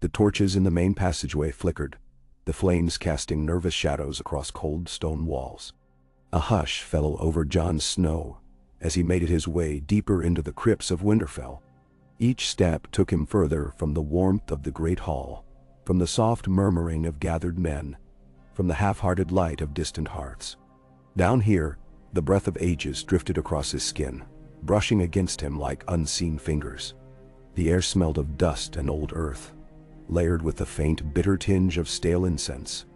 The torches in the main passageway flickered, the flames casting nervous shadows across cold stone walls. A hush fell over Jon Snow as he made his way deeper into the Crypts of Winterfell. Each step took him further from the warmth of the great hall, from the soft murmuring of gathered men, from the half-hearted light of distant hearths. Down here, the breath of ages drifted across his skin, brushing against him like unseen fingers. The air smelled of dust and old earth, layered with the faint, bitter tinge of stale incense.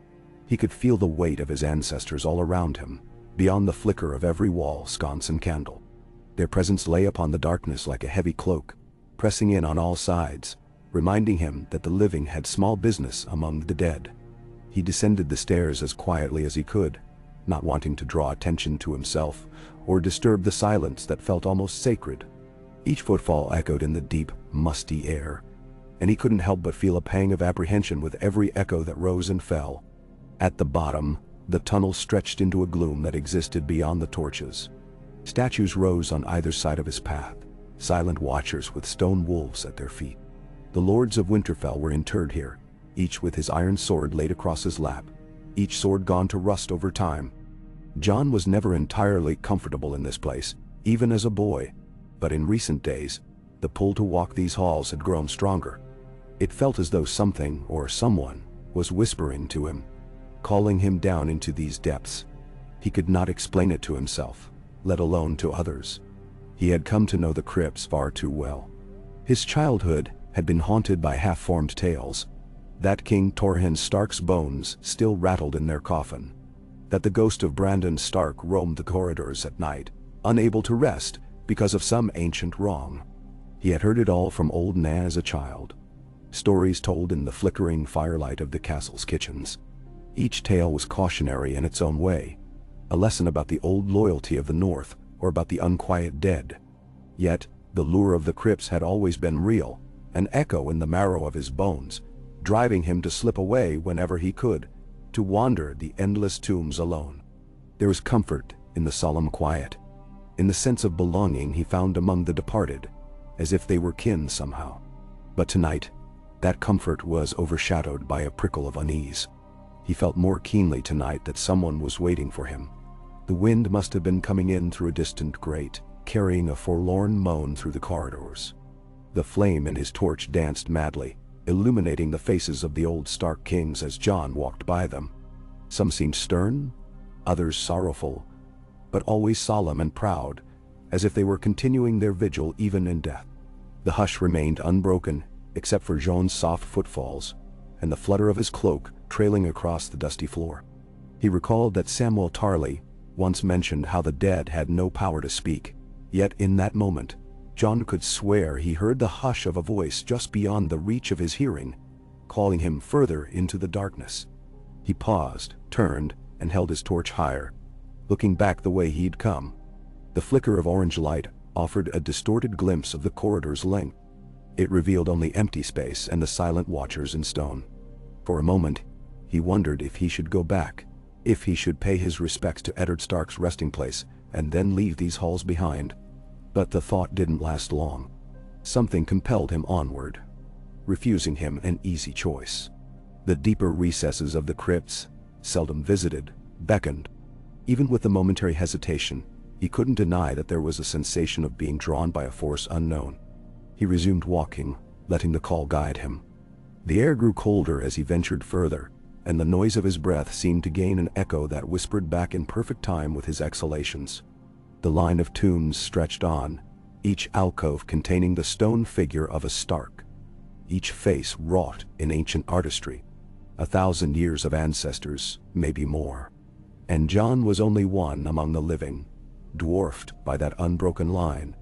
He could feel the weight of his ancestors all around him, beyond the flicker of every wall, sconce, and candle. Their presence lay upon the darkness like a heavy cloak, pressing in on all sides, reminding him that the living had small business among the dead. He descended the stairs as quietly as he could, not wanting to draw attention to himself or disturb the silence that felt almost sacred. Each footfall echoed in the deep, musty air, and he couldn't help but feel a pang of apprehension with every echo that rose and fell. At the bottom, the tunnel stretched into a gloom that existed beyond the torches. Statues rose on either side of his path, silent watchers with stone wolves at their feet. The lords of Winterfell were interred here, each with his iron sword laid across his lap, each sword gone to rust over time. Jon was never entirely comfortable in this place, even as a boy, but in recent days, the pull to walk these halls had grown stronger. It felt as though something or someone was whispering to him, calling him down into these depths. He could not explain it to himself, let alone to others. He had come to know the crypts far too well. His childhood had been haunted by half-formed tales, that King Torrhen Stark's bones still rattled in their coffin, that the ghost of Brandon Stark roamed the corridors at night, unable to rest because of some ancient wrong. He had heard it all from old Nan as a child, stories told in the flickering firelight of the castle's kitchens. Each tale was cautionary in its own way, a lesson about the old loyalty of the North or about the unquiet dead. Yet, the lure of the crypts had always been real, an echo in the marrow of his bones, driving him to slip away whenever he could, to wander the endless tombs alone. There was comfort in the solemn quiet, in the sense of belonging he found among the departed, as if they were kin somehow. But tonight, that comfort was overshadowed by a prickle of unease. He felt more keenly tonight that someone was waiting for him. The wind must have been coming in through a distant grate, carrying a forlorn moan through the corridors. The flame in his torch danced madly, illuminating the faces of the old Stark kings as Jon walked by them. Some seemed stern, others sorrowful, but always solemn and proud, as if they were continuing their vigil even in death. The hush remained unbroken, except for Jon's soft footfalls, and the flutter of his cloak trailing across the dusty floor. He recalled that Samwell Tarly once mentioned how the dead had no power to speak, yet in that moment, Jon could swear he heard the hush of a voice just beyond the reach of his hearing, calling him further into the darkness. He paused, turned, and held his torch higher, looking back the way he'd come. The flicker of orange light offered a distorted glimpse of the corridor's length. It revealed only empty space and the silent watchers in stone. For a moment, he wondered if he should go back, if he should pay his respects to Eddard Stark's resting place and then leave these halls behind. But the thought didn't last long. Something compelled him onward, refusing him an easy choice. The deeper recesses of the crypts, seldom visited, beckoned. Even with the momentary hesitation, he couldn't deny that there was a sensation of being drawn by a force unknown. He resumed walking, letting the call guide him. The air grew colder as he ventured further, and the noise of his breath seemed to gain an echo that whispered back in perfect time with his exhalations. The line of tombs stretched on, each alcove containing the stone figure of a Stark, each face wrought in ancient artistry. 1,000 years of ancestors, maybe more. And Jon was only one among the living, dwarfed by that unbroken line.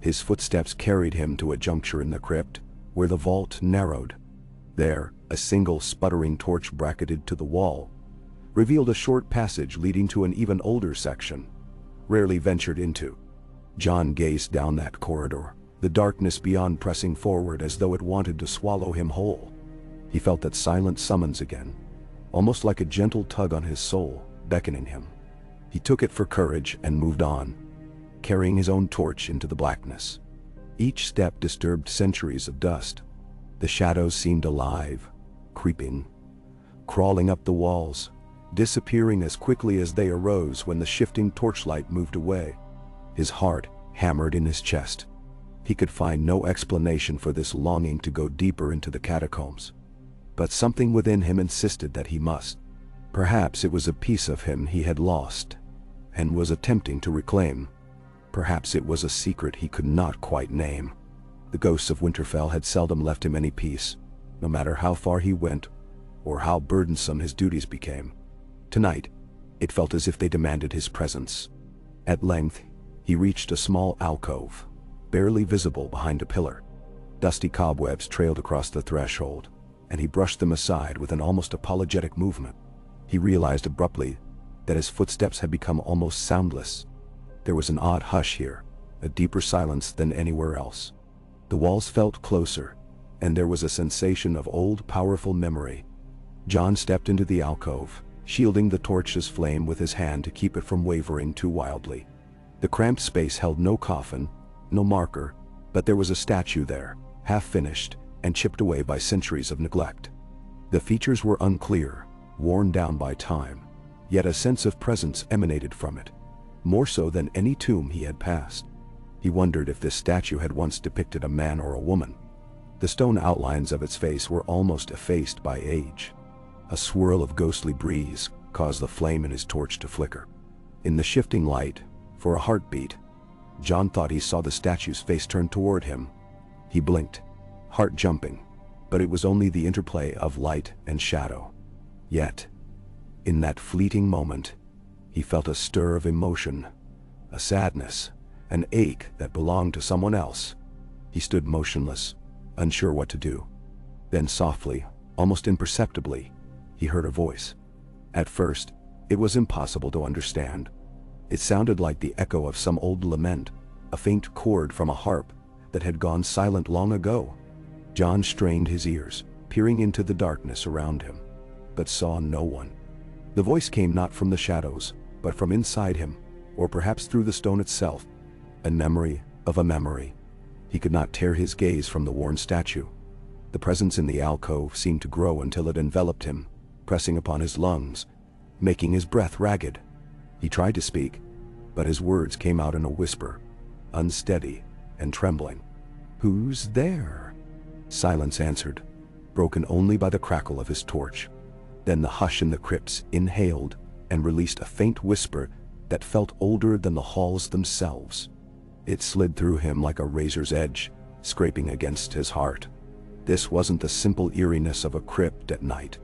His footsteps carried him to a juncture in the crypt, where the vault narrowed. There, a single sputtering torch bracketed to the wall revealed a short passage leading to an even older section, rarely ventured into. Jon gazed down that corridor, the darkness beyond pressing forward as though it wanted to swallow him whole. He felt that silent summons again, almost like a gentle tug on his soul, beckoning him. He took it for courage and moved on, carrying his own torch into the blackness. Each step disturbed centuries of dust, The shadows seemed alive, creeping, crawling up the walls, disappearing as quickly as they arose when the shifting torchlight moved away. His heart hammered in his chest. He could find no explanation for this longing to go deeper into the catacombs. But something within him insisted that he must. Perhaps it was a piece of him he had lost and was attempting to reclaim. Perhaps it was a secret he could not quite name. The ghosts of Winterfell had seldom left him any peace, no matter how far he went or how burdensome his duties became. Tonight, it felt as if they demanded his presence. At length, he reached a small alcove, barely visible behind a pillar. Dusty cobwebs trailed across the threshold, and he brushed them aside with an almost apologetic movement. He realized abruptly that his footsteps had become almost soundless. There was an odd hush here, a deeper silence than anywhere else. The walls felt closer, and there was a sensation of old, powerful memory. Jon stepped into the alcove, shielding the torch's flame with his hand to keep it from wavering too wildly. The cramped space held no coffin, no marker, but there was a statue there, half-finished and chipped away by centuries of neglect. The features were unclear, worn down by time, yet a sense of presence emanated from it, more so than any tomb he had passed. He wondered if this statue had once depicted a man or a woman. The stone outlines of its face were almost effaced by age. A swirl of ghostly breeze caused the flame in his torch to flicker. In the shifting light, for a heartbeat, Jon thought he saw the statue's face turn toward him. He blinked, heart jumping, but it was only the interplay of light and shadow. Yet, in that fleeting moment, he felt a stir of emotion, a sadness, an ache that belonged to someone else. He stood motionless, unsure what to do. Then softly, almost imperceptibly, he heard a voice. At first, it was impossible to understand. It sounded like the echo of some old lament, a faint chord from a harp that had gone silent long ago. Jon strained his ears, peering into the darkness around him, but saw no one. The voice came not from the shadows, but from inside him, or perhaps through the stone itself. A memory of a memory. He could not tear his gaze from the worn statue. The presence in the alcove seemed to grow until it enveloped him, pressing upon his lungs, making his breath ragged. He tried to speak, but his words came out in a whisper, unsteady and trembling. "Who's there?" Silence answered, broken only by the crackle of his torch. Then the hush in the crypts inhaled and released a faint whisper that felt older than the halls themselves. It slid through him like a razor's edge, scraping against his heart. This wasn't the simple eeriness of a crypt at night.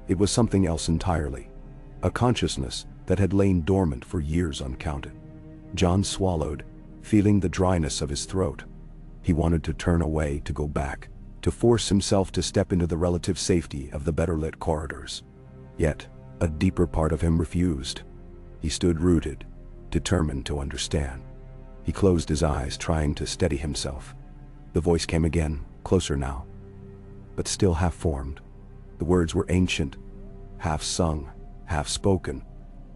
It was something else entirely, a consciousness that had lain dormant for years uncounted. Jon swallowed, feeling the dryness of his throat. He wanted to turn away, to go back, to force himself to step into the relative safety of the better-lit corridors. Yet, a deeper part of him refused. He stood rooted, determined to understand. He closed his eyes, trying to steady himself. The voice came again, closer now, but still half-formed. The words were ancient, half-sung, half-spoken,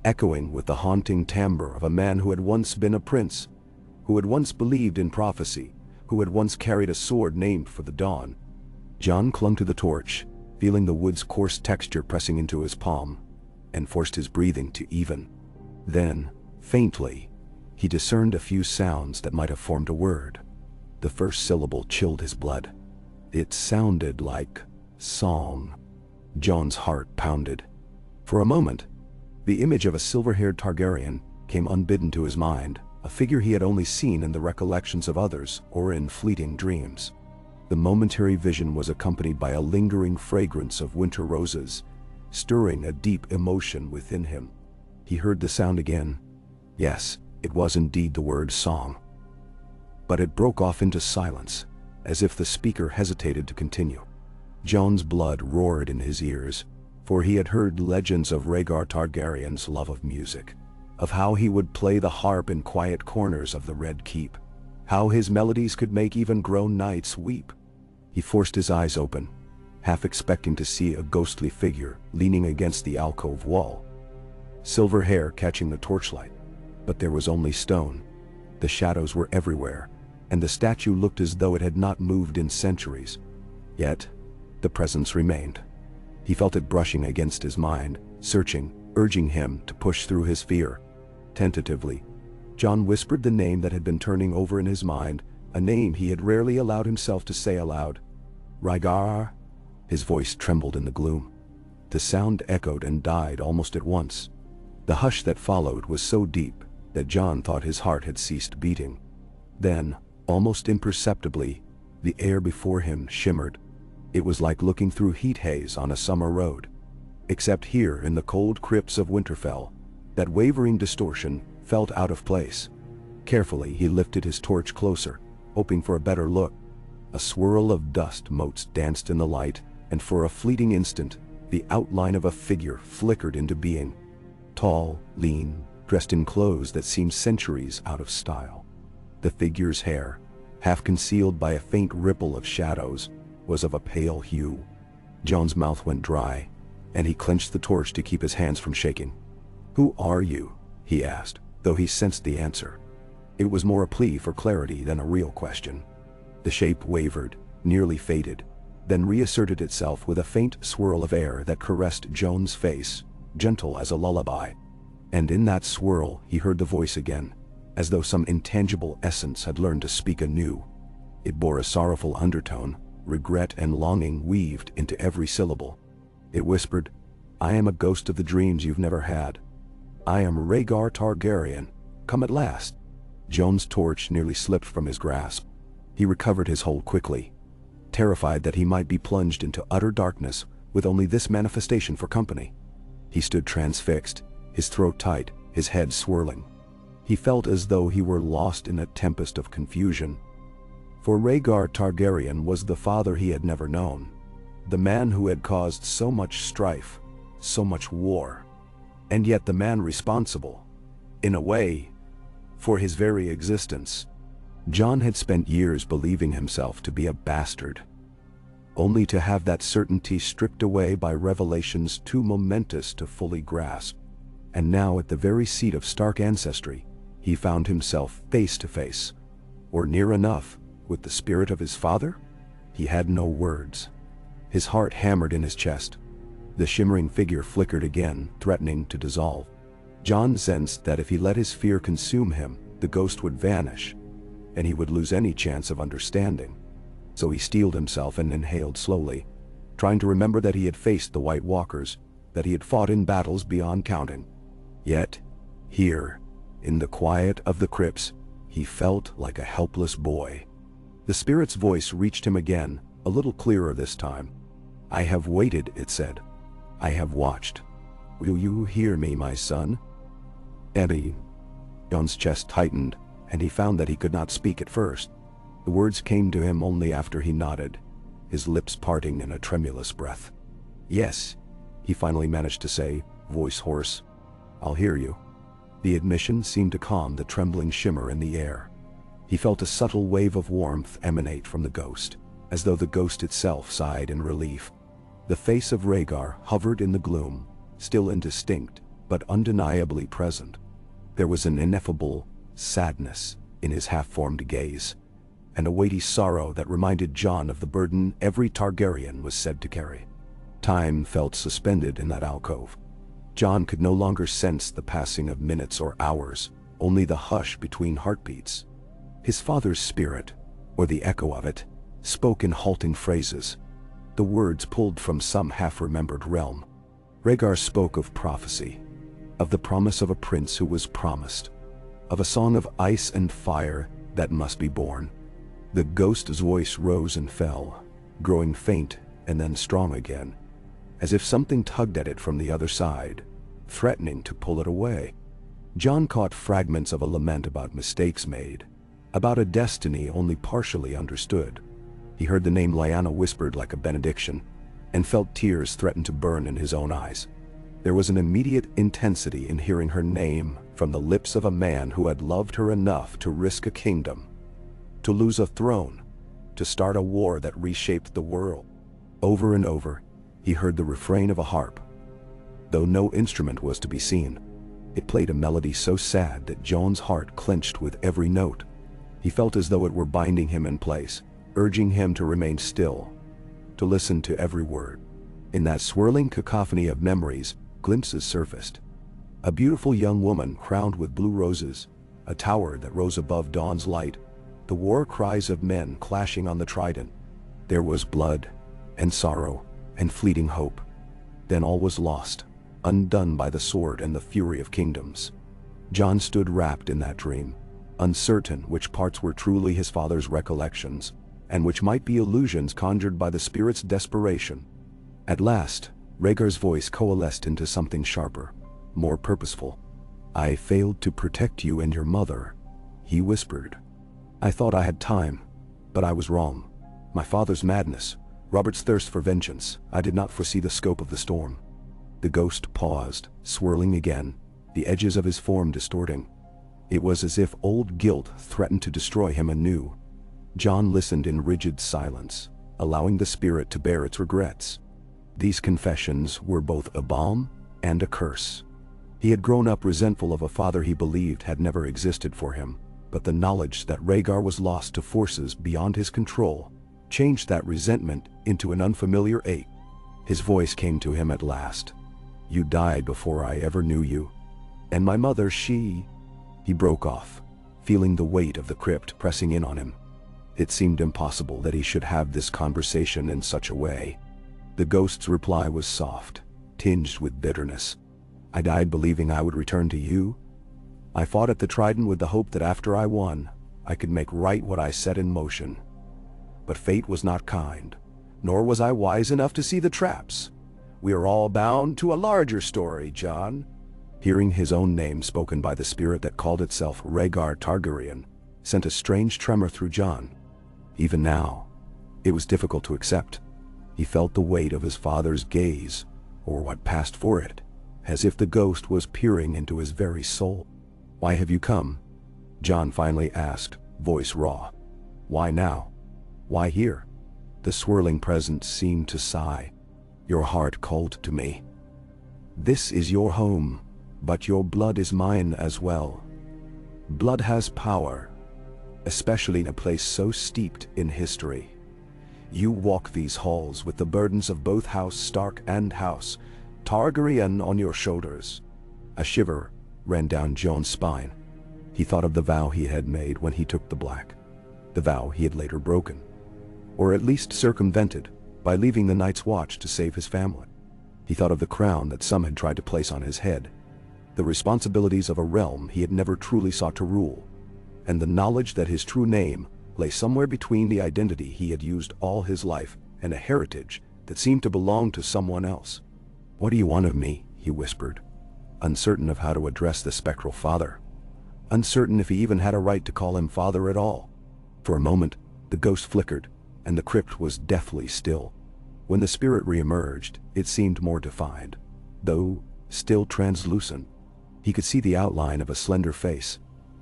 echoing with the haunting timbre of a man who had once been a prince, who had once believed in prophecy, who had once carried a sword named for the dawn. Jon clung to the torch, feeling the wood's coarse texture pressing into his palm, and forced his breathing to even. Then, faintly, he discerned a few sounds that might have formed a word. The first syllable chilled his blood. It sounded like song. Jon's heart pounded. For a moment, the image of a silver-haired Targaryen came unbidden to his mind, a figure he had only seen in the recollections of others or in fleeting dreams. The momentary vision was accompanied by a lingering fragrance of winter roses, stirring a deep emotion within him. He heard the sound again. Yes, it was indeed the word song. But it broke off into silence, as if the speaker hesitated to continue. Jon's blood roared in his ears, for he had heard legends of Rhaegar Targaryen's love of music, of how he would play the harp in quiet corners of the Red Keep, how his melodies could make even grown knights weep. He forced his eyes open, half expecting to see a ghostly figure leaning against the alcove wall, silver hair catching the torchlight. But there was only stone. The shadows were everywhere, and the statue looked as though it had not moved in centuries. Yet, the presence remained. He felt it brushing against his mind, searching, urging him to push through his fear. Tentatively, Jon whispered the name that had been turning over in his mind, a name he had rarely allowed himself to say aloud. Rhaegar. His voice trembled in the gloom. The sound echoed and died almost at once. The hush that followed was so deep that Jon thought his heart had ceased beating. Then, almost imperceptibly, the air before him shimmered. It was like looking through heat haze on a summer road. Except here in the cold crypts of Winterfell, that wavering distortion felt out of place. Carefully he lifted his torch closer, hoping for a better look. A swirl of dust motes danced in the light, and for a fleeting instant, the outline of a figure flickered into being. Tall, lean, dressed in clothes that seemed centuries out of style. The figure's hair, half concealed by a faint ripple of shadows, was of a pale hue. Jon's mouth went dry, and he clenched the torch to keep his hands from shaking. "Who are you?" he asked, though he sensed the answer. It was more a plea for clarity than a real question. The shape wavered, nearly faded, then reasserted itself with a faint swirl of air that caressed Jon's face, gentle as a lullaby. And in that swirl he heard the voice again, as though some intangible essence had learned to speak anew. It bore a sorrowful undertone, regret and longing weaved into every syllable. It whispered, "I am a ghost of the dreams you've never had. I am Rhaegar Targaryen, come at last." Jon's torch nearly slipped from his grasp. He recovered his hold quickly, terrified that he might be plunged into utter darkness with only this manifestation for company. He stood transfixed, his throat tight, his head swirling. He felt as though he were lost in a tempest of confusion. For Rhaegar Targaryen was the father he had never known, the man who had caused so much strife, so much war, and yet the man responsible, in a way, for his very existence. Jon had spent years believing himself to be a bastard, only to have that certainty stripped away by revelations too momentous to fully grasp. And now at the very seat of Stark ancestry, he found himself face to face, or near enough, with the spirit of his father? He had no words. His heart hammered in his chest. The shimmering figure flickered again, threatening to dissolve. Jon sensed that if he let his fear consume him, the ghost would vanish, and he would lose any chance of understanding. So he steeled himself and inhaled slowly, trying to remember that he had faced the White Walkers, that he had fought in battles beyond counting. Yet, here, in the quiet of the crypts, he felt like a helpless boy. The spirit's voice reached him again, a little clearer this time. "I have waited," it said. "I have watched. Will you hear me, my son?" "Eddie." Jon's chest tightened, and he found that he could not speak at first. The words came to him only after he nodded, his lips parting in a tremulous breath. "Yes," he finally managed to say, voice hoarse. "I'll hear you." The admission seemed to calm the trembling shimmer in the air. He felt a subtle wave of warmth emanate from the ghost, as though the ghost itself sighed in relief. The face of Rhaegar hovered in the gloom, still indistinct, but undeniably present. There was an ineffable sadness in his half-formed gaze, and a weighty sorrow that reminded Jon of the burden every Targaryen was said to carry. Time felt suspended in that alcove. Jon could no longer sense the passing of minutes or hours, only the hush between heartbeats. His father's spirit, or the echo of it, spoke in halting phrases, the words pulled from some half-remembered realm. Rhaegar spoke of prophecy, of the promise of a prince who was promised, of a song of ice and fire that must be born. The ghost's voice rose and fell, growing faint and then strong again, as if something tugged at it from the other side, threatening to pull it away. Jon caught fragments of a lament about mistakes made, about a destiny only partially understood. He heard the name Lyanna whispered like a benediction, and felt tears threaten to burn in his own eyes. There was an immediate intensity in hearing her name from the lips of a man who had loved her enough to risk a kingdom, to lose a throne, to start a war that reshaped the world. Over and over, he heard the refrain of a harp. Though no instrument was to be seen, it played a melody so sad that Jon's heart clenched with every note. He felt as though it were binding him in place, urging him to remain still. to listen to every word. In that swirling cacophony of memories, glimpses surfaced. A beautiful young woman crowned with blue roses, a tower that rose above dawn's light, the war cries of men clashing on the trident. There was blood, and sorrow, and fleeting hope. Then all was lost, undone by the sword and the fury of kingdoms. Jon stood wrapped in that dream, uncertain which parts were truly his father's recollections, and which might be illusions conjured by the spirit's desperation. At last, Rhaegar's voice coalesced into something sharper, more purposeful. "I failed to protect you and your mother," he whispered. "I thought I had time, but I was wrong. My father's madness, Robert's thirst for vengeance, I did not foresee the scope of the storm." The ghost paused, swirling again, the edges of his form distorting. It was as if old guilt threatened to destroy him anew. Jon listened in rigid silence, allowing the spirit to bear its regrets. These confessions were both a balm and a curse. He had grown up resentful of a father he believed had never existed for him, but the knowledge that Rhaegar was lost to forces beyond his control changed that resentment into an unfamiliar ache. His voice came to him at last. "You died before I ever knew you. And my mother, she..." He broke off, feeling the weight of the crypt pressing in on him. It seemed impossible that he should have this conversation in such a way. The ghost's reply was soft, tinged with bitterness. "I died believing I would return to you. I fought at the Trident with the hope that after I won, I could make right what I set in motion. But fate was not kind, nor was I wise enough to see the traps. We are all bound to a larger story, Jon." Hearing his own name spoken by the spirit that called itself Rhaegar Targaryen sent a strange tremor through Jon. Even now, it was difficult to accept. He felt the weight of his father's gaze, or what passed for it, as if the ghost was peering into his very soul. "Why have you come?" Jon finally asked, voice raw. "Why now? Why here?" The swirling presence seemed to sigh. "Your heart called to me. This is your home, but your blood is mine as well. Blood has power, especially in a place so steeped in history. You walk these halls with the burdens of both House Stark and House Targaryen on your shoulders." A shiver ran down Jon's spine. He thought of the vow he had made when he took the Black, the vow he had later broken, or at least circumvented, by leaving the Night's Watch to save his family. He thought of the crown that some had tried to place on his head, the responsibilities of a realm he had never truly sought to rule, and the knowledge that his true name lay somewhere between the identity he had used all his life and a heritage that seemed to belong to someone else. "What do you want of me?" he whispered, uncertain of how to address the spectral father, uncertain if he even had a right to call him father at all. For a moment, the ghost flickered, and the crypt was deathly still. When the spirit re-emerged, it seemed more defined, though still translucent. He could see the outline of a slender face,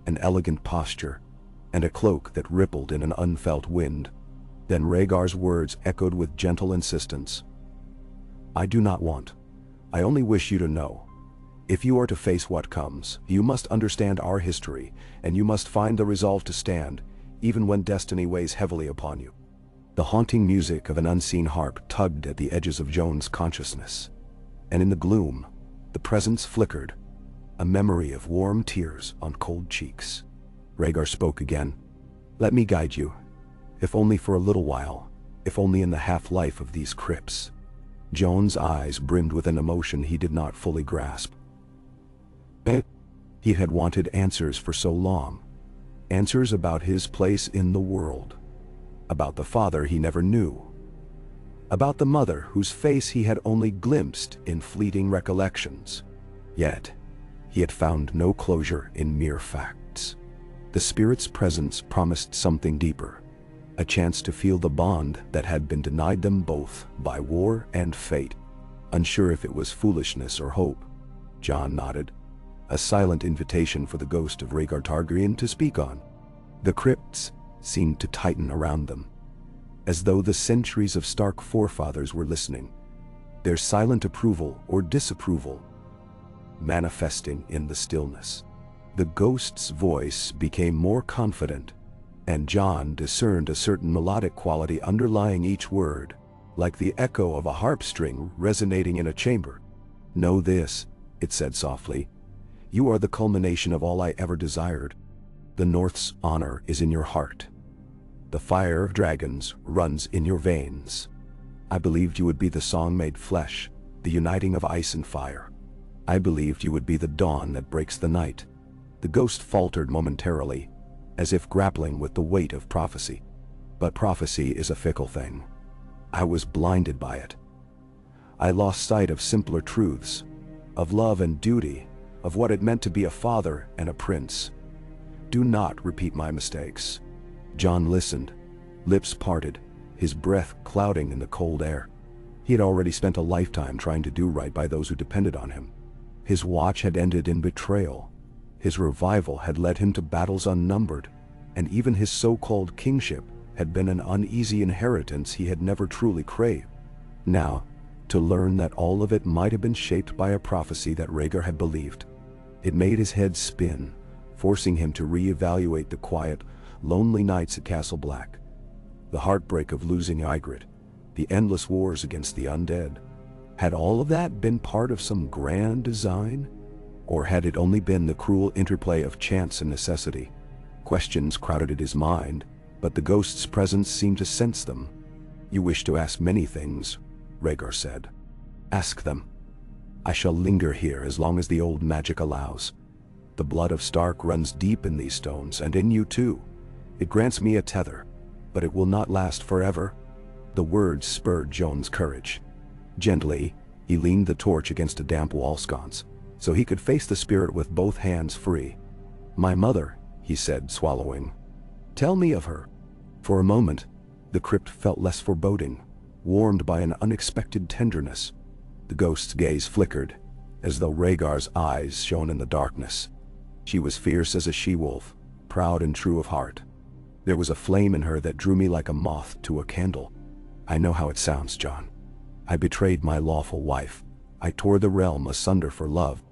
an elegant posture, and a cloak that rippled in an unfelt wind. Then Rhaegar's words echoed with gentle insistence. "I do not want. I only wish you to know. If you are to face what comes, you must understand our history, and you must find the resolve to stand, even when destiny weighs heavily upon you." The haunting music of an unseen harp tugged at the edges of Jon's consciousness, and in the gloom, the presence flickered, a memory of warm tears on cold cheeks. Rhaegar spoke again. "Let me guide you, if only for a little while, if only in the half-life of these crypts." Jon's eyes brimmed with an emotion he did not fully grasp. He had wanted answers for so long, answers about his place in the world, about the father he never knew, about the mother whose face he had only glimpsed in fleeting recollections. Yet, he had found no closure in mere facts. The spirit's presence promised something deeper, a chance to feel the bond that had been denied them both by war and fate. Unsure if it was foolishness or hope, Jon nodded, a silent invitation for the ghost of Rhaegar Targaryen to speak on. The crypts seemed to tighten around them, as though the centuries of Stark forefathers were listening, their silent approval or disapproval manifesting in the stillness. The ghost's voice became more confident, and Jon discerned a certain melodic quality underlying each word. like the echo of a harp string resonating in a chamber. "Know this," it said softly. "You are the culmination of all I ever desired. The North's honor is in your heart. The fire of dragons runs in your veins. I believed you would be the song made flesh, the uniting of ice and fire. I believed you would be the dawn that breaks the night." The ghost faltered momentarily, as if grappling with the weight of prophecy. But prophecy is a fickle thing. I was blinded by it. I lost sight of simpler truths, of love and duty, of what it meant to be a father and a prince. "Do not repeat my mistakes." Jon listened, lips parted, his breath clouding in the cold air. He had already spent a lifetime trying to do right by those who depended on him. His watch had ended in betrayal. His revival had led him to battles unnumbered, and even his so-called kingship had been an uneasy inheritance he had never truly craved. Now, to learn that all of it might have been shaped by a prophecy that Rhaegar had believed. It made his head spin, forcing him to re-evaluate the quiet, lonely nights at Castle Black. The heartbreak of losing Ygritte, the endless wars against the undead. Had all of that been part of some grand design? Or had it only been the cruel interplay of chance and necessity? Questions crowded at his mind, but the ghost's presence seemed to sense them. "You wish to ask many things," Rhaegar said. "Ask them. I shall linger here as long as the old magic allows. The blood of Stark runs deep in these stones, and in you too. It grants me a tether, but it will not last forever." The words spurred Jon's courage. Gently, he leaned the torch against a damp wall sconce, so he could face the spirit with both hands free. "My mother," he said, swallowing. "Tell me of her." For a moment, the crypt felt less foreboding, warmed by an unexpected tenderness. The ghost's gaze flickered, as though Rhaegar's eyes shone in the darkness. She was fierce as a she-wolf, proud and true of heart. There was a flame in her that drew me like a moth to a candle. "I know how it sounds, Jon. I betrayed my lawful wife. I tore the realm asunder for love.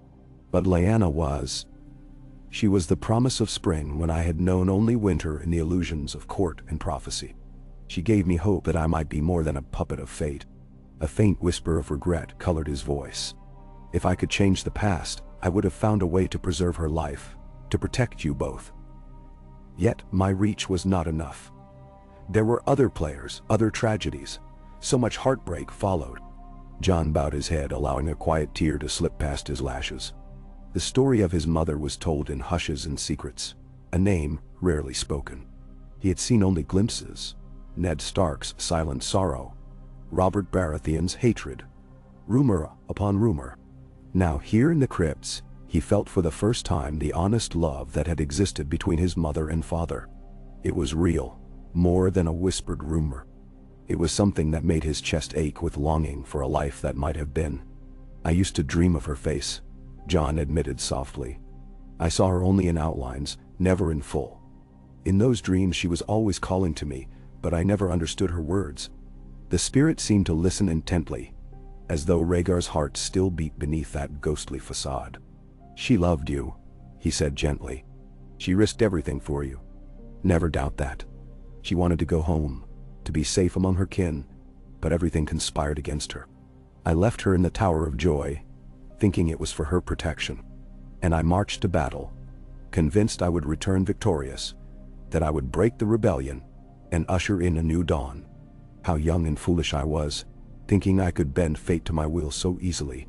But Lyanna was. She was the promise of spring when I had known only winter in the illusions of court and prophecy. She gave me hope that I might be more than a puppet of fate." A faint whisper of regret colored his voice. "If I could change the past, I would have found a way to preserve her life, to protect you both. Yet my reach was not enough. There were other players, other tragedies. So much heartbreak followed." Jon bowed his head, allowing a quiet tear to slip past his lashes. The story of his mother was told in hushes and secrets, a name rarely spoken. He had seen only glimpses: Ned Stark's silent sorrow, Robert Baratheon's hatred, rumor upon rumor. Now here in the crypts, he felt for the first time the honest love that had existed between his mother and father. It was real, more than a whispered rumor. It was something that made his chest ache with longing for a life that might have been. "I used to dream of her face," Jon admitted softly. "I saw her only in outlines, never in full. In those dreams she was always calling to me, but I never understood her words." The spirit seemed to listen intently, as though Rhaegar's heart still beat beneath that ghostly facade. "She loved you," he said gently. "She risked everything for you. Never doubt that. She wanted to go home, to be safe among her kin, but everything conspired against her. I left her in the Tower of Joy, thinking it was for her protection. And I marched to battle, convinced I would return victorious, that I would break the rebellion and usher in a new dawn. How young and foolish I was, thinking I could bend fate to my will so easily."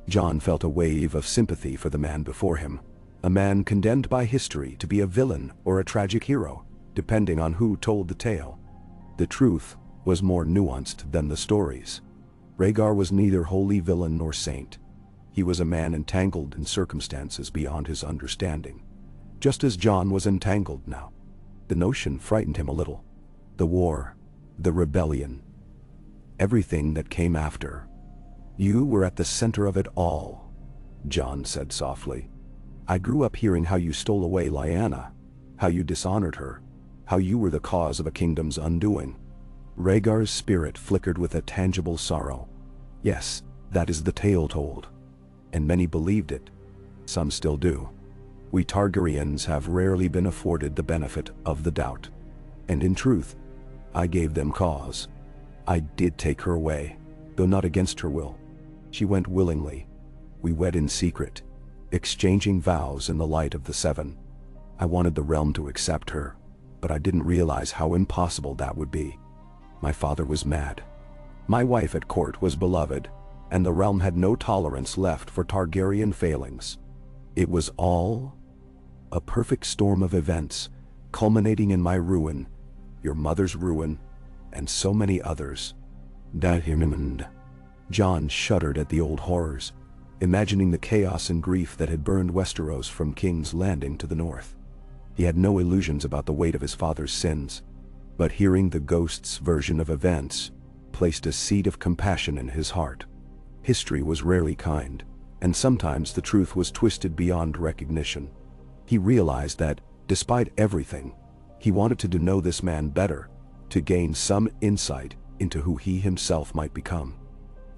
Jon felt a wave of sympathy for the man before him, a man condemned by history to be a villain or a tragic hero, depending on who told the tale. The truth was more nuanced than the stories. Rhaegar was neither wholly villain nor saint. He was a man entangled in circumstances beyond his understanding, just as Jon was entangled now. The notion frightened him a little. The war, the rebellion, everything that came after. "You were at the center of it all," Jon said softly. "I grew up hearing how you stole away Lyanna, how you dishonored her, how you were the cause of a kingdom's undoing." Rhaegar's spirit flickered with a tangible sorrow. "Yes, that is the tale told. And many believed it. Some still do. We Targaryens have rarely been afforded the benefit of the doubt. And in truth, I gave them cause. I did take her away, though not against her will. She went willingly. We wed in secret, exchanging vows in the light of the seven. I wanted the realm to accept her, but I didn't realize how impossible that would be. My father was mad. My wife at court was beloved, and the realm had no tolerance left for Targaryen failings. It was all a perfect storm of events, culminating in my ruin, your mother's ruin, and so many others. Jon shuddered at the old horrors, imagining the chaos and grief that had burned Westeros from King's Landing to the north. He had no illusions about the weight of his father's sins, but hearing the ghost's version of events placed a seed of compassion in his heart. History was rarely kind, and sometimes the truth was twisted beyond recognition. He realized that, despite everything, he wanted to know this man better, to gain some insight into who he himself might become.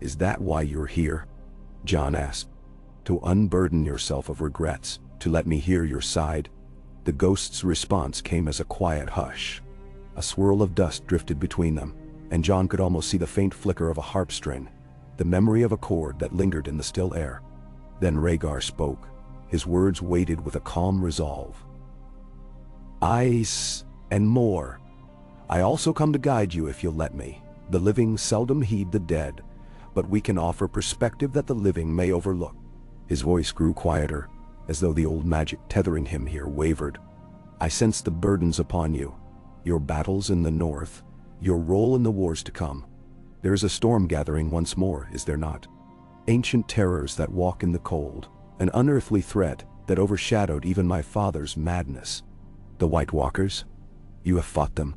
"Is that why you're here?" Jon asked. "To unburden yourself of regrets, to let me hear your side?" The ghost's response came as a quiet hush. A swirl of dust drifted between them, and Jon could almost see the faint flicker of a harp string, the memory of a chord that lingered in the still air. Then Rhaegar spoke, his words weighted with a calm resolve. "Ice and more. I also come to guide you if you'll let me. The living seldom heed the dead, but we can offer perspective that the living may overlook." His voice grew quieter, as though the old magic tethering him here wavered. "I sense the burdens upon you, your battles in the north, your role in the wars to come. There is a storm gathering once more, is there not? Ancient terrors that walk in the cold, an unearthly threat that overshadowed even my father's madness. The White Walkers? You have fought them?"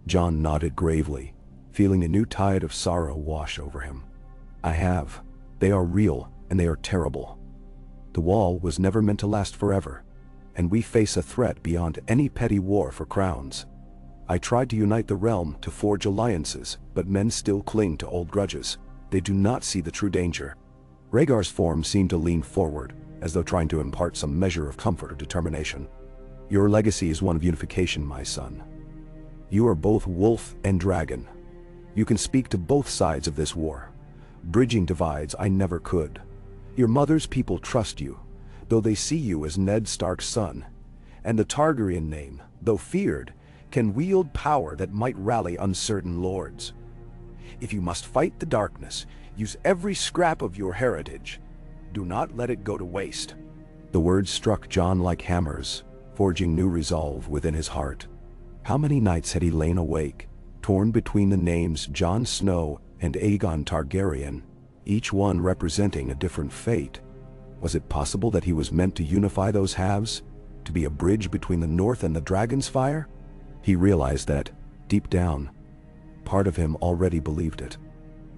Jon nodded gravely, feeling a new tide of sorrow wash over him. "I have. They are real, and they are terrible. The wall was never meant to last forever, and we face a threat beyond any petty war for crowns. I tried to unite the realm to forge alliances, but men still cling to old grudges. They do not see the true danger." Rhaegar's form seemed to lean forward, as though trying to impart some measure of comfort or determination. "Your legacy is one of unification, my son. You are both wolf and dragon. You can speak to both sides of this war, bridging divides I never could. Your mother's people trust you, though they see you as Ned Stark's son, and the Targaryen name, though feared, can wield power that might rally uncertain lords. If you must fight the darkness, use every scrap of your heritage. Do not let it go to waste." The words struck Jon like hammers, forging new resolve within his heart. How many nights had he lain awake, torn between the names Jon Snow and Aegon Targaryen, each one representing a different fate? Was it possible that he was meant to unify those halves, to be a bridge between the North and the Dragon's Fire? He realized that, deep down, part of him already believed it.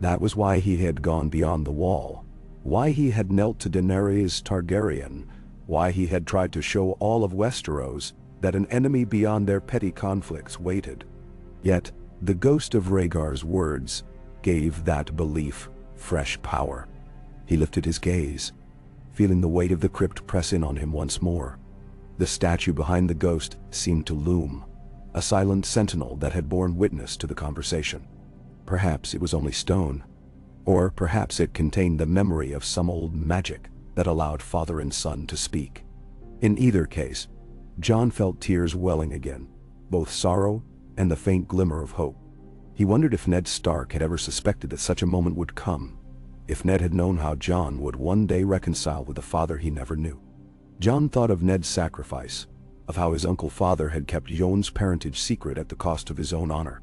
That was why he had gone beyond the wall, why he had knelt to Daenerys Targaryen, why he had tried to show all of Westeros that an enemy beyond their petty conflicts waited. Yet, the ghost of Rhaegar's words gave that belief fresh power. He lifted his gaze, feeling the weight of the crypt press in on him once more. The statue behind the ghost seemed to loom, a silent sentinel that had borne witness to the conversation. Perhaps it was only stone, or perhaps it contained the memory of some old magic that allowed father and son to speak. In either case, Jon felt tears welling again, both sorrow and the faint glimmer of hope. He wondered if Ned Stark had ever suspected that such a moment would come, if Ned had known how Jon would one day reconcile with the father he never knew. Jon thought of Ned's sacrifice, of how his uncle-father had kept Jon's parentage secret at the cost of his own honor.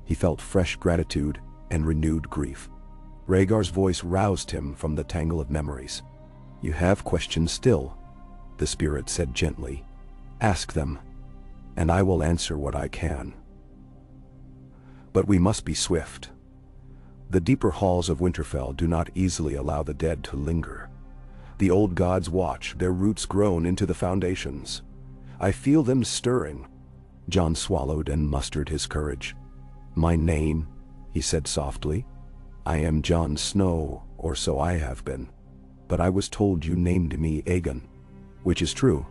He felt fresh gratitude and renewed grief. Rhaegar's voice roused him from the tangle of memories. "You have questions still," the spirit said gently. "Ask them, and I will answer what I can. But we must be swift. The deeper halls of Winterfell do not easily allow the dead to linger. The old gods watch, their roots grown into the foundations. I feel them stirring." Jon swallowed and mustered his courage. "My name," he said softly. "I am Jon Snow, or so I have been. But I was told you named me Aegon, which is true."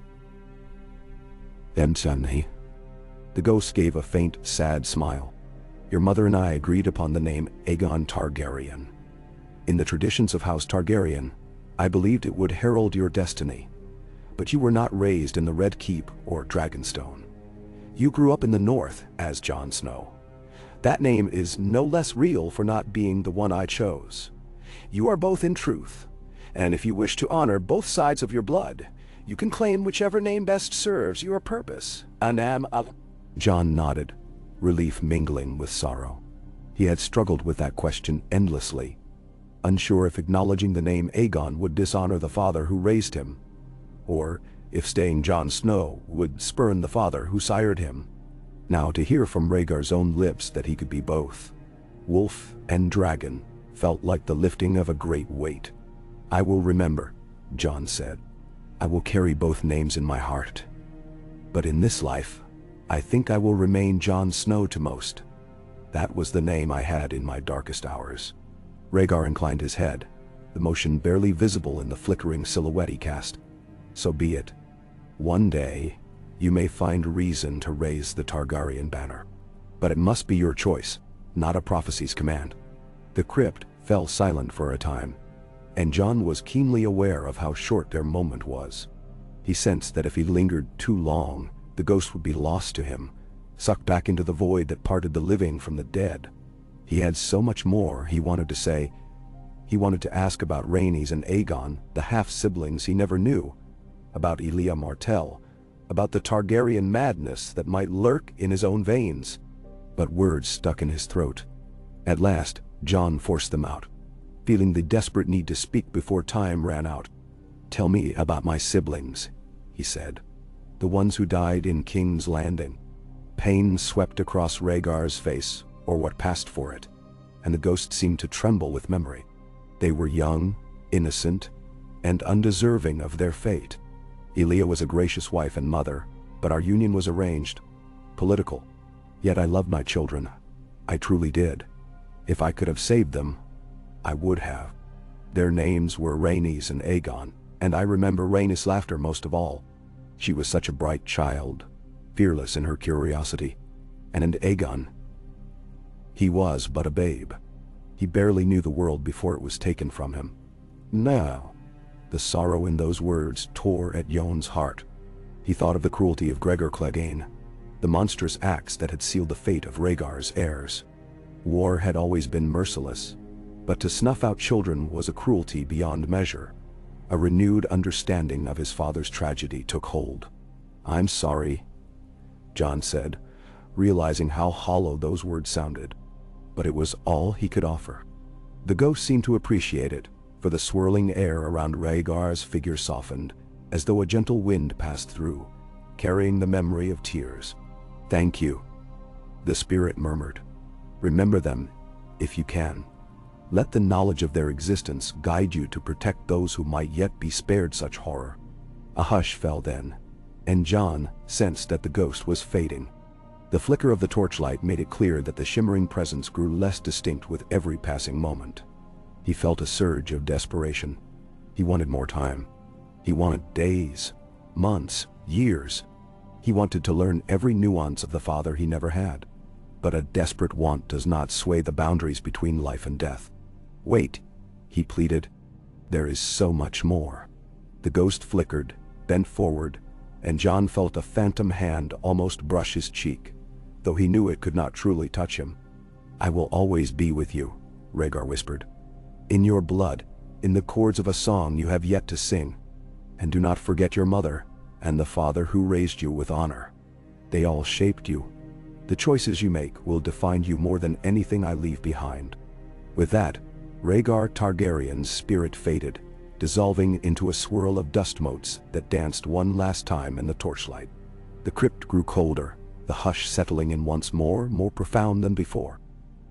The ghost gave a faint, sad smile. Your mother and I agreed upon the name Aegon Targaryen. In the traditions of House Targaryen, I believed it would herald your destiny. But you were not raised in the Red Keep or Dragonstone. You grew up in the north as Jon Snow. That name is no less real for not being the one I chose. You are both in truth, and if you wish to honor both sides of your blood, you can claim whichever name best serves your purpose. Jon nodded, relief mingling with sorrow. He had struggled with that question endlessly, unsure if acknowledging the name Aegon would dishonor the father who raised him, or if staying Jon Snow would spurn the father who sired him. Now to hear from Rhaegar's own lips that he could be both wolf and dragon felt like the lifting of a great weight. I will remember, Jon said. I will carry both names in my heart. But in this life, I think I will remain Jon Snow to most. That was the name I had in my darkest hours. Rhaegar inclined his head, the motion barely visible in the flickering silhouette he cast. So be it. One day, you may find reason to raise the Targaryen banner. But it must be your choice, not a prophecy's command. The crypt fell silent for a time, and Jon was keenly aware of how short their moment was. He sensed that if he lingered too long, the ghost would be lost to him, sucked back into the void that parted the living from the dead. He had so much more he wanted to say. He wanted to ask about Rhaenys and Aegon, the half-siblings he never knew, about Elia Martell, about the Targaryen madness that might lurk in his own veins. But words stuck in his throat. At last, Jon forced them out, feeling the desperate need to speak before time ran out. Tell me about my siblings, he said. The ones who died in King's Landing. Pain swept across Rhaegar's face, or what passed for it, and the ghost seemed to tremble with memory. They were young, innocent, and undeserving of their fate. Elia was a gracious wife and mother, but our union was arranged, political. Yet I loved my children. I truly did. If I could have saved them, I would have. Their names were Rhaenys and Aegon, and I remember Rhaenys' laughter most of all. She was such a bright child, fearless in her curiosity. And Aegon, he was but a babe. He barely knew the world before it was taken from him. Now, the sorrow in those words tore at Jon's heart. He thought of the cruelty of Gregor Clegane, the monstrous acts that had sealed the fate of Rhaegar's heirs. War had always been merciless, but to snuff out children was a cruelty beyond measure. A renewed understanding of his father's tragedy took hold. I'm sorry, Jon said, realizing how hollow those words sounded. But it was all he could offer. The ghost seemed to appreciate it, for the swirling air around Rhaegar's figure softened, as though a gentle wind passed through, carrying the memory of tears. Thank you, the spirit murmured. Remember them, if you can. Let the knowledge of their existence guide you to protect those who might yet be spared such horror. A hush fell then, and Jon sensed that the ghost was fading. The flicker of the torchlight made it clear that the shimmering presence grew less distinct with every passing moment. He felt a surge of desperation. He wanted more time. He wanted days, months, years. He wanted to learn every nuance of the father he never had. But a desperate want does not sway the boundaries between life and death. Wait, he pleaded. There is so much more. The ghost flickered, bent forward, and Jon felt a phantom hand almost brush his cheek, though he knew it could not truly touch him. I will always be with you, Rhaegar whispered. In your blood, in the chords of a song you have yet to sing. And do not forget your mother, and the father who raised you with honor. They all shaped you. The choices you make will define you more than anything I leave behind. With that, Rhaegar Targaryen's spirit faded, dissolving into a swirl of dust motes that danced one last time in the torchlight. The crypt grew colder, the hush settling in once more profound than before.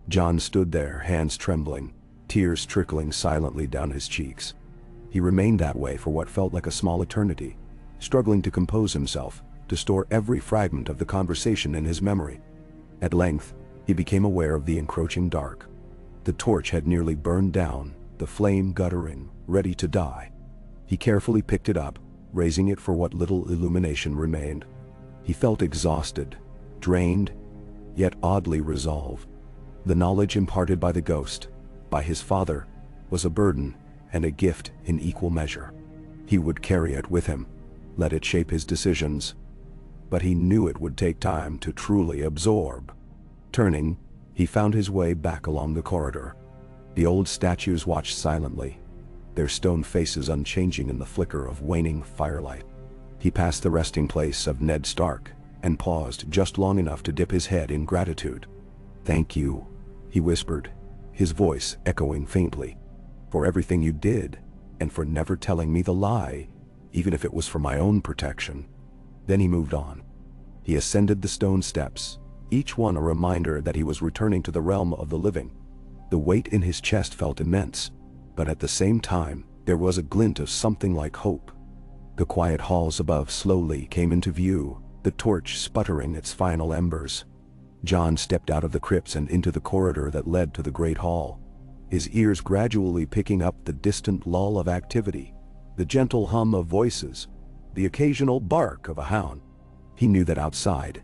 Jon stood there, hands trembling, tears trickling silently down his cheeks. He remained that way for what felt like a small eternity, struggling to compose himself, to store every fragment of the conversation in his memory. At length, he became aware of the encroaching dark. The torch had nearly burned down, the flame guttering, ready to die. He carefully picked it up, raising it for what little illumination remained. He felt exhausted, drained, yet oddly resolved. The knowledge imparted by the ghost, by his father, was a burden and a gift in equal measure. He would carry it with him, let it shape his decisions, but he knew it would take time to truly absorb. Turning, he found his way back along the corridor. The old statues watched silently, their stone faces unchanging in the flicker of waning firelight. He passed the resting place of Ned Stark and paused just long enough to dip his head in gratitude. "Thank you," he whispered, his voice echoing faintly, "for everything you did, and for never telling me the lie, even if it was for my own protection." Then he moved on. He ascended the stone steps, each one a reminder that he was returning to the realm of the living. The weight in his chest felt immense, but at the same time, there was a glint of something like hope. The quiet halls above slowly came into view, the torch sputtering its final embers. Jon stepped out of the crypts and into the corridor that led to the great hall, his ears gradually picking up the distant lull of activity, the gentle hum of voices, the occasional bark of a hound. He knew that outside,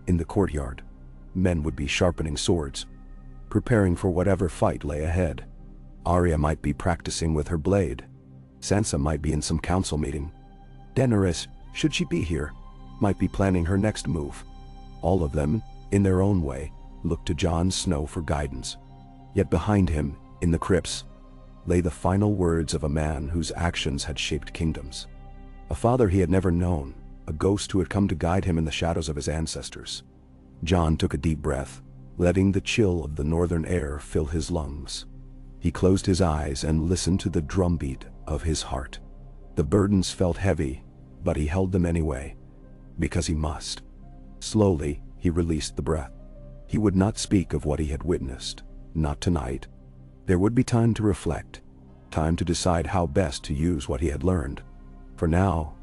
in the courtyard, men would be sharpening swords, preparing for whatever fight lay ahead. Arya might be practicing with her blade. Sansa might be in some council meeting. Daenerys, should she be here, might be planning her next move. All of them, in their own way, looked to Jon Snow for guidance. Yet behind him, in the crypts, lay the final words of a man whose actions had shaped kingdoms. A father he had never known, a ghost who had come to guide him in the shadows of his ancestors. Jon took a deep breath, letting the chill of the northern air fill his lungs. He closed his eyes and listened to the drumbeat of his heart. The burdens felt heavy, but he held them anyway, because he must. Slowly, he released the breath. He would not speak of what he had witnessed, not tonight. There would be time to reflect, time to decide how best to use what he had learned. For now,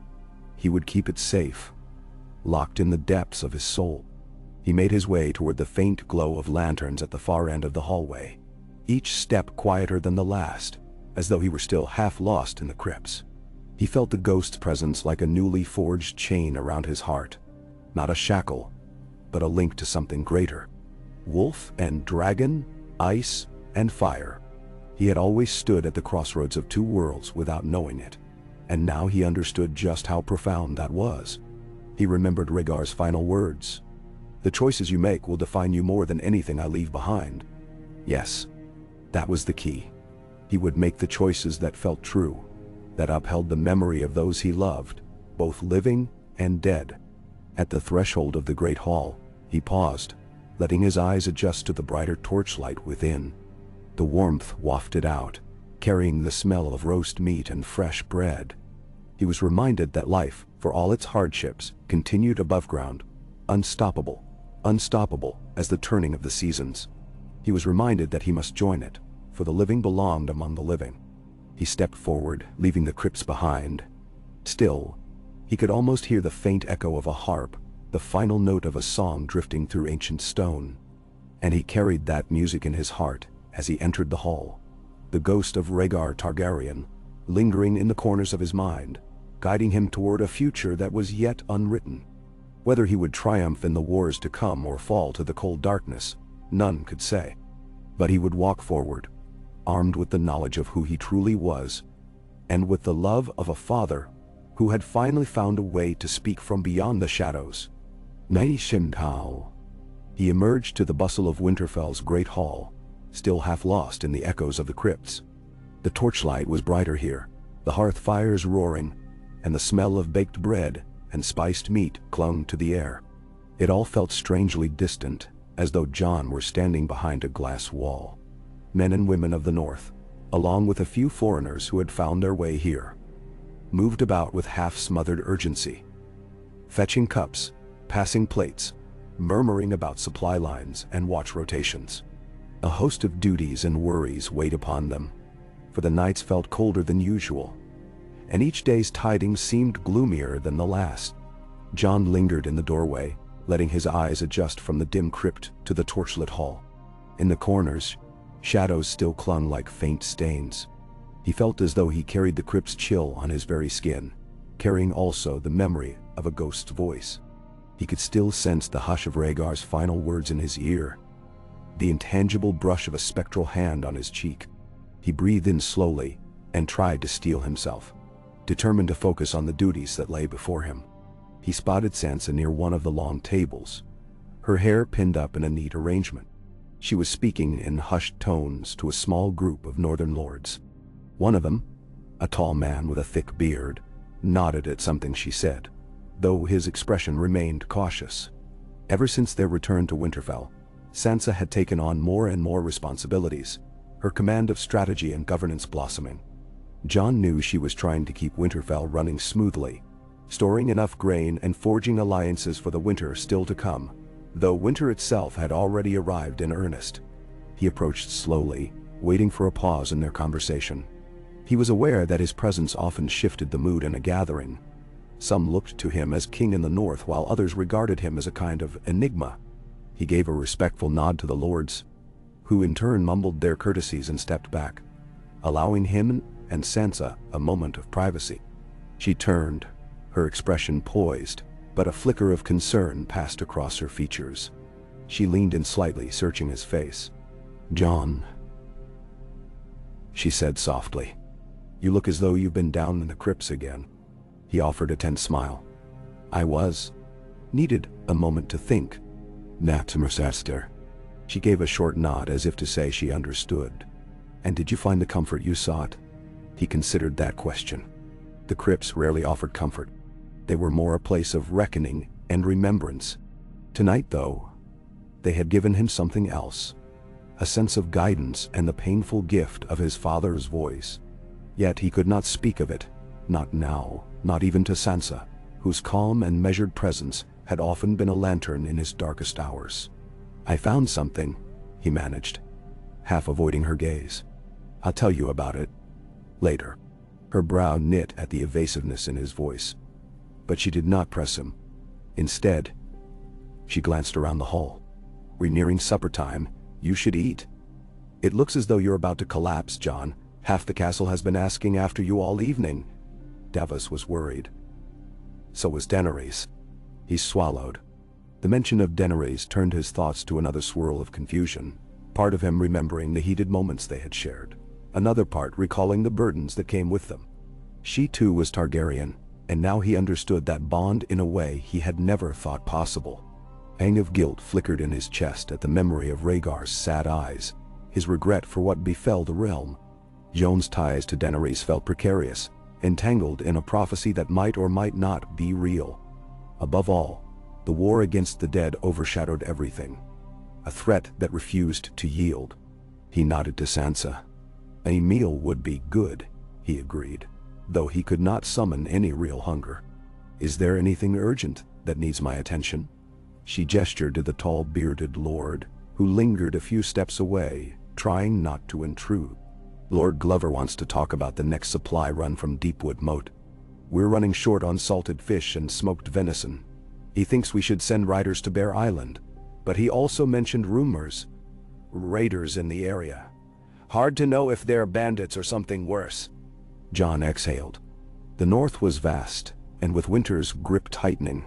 he would keep it safe, locked in the depths of his soul. He made his way toward the faint glow of lanterns at the far end of the hallway, each step quieter than the last, as though he were still half lost in the crypts. He felt the ghost's presence like a newly forged chain around his heart, not a shackle, but a link to something greater. Wolf and dragon, ice and fire. He had always stood at the crossroads of two worlds without knowing it, and now he understood just how profound that was. He remembered Rhaegar's final words. "The choices you make will define you more than anything I leave behind." Yes, that was the key. He would make the choices that felt true, that upheld the memory of those he loved, both living and dead. At the threshold of the great hall, he paused, letting his eyes adjust to the brighter torchlight within. The warmth wafted out, carrying the smell of roast meat and fresh bread. He was reminded that life, for all its hardships, continued above ground, unstoppable as the turning of the seasons. He was reminded that he must join it, for the living belonged among the living. He stepped forward, leaving the crypts behind. Still, he could almost hear the faint echo of a harp, the final note of a song drifting through ancient stone. And he carried that music in his heart as he entered the hall, the ghost of Rhaegar Targaryen, lingering in the corners of his mind, guiding him toward a future that was yet unwritten. Whether he would triumph in the wars to come or fall to the cold darkness, none could say. But he would walk forward, armed with the knowledge of who he truly was, and with the love of a father who had finally found a way to speak from beyond the shadows. Nei Shimtao. He emerged to the bustle of Winterfell's great hall, still half lost in the echoes of the crypts. The torchlight was brighter here, the hearth fires roaring, and the smell of baked bread and spiced meat clung to the air. It all felt strangely distant, as though Jon were standing behind a glass wall. Men and women of the north, along with a few foreigners who had found their way here, moved about with half-smothered urgency, fetching cups, passing plates, murmuring about supply lines and watch rotations. A host of duties and worries weighed upon them, for the nights felt colder than usual, and each day's tidings seemed gloomier than the last. Jon lingered in the doorway, letting his eyes adjust from the dim crypt to the torchlit hall. In the corners, shadows still clung like faint stains. He felt as though he carried the crypt's chill on his very skin, carrying also the memory of a ghost's voice. He could still sense the hush of Rhaegar's final words in his ear, the intangible brush of a spectral hand on his cheek. He breathed in slowly and tried to steel himself, determined to focus on the duties that lay before him. He spotted Sansa near one of the long tables, her hair pinned up in a neat arrangement. She was speaking in hushed tones to a small group of northern lords. One of them, a tall man with a thick beard, nodded at something she said, though his expression remained cautious. Ever since their return to Winterfell, Sansa had taken on more and more responsibilities, her command of strategy and governance blossoming. Jon knew she was trying to keep Winterfell running smoothly, storing enough grain and forging alliances for the winter still to come, though winter itself had already arrived in earnest. He approached slowly, waiting for a pause in their conversation. He was aware that his presence often shifted the mood in a gathering. Some looked to him as king in the north, while others regarded him as a kind of enigma. He gave a respectful nod to the lords, who in turn mumbled their courtesies and stepped back, allowing him and Sansa a moment of privacy. She turned, her expression poised, but a flicker of concern passed across her features. She leaned in slightly, searching his face. "Jon," she said softly, "you look as though you've been down in the crypts again." He offered a tense smile. "I was. Needed a moment to think." "Natsumersaster." She gave a short nod as if to say she understood. "And did you find the comfort you sought?" He considered that question. The crypts rarely offered comfort. They were more a place of reckoning and remembrance. Tonight, though, they had given him something else, a sense of guidance and the painful gift of his father's voice. Yet he could not speak of it, not now, not even to Sansa, whose calm and measured presence had often been a lantern in his darkest hours. "I found something," he managed, half avoiding her gaze. "I'll tell you about it later." Her brow knit at the evasiveness in his voice, but she did not press him. Instead, she glanced around the hall. "We're nearing supper time. You should eat. It looks as though you're about to collapse, Jon. Half the castle has been asking after you all evening." Davos was worried. So was Daenerys. He swallowed. The mention of Daenerys turned his thoughts to another swirl of confusion, part of him remembering the heated moments they had shared, another part recalling the burdens that came with them. She too was Targaryen, and now he understood that bond in a way he had never thought possible. Pang of guilt flickered in his chest at the memory of Rhaegar's sad eyes, his regret for what befell the realm. Jon's ties to Daenerys felt precarious, entangled in a prophecy that might or might not be real. Above all, the war against the dead overshadowed everything, a threat that refused to yield. He nodded to Sansa. A meal would be good, he agreed, though he could not summon any real hunger. "Is there anything urgent that needs my attention?" She gestured to the tall bearded lord, who lingered a few steps away, trying not to intrude. "Lord Glover wants to talk about the next supply run from Deepwood Moat. We're running short on salted fish and smoked venison. He thinks we should send riders to Bear Island, but he also mentioned rumors. Raiders in the area. Hard to know if they're bandits or something worse." Jon exhaled. The north was vast, and with winter's grip tightening,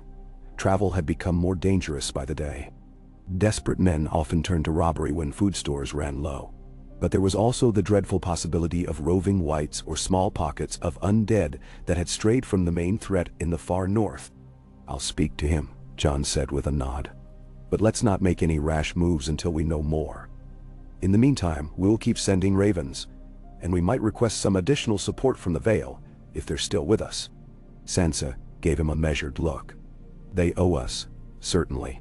travel had become more dangerous by the day. Desperate men often turned to robbery when food stores ran low. But there was also the dreadful possibility of roving whites or small pockets of undead that had strayed from the main threat in the far north. "I'll speak to him," Jon said with a nod. "But let's not make any rash moves until we know more. In the meantime, we'll keep sending ravens, and we might request some additional support from the Vale, if they're still with us." Sansa gave him a measured look. "They owe us, certainly.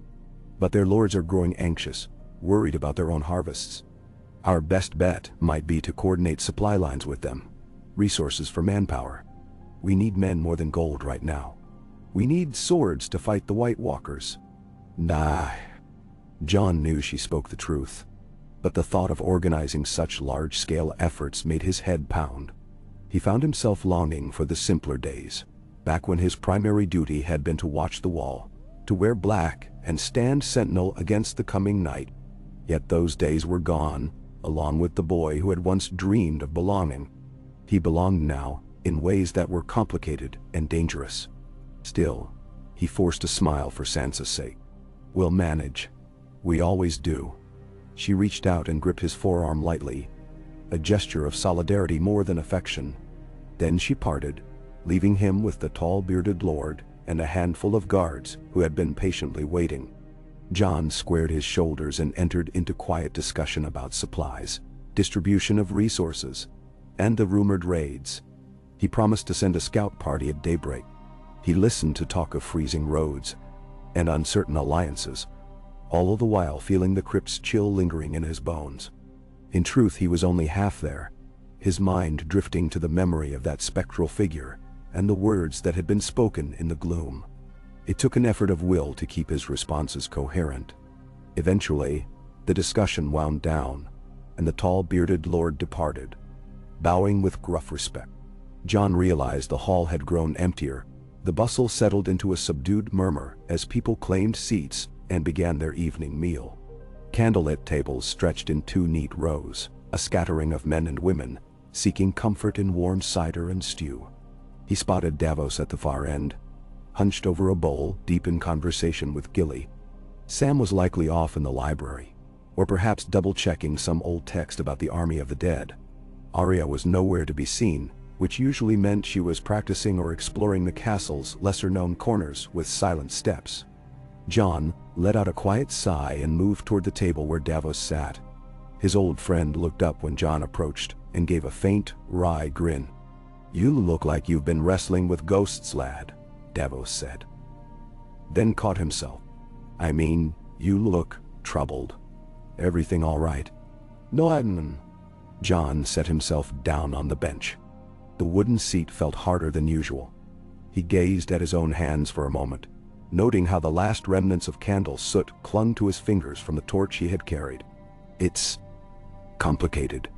But their lords are growing anxious, worried about their own harvests. Our best bet might be to coordinate supply lines with them, resources for manpower. We need men more than gold right now. We need swords to fight the White Walkers." "Nah." Jon knew she spoke the truth, but the thought of organizing such large-scale efforts made his head pound. He found himself longing for the simpler days, back when his primary duty had been to watch the wall, to wear black and stand sentinel against the coming night. Yet those days were gone, along with the boy who had once dreamed of belonging. He belonged now, in ways that were complicated and dangerous. Still, He forced a smile for Sansa's sake. "We'll manage. We always do." She reached out and gripped his forearm lightly, a gesture of solidarity more than affection. Then she parted, leaving him with the tall bearded lord and a handful of guards who had been patiently waiting. Jon squared his shoulders and entered into quiet discussion about supplies, distribution of resources, and the rumored raids. He promised to send a scout party at daybreak. He listened to talk of freezing roads and uncertain alliances, all the while feeling the crypt's chill lingering in his bones. In truth, he was only half there, his mind drifting to the memory of that spectral figure and the words that had been spoken in the gloom. It took an effort of will to keep his responses coherent. Eventually, the discussion wound down, and the tall bearded lord departed, bowing with gruff respect. Jon realized the hall had grown emptier. The bustle settled into a subdued murmur as people claimed seats and began their evening meal. Candlelit tables stretched in 2 neat rows, a scattering of men and women, seeking comfort in warm cider and stew. He spotted Davos at the far end, hunched over a bowl, deep in conversation with Gilly. Sam was likely off in the library, or perhaps double-checking some old text about the army of the dead. Arya was nowhere to be seen, which usually meant she was practicing or exploring the castle's lesser-known corners with silent steps. Jon let out a quiet sigh and moved toward the table where Davos sat. His old friend looked up when Jon approached and gave a faint, wry grin. "You look like you've been wrestling with ghosts, lad," Davos said. Then caught himself. "I mean, you look troubled. Everything all right?" "No, I'm..." Jon set himself down on the bench. The wooden seat felt harder than usual. He gazed at his own hands for a moment, noting how the last remnants of candle soot clung to his fingers from the torch he had carried. "It's complicated,"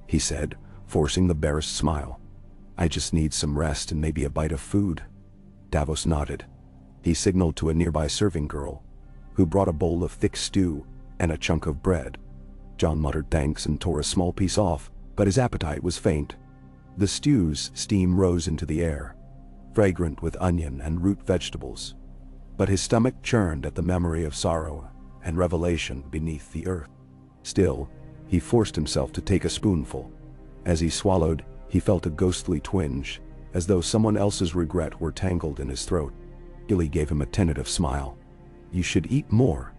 he said, forcing the barest smile. "I just need some rest and maybe a bite of food." Davos nodded. He signaled to a nearby serving girl, who brought a bowl of thick stew and a chunk of bread. Jon muttered thanks and tore a small piece off, but his appetite was faint. The stew's steam rose into the air, fragrant with onion and root vegetables, but his stomach churned at the memory of sorrow and revelation beneath the earth. Still, he forced himself to take a spoonful. As he swallowed, he felt a ghostly twinge, as though someone else's regret were tangled in his throat. Gilly gave him a tentative smile. "You should eat more,"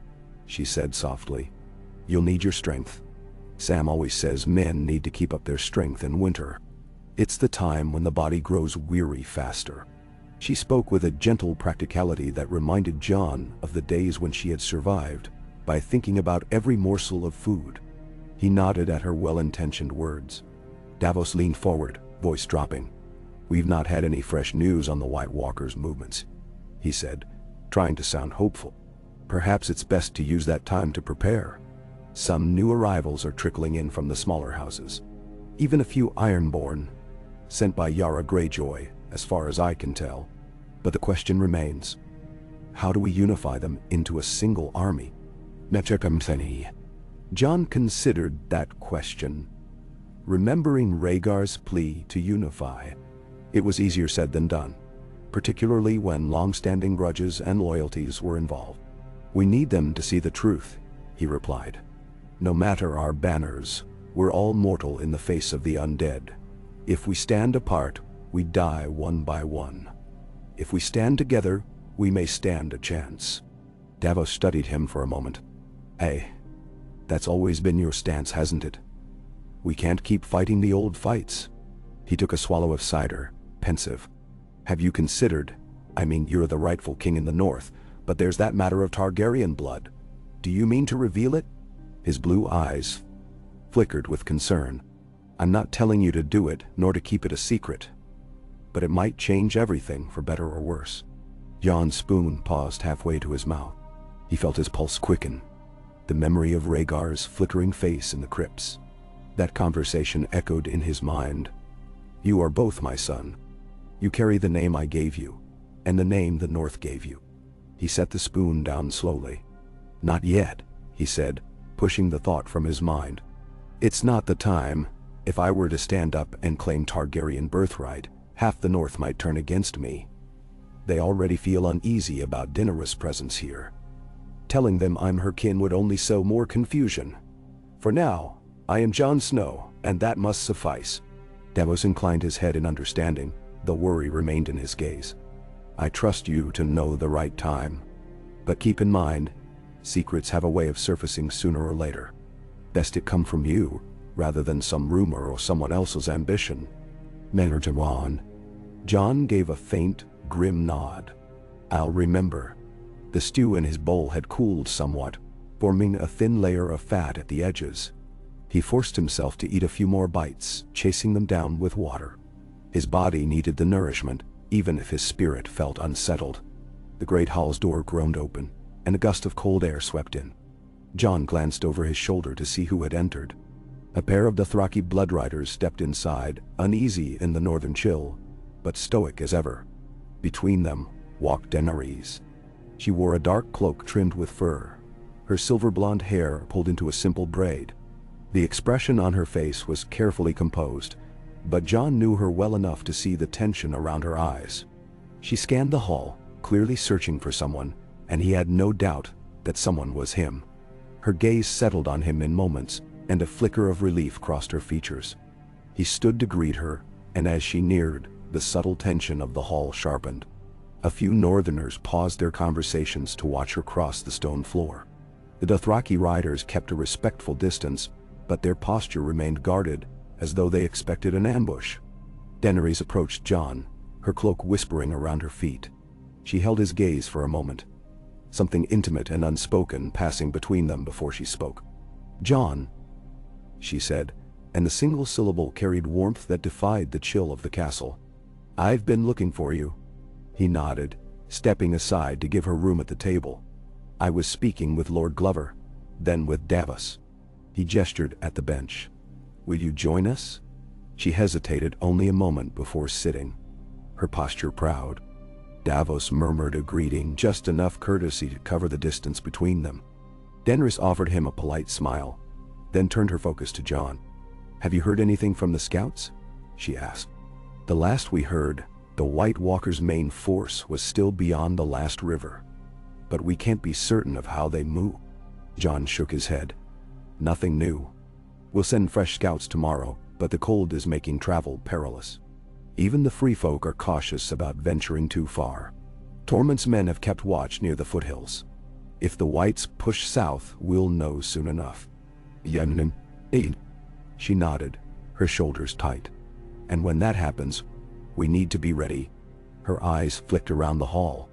she said softly. "You'll need your strength. Sam always says men need to keep up their strength in winter. It's the time when the body grows weary faster." She spoke with a gentle practicality that reminded Jon of the days when she had survived by thinking about every morsel of food. He nodded at her well-intentioned words. Davos leaned forward, voice dropping. "We've not had any fresh news on the White Walkers' movements," he said, trying to sound hopeful. "Perhaps it's best to use that time to prepare. Some new arrivals are trickling in from the smaller houses. Even a few Ironborn, sent by Yara Greyjoy, as far as I can tell. But the question remains, how do we unify them into a single army?" Jon considered that question, remembering Rhaegar's plea to unify. It was easier said than done, particularly when long-standing grudges and loyalties were involved. "We need them to see the truth," he replied. "No matter our banners, we're all mortal in the face of the undead. If we stand apart, we die one by one. If we stand together, we may stand a chance." Davos studied him for a moment. "Hey, that's always been your stance, hasn't it? We can't keep fighting the old fights." He took a swallow of cider, pensive. "Have you considered, I mean, you're the rightful king in the north, but there's that matter of Targaryen blood. Do you mean to reveal it?" His blue eyes flickered with concern. "I'm not telling you to do it, nor to keep it a secret. But it might change everything, for better or worse." Jon's spoon paused halfway to his mouth. He felt his pulse quicken. The memory of Rhaegar's flickering face in the crypts. That conversation echoed in his mind. "You are both my son. You carry the name I gave you, and the name the North gave you." He set the spoon down slowly. "Not yet," he said, pushing the thought from his mind. "It's not the time. If I were to stand up and claim Targaryen birthright, half the North might turn against me. They already feel uneasy about Daenerys' presence here. Telling them I'm her kin would only sow more confusion. For now, I am Jon Snow, and that must suffice. Davos inclined his head in understanding, though worry remained in his gaze. I trust you to know the right time. But keep in mind, secrets have a way of surfacing sooner or later. Best it come from you, rather than some rumor or someone else's ambition. Men are to on. Jon gave a faint, grim nod. I'll remember. The stew in his bowl had cooled somewhat, forming a thin layer of fat at the edges. He forced himself to eat a few more bites, chasing them down with water. His body needed the nourishment, even if his spirit felt unsettled. The great hall's door groaned open, and a gust of cold air swept in. Jon glanced over his shoulder to see who had entered. A pair of Dothraki bloodriders stepped inside, uneasy in the northern chill, but stoic as ever. Between them walked Daenerys. She wore a dark cloak trimmed with fur, her silver blonde hair pulled into a simple braid. The expression on her face was carefully composed, but Jon knew her well enough to see the tension around her eyes. She scanned the hall, clearly searching for someone, and he had no doubt that someone was him. Her gaze settled on him in moments, and a flicker of relief crossed her features. He stood to greet her, and as she neared, the subtle tension of the hall sharpened. A few northerners paused their conversations to watch her cross the stone floor. The Dothraki riders kept a respectful distance, but their posture remained guarded, as though they expected an ambush. Daenerys approached Jon, her cloak whispering around her feet. She held his gaze for a moment, something intimate and unspoken passing between them before she spoke. "Jon," she said, and the single syllable carried warmth that defied the chill of the castle. "I've been looking for you." He nodded, stepping aside to give her room at the table. "I was speaking with Lord Glover, then with Davos." He gestured at the bench. "Will you join us?" She hesitated only a moment before sitting, her posture proud. Davos murmured a greeting, just enough courtesy to cover the distance between them. Daenerys offered him a polite smile, then turned her focus to Jon. "Have you heard anything from the scouts?" she asked. "The last we heard, the White Walkers' main force was still beyond the last river. But we can't be certain of how they move." Jon shook his head. "Nothing new. We'll send fresh scouts tomorrow, but the cold is making travel perilous. Even the free folk are cautious about venturing too far. Torment's men have kept watch near the foothills. If the Whites push south, we'll know soon enough." "Yemen, aid." She nodded, her shoulders tight. "And when that happens, we need to be ready." Her eyes flicked around the hall.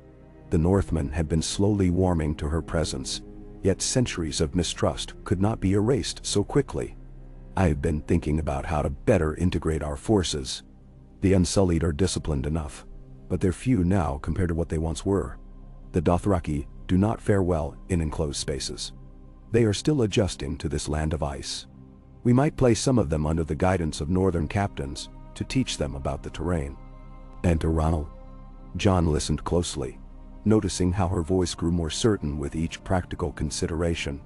The Northmen had been slowly warming to her presence, yet centuries of mistrust could not be erased so quickly. "I've been thinking about how to better integrate our forces. The Unsullied are disciplined enough, but they're few now compared to what they once were. The Dothraki do not fare well in enclosed spaces. They are still adjusting to this land of ice. We might place some of them under the guidance of northern captains to teach them about the terrain." "Enter Ronald." Jon listened closely, noticing how her voice grew more certain with each practical consideration.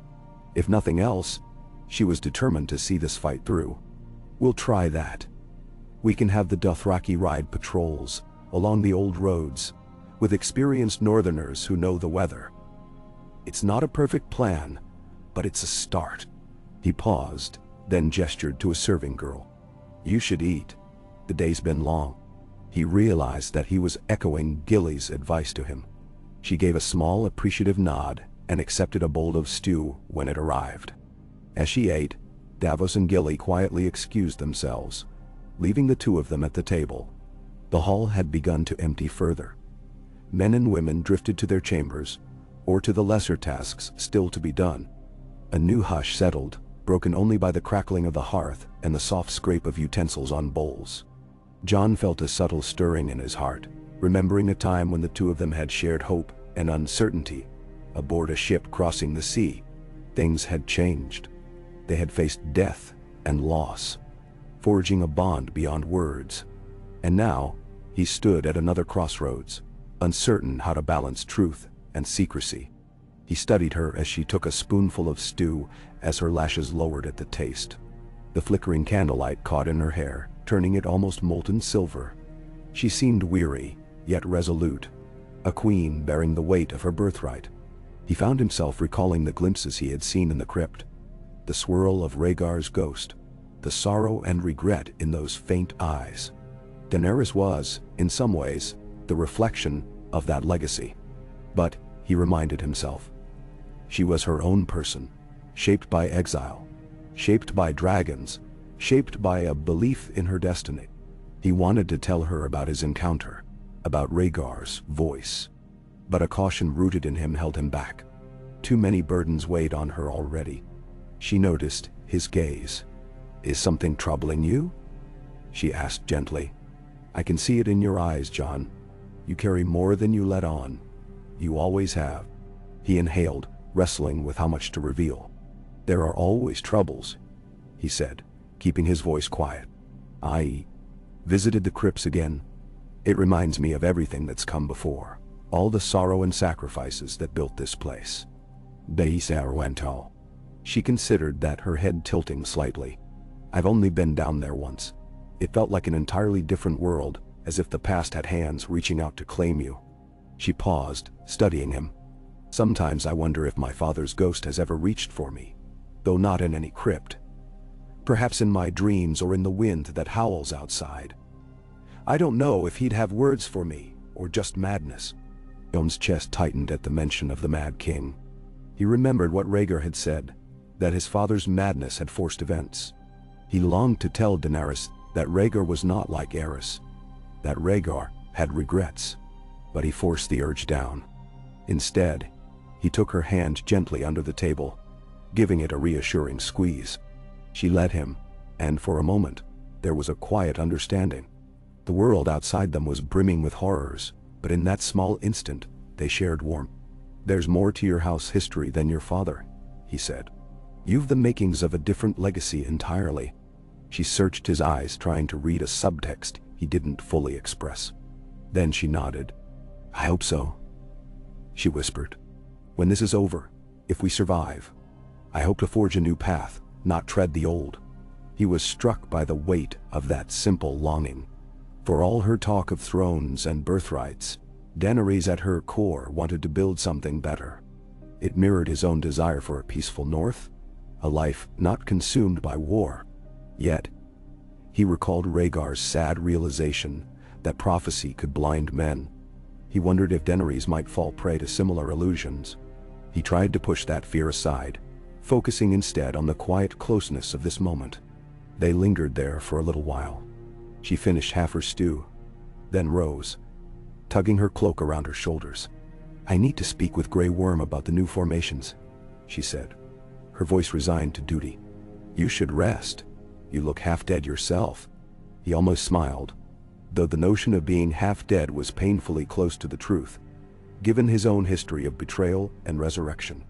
If nothing else, she was determined to see this fight through. "We'll try that. We can have the Dothraki ride patrols along the old roads, with experienced northerners who know the weather. It's not a perfect plan, but it's a start." He paused, then gestured to a serving girl. "You should eat. The day's been long." He realized that he was echoing Gilly's advice to him. She gave a small, appreciative nod and accepted a bowl of stew when it arrived. As she ate, Davos and Gilly quietly excused themselves, leaving the two of them at the table. The hall had begun to empty further. Men and women drifted to their chambers, or to the lesser tasks still to be done. A new hush settled, broken only by the crackling of the hearth and the soft scrape of utensils on bowls. Jon felt a subtle stirring in his heart, remembering a time when the two of them had shared hope and uncertainty aboard a ship crossing the sea. Things had changed. They had faced death and loss, forging a bond beyond words. And now, he stood at another crossroads, uncertain how to balance truth and secrecy. He studied her as she took a spoonful of stew, as her lashes lowered at the taste. The flickering candlelight caught in her hair, turning it almost molten silver. She seemed weary, yet resolute, a queen bearing the weight of her birthright. He found himself recalling the glimpses he had seen in the crypt. The swirl of Rhaegar's ghost, the sorrow and regret in those faint eyes. Daenerys was, in some ways, the reflection of that legacy. But, he reminded himself, she was her own person, shaped by exile, shaped by dragons, shaped by a belief in her destiny. He wanted to tell her about his encounter, about Rhaegar's voice. But a caution rooted in him held him back. Too many burdens weighed on her already. She noticed his gaze. "Is something troubling you?" she asked gently. "I can see it in your eyes, Jon. You carry more than you let on. You always have." He inhaled, wrestling with how much to reveal. "There are always troubles," he said, keeping his voice quiet. "I visited the crypts again. It reminds me of everything that's come before. All the sorrow and sacrifices that built this place." She considered that, her head tilting slightly. "I've only been down there once. It felt like an entirely different world, as if the past had hands reaching out to claim you." She paused, studying him. "Sometimes I wonder if my father's ghost has ever reached for me, though not in any crypt. Perhaps in my dreams or in the wind that howls outside. I don't know if he'd have words for me, or just madness." Jon's chest tightened at the mention of the Mad King. He remembered what Rhaegar had said, that his father's madness had forced events. He longed to tell Daenerys that Rhaegar was not like Aerys, that Rhaegar had regrets, but he forced the urge down. Instead, he took her hand gently under the table, giving it a reassuring squeeze. She let him, and for a moment, there was a quiet understanding. The world outside them was brimming with horrors, but in that small instant, they shared warmth. "There's more to your house history than your father," he said. "You've the makings of a different legacy entirely." She searched his eyes, trying to read a subtext he didn't fully express. Then she nodded. "I hope so," she whispered. "When this is over, if we survive, I hope to forge a new path, not tread the old." He was struck by the weight of that simple longing. For all her talk of thrones and birthrights, Daenerys at her core wanted to build something better. It mirrored his own desire for a peaceful north, a life not consumed by war. Yet, he recalled Rhaegar's sad realization that prophecy could blind men. He wondered if Daenerys might fall prey to similar illusions. He tried to push that fear aside, focusing instead on the quiet closeness of this moment. They lingered there for a little while. She finished half her stew, then rose, tugging her cloak around her shoulders. "I need to speak with Grey Worm about the new formations," she said, her voice resigned to duty. "You should rest. You look half dead yourself." He almost smiled, though the notion of being half dead was painfully close to the truth, given his own history of betrayal and resurrection.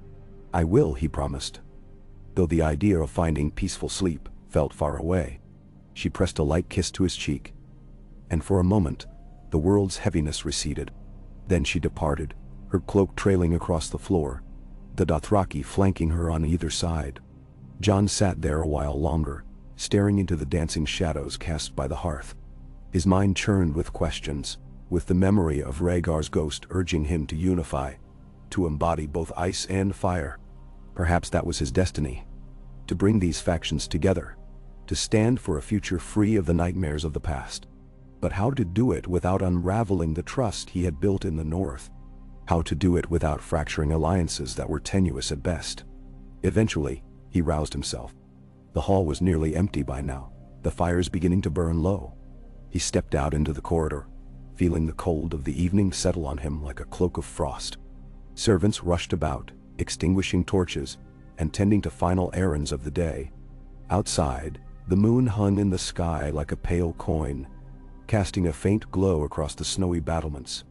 "I will," he promised, though the idea of finding peaceful sleep felt far away. She pressed a light kiss to his cheek, and for a moment, the world's heaviness receded. Then she departed, her cloak trailing across the floor, the Dothraki flanking her on either side. Jon sat there a while longer, staring into the dancing shadows cast by the hearth. His mind churned with questions, with the memory of Rhaegar's ghost urging him to unify, to embody both ice and fire. Perhaps that was his destiny, to bring these factions together, to stand for a future free of the nightmares of the past. But how to do it without unraveling the trust he had built in the north? How to do it without fracturing alliances that were tenuous at best? Eventually, he roused himself. The hall was nearly empty by now, the fires beginning to burn low. He stepped out into the corridor, feeling the cold of the evening settle on him like a cloak of frost. Servants rushed about, extinguishing torches and tending to final errands of the day. Outside, the moon hung in the sky like a pale coin, casting a faint glow across the snowy battlements.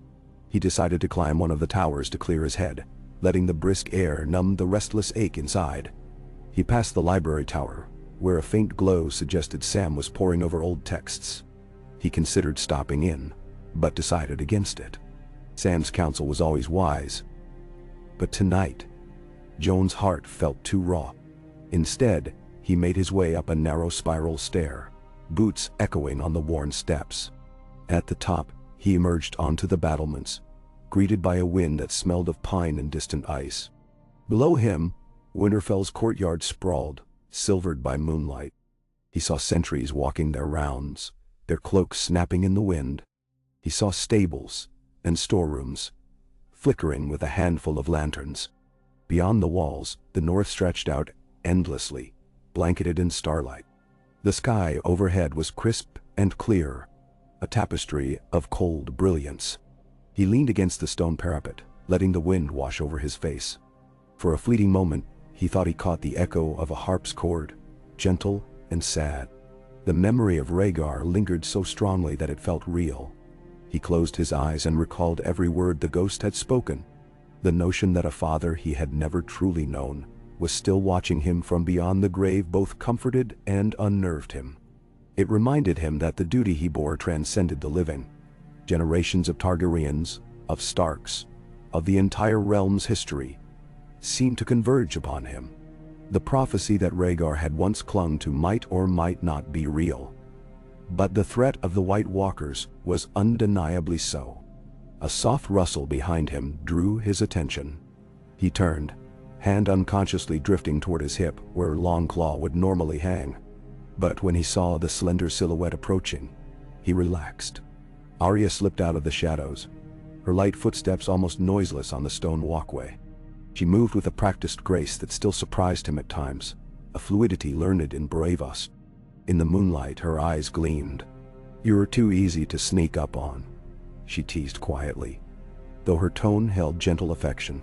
He decided to climb one of the towers to clear his head, letting the brisk air numb the restless ache inside. He passed the library tower, where a faint glow suggested Sam was poring over old texts. He considered stopping in, but decided against it. Sam's counsel was always wise. But tonight, Jon's heart felt too raw. Instead, he made his way up a narrow spiral stair, boots echoing on the worn steps. At the top, he emerged onto the battlements, greeted by a wind that smelled of pine and distant ice. Below him, Winterfell's courtyard sprawled, silvered by moonlight. He saw sentries walking their rounds, their cloaks snapping in the wind. He saw stables and storerooms, flickering with a handful of lanterns. Beyond the walls, the north stretched out endlessly, blanketed in starlight. The sky overhead was crisp and clear, a tapestry of cold brilliance. He leaned against the stone parapet, letting the wind wash over his face. For a fleeting moment, he thought he caught the echo of a harp's chord, gentle and sad. The memory of Rhaegar lingered so strongly that it felt real. He closed his eyes and recalled every word the ghost had spoken. The notion that a father he had never truly known was still watching him from beyond the grave both comforted and unnerved him. It reminded him that the duty he bore transcended the living. Generations of Targaryens, of Starks, of the entire realm's history, seemed to converge upon him. The prophecy that Rhaegar had once clung to might or might not be real. But the threat of the White Walkers was undeniably so. A soft rustle behind him drew his attention. He turned, hand unconsciously drifting toward his hip where Longclaw would normally hang. But when he saw the slender silhouette approaching, he relaxed. Arya slipped out of the shadows, her light footsteps almost noiseless on the stone walkway. She moved with a practiced grace that still surprised him at times, a fluidity learned in Bravos. In the moonlight, her eyes gleamed. "You're too easy to sneak up on," she teased quietly, though her tone held gentle affection.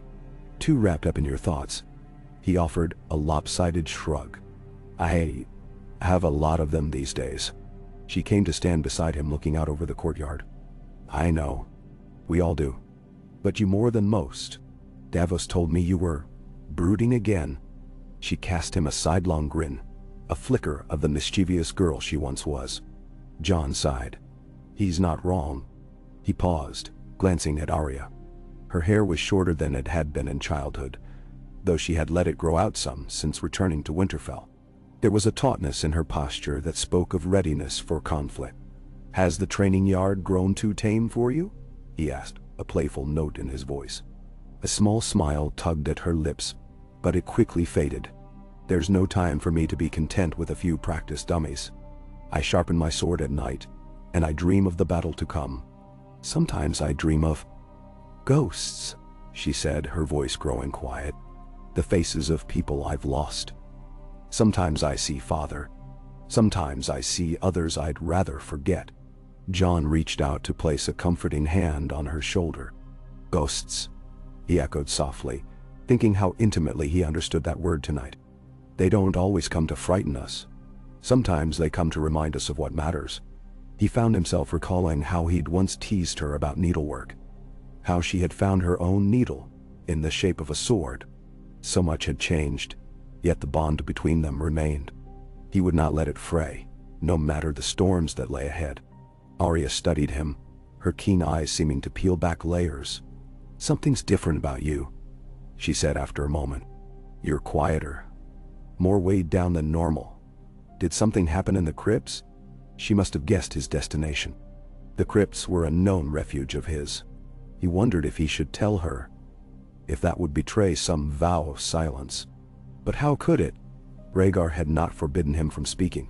"Too wrapped up in your thoughts." He offered a lopsided shrug. "I have a lot of them these days." She came to stand beside him, looking out over the courtyard. "I know. We all do. But you more than most. Davos told me you were brooding again." She cast him a sidelong grin, a flicker of the mischievous girl she once was. Jon sighed. "He's not wrong." He paused, glancing at Arya. Her hair was shorter than it had been in childhood, though she had let it grow out some since returning to Winterfell. There was a tautness in her posture that spoke of readiness for conflict. "Has the training yard grown too tame for you?" he asked, a playful note in his voice. A small smile tugged at her lips, but it quickly faded. "There's no time for me to be content with a few practice dummies. I sharpen my sword at night, and I dream of the battle to come. Sometimes I dream of ghosts," she said, her voice growing quiet. "The faces of people I've lost. Sometimes I see father. Sometimes I see others I'd rather forget." Jon reached out to place a comforting hand on her shoulder. "Ghosts," he echoed softly, thinking how intimately he understood that word tonight. "They don't always come to frighten us. Sometimes they come to remind us of what matters." He found himself recalling how he'd once teased her about needlework, how she had found her own needle in the shape of a sword. So much had changed, yet the bond between them remained. He would not let it fray, no matter the storms that lay ahead. Arya studied him, her keen eyes seeming to peel back layers. "Something's different about you," she said after a moment. "You're quieter, more weighed down than normal. Did something happen in the crypts?" She must have guessed his destination. The crypts were a known refuge of his. He wondered if he should tell her, if that would betray some vow of silence. But how could it? Rhaegar had not forbidden him from speaking.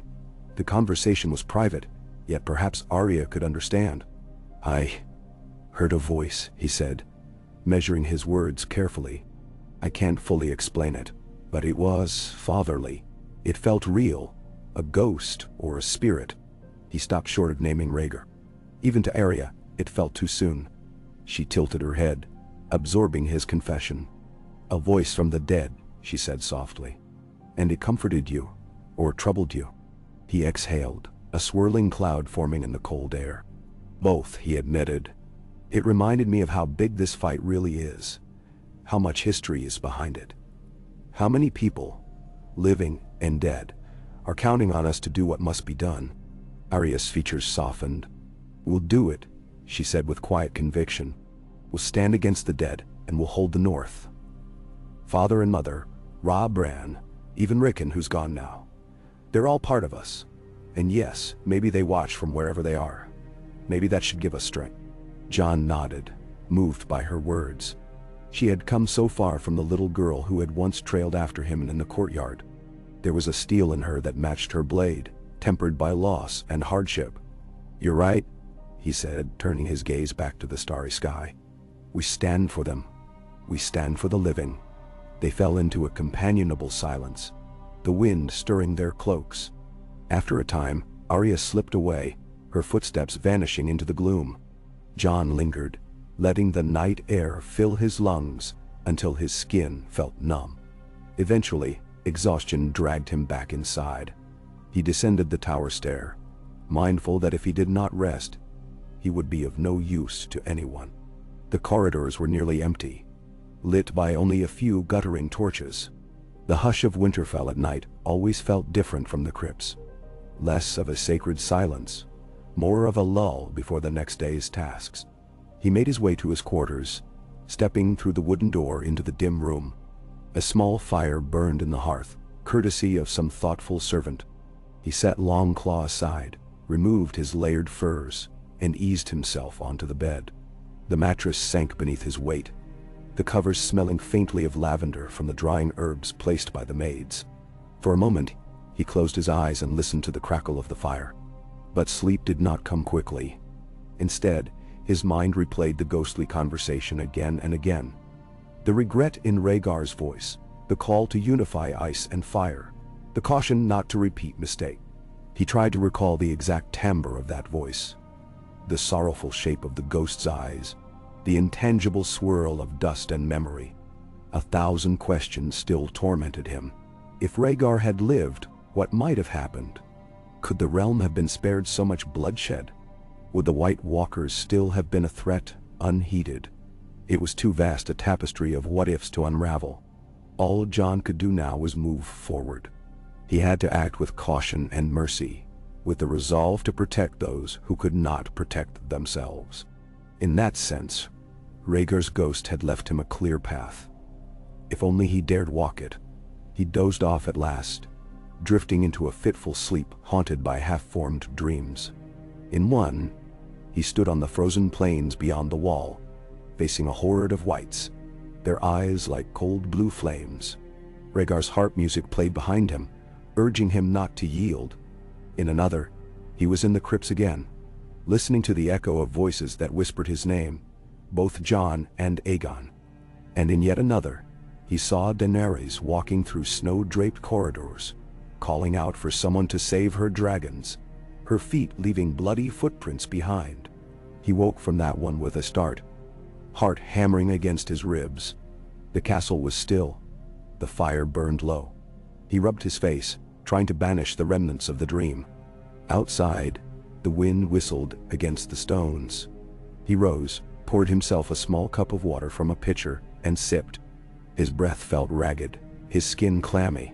The conversation was private, yet perhaps Arya could understand. "I heard a voice," he said, measuring his words carefully. "I can't fully explain it, but it was fatherly. It felt real, a ghost or a spirit." He stopped short of naming Rhaegar. Even to Arya, it felt too soon. She tilted her head, absorbing his confession. "A voice from the dead," she said softly. "And it comforted you, or troubled you?" He exhaled, a swirling cloud forming in the cold air. "Both," he admitted. "It reminded me of how big this fight really is, how much history is behind it. How many people, living and dead, are counting on us to do what must be done." Arya's features softened. "We'll do it," she said with quiet conviction. "We'll stand against the dead, and we'll hold the North. Father and Mother, Bran, even Rickon, who's gone now. They're all part of us. And yes, maybe they watch from wherever they are. Maybe that should give us strength." Jon nodded, moved by her words. She had come so far from the little girl who had once trailed after him in the courtyard. There was a steel in her that matched her blade, tempered by loss and hardship. "You're right," he said, turning his gaze back to the starry sky. "We stand for them. We stand for the living." They fell into a companionable silence, the wind stirring their cloaks. After a time, Arya slipped away, her footsteps vanishing into the gloom. Jon lingered, letting the night air fill his lungs until his skin felt numb. Eventually, exhaustion dragged him back inside. He descended the tower stair, mindful that if he did not rest, he would be of no use to anyone. The corridors were nearly empty, lit by only a few guttering torches. The hush of Winterfell at night always felt different from the crypts. Less of a sacred silence, more of a lull before the next day's tasks. He made his way to his quarters, stepping through the wooden door into the dim room. A small fire burned in the hearth, courtesy of some thoughtful servant. He set Longclaw aside, removed his layered furs, and eased himself onto the bed. The mattress sank beneath his weight, the covers smelling faintly of lavender from the drying herbs placed by the maids. For a moment, he closed his eyes and listened to the crackle of the fire. But sleep did not come quickly. Instead, his mind replayed the ghostly conversation again and again. The regret in Rhaegar's voice, the call to unify ice and fire, the caution not to repeat mistake. He tried to recall the exact timbre of that voice, the sorrowful shape of the ghost's eyes, the intangible swirl of dust and memory. 1,000 questions still tormented him. If Rhaegar had lived, what might have happened? Could the realm have been spared so much bloodshed? Would the White Walkers still have been a threat, unheeded? It was too vast a tapestry of what-ifs to unravel. All Jon could do now was move forward. He had to act with caution and mercy, with the resolve to protect those who could not protect themselves. In that sense, Rhaegar's ghost had left him a clear path. If only he dared walk it. He dozed off at last, drifting into a fitful sleep haunted by half-formed dreams. In one, he stood on the frozen plains beyond the wall, facing a horde of wights, their eyes like cold blue flames. Rhaegar's harp music played behind him, urging him not to yield. In another, he was in the crypts again, listening to the echo of voices that whispered his name, both Jon and Aegon. And in yet another, he saw Daenerys walking through snow-draped corridors, calling out for someone to save her dragons, her feet leaving bloody footprints behind. He woke from that one with a start, heart hammering against his ribs. The castle was still. The fire burned low. He rubbed his face, trying to banish the remnants of the dream. Outside, the wind whistled against the stones. He rose, poured himself a small cup of water from a pitcher, and sipped. His breath felt ragged, his skin clammy.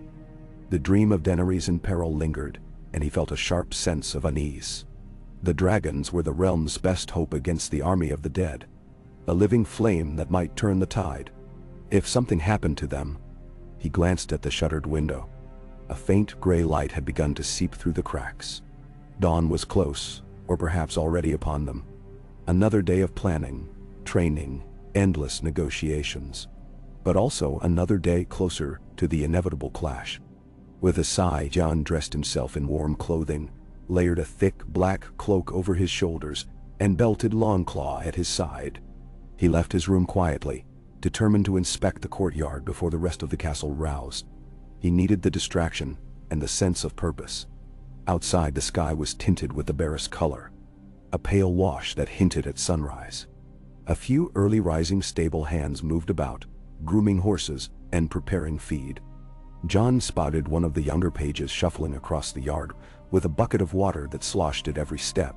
The dream of Daenerys in peril lingered, and he felt a sharp sense of unease. The dragons were the realm's best hope against the army of the dead, a living flame that might turn the tide. If something happened to them, he glanced at the shuttered window. A faint gray light had begun to seep through the cracks. Dawn was close, or perhaps already upon them. Another day of planning, training, endless negotiations. But also another day closer to the inevitable clash. With a sigh, Jon dressed himself in warm clothing, layered a thick black cloak over his shoulders, and belted Longclaw at his side. He left his room quietly, determined to inspect the courtyard before the rest of the castle roused. He needed the distraction and the sense of purpose. Outside, the sky was tinted with the barest color, a pale wash that hinted at sunrise. A few early rising stable hands moved about, grooming horses and preparing feed. Jon spotted one of the younger pages shuffling across the yard with a bucket of water that sloshed at every step.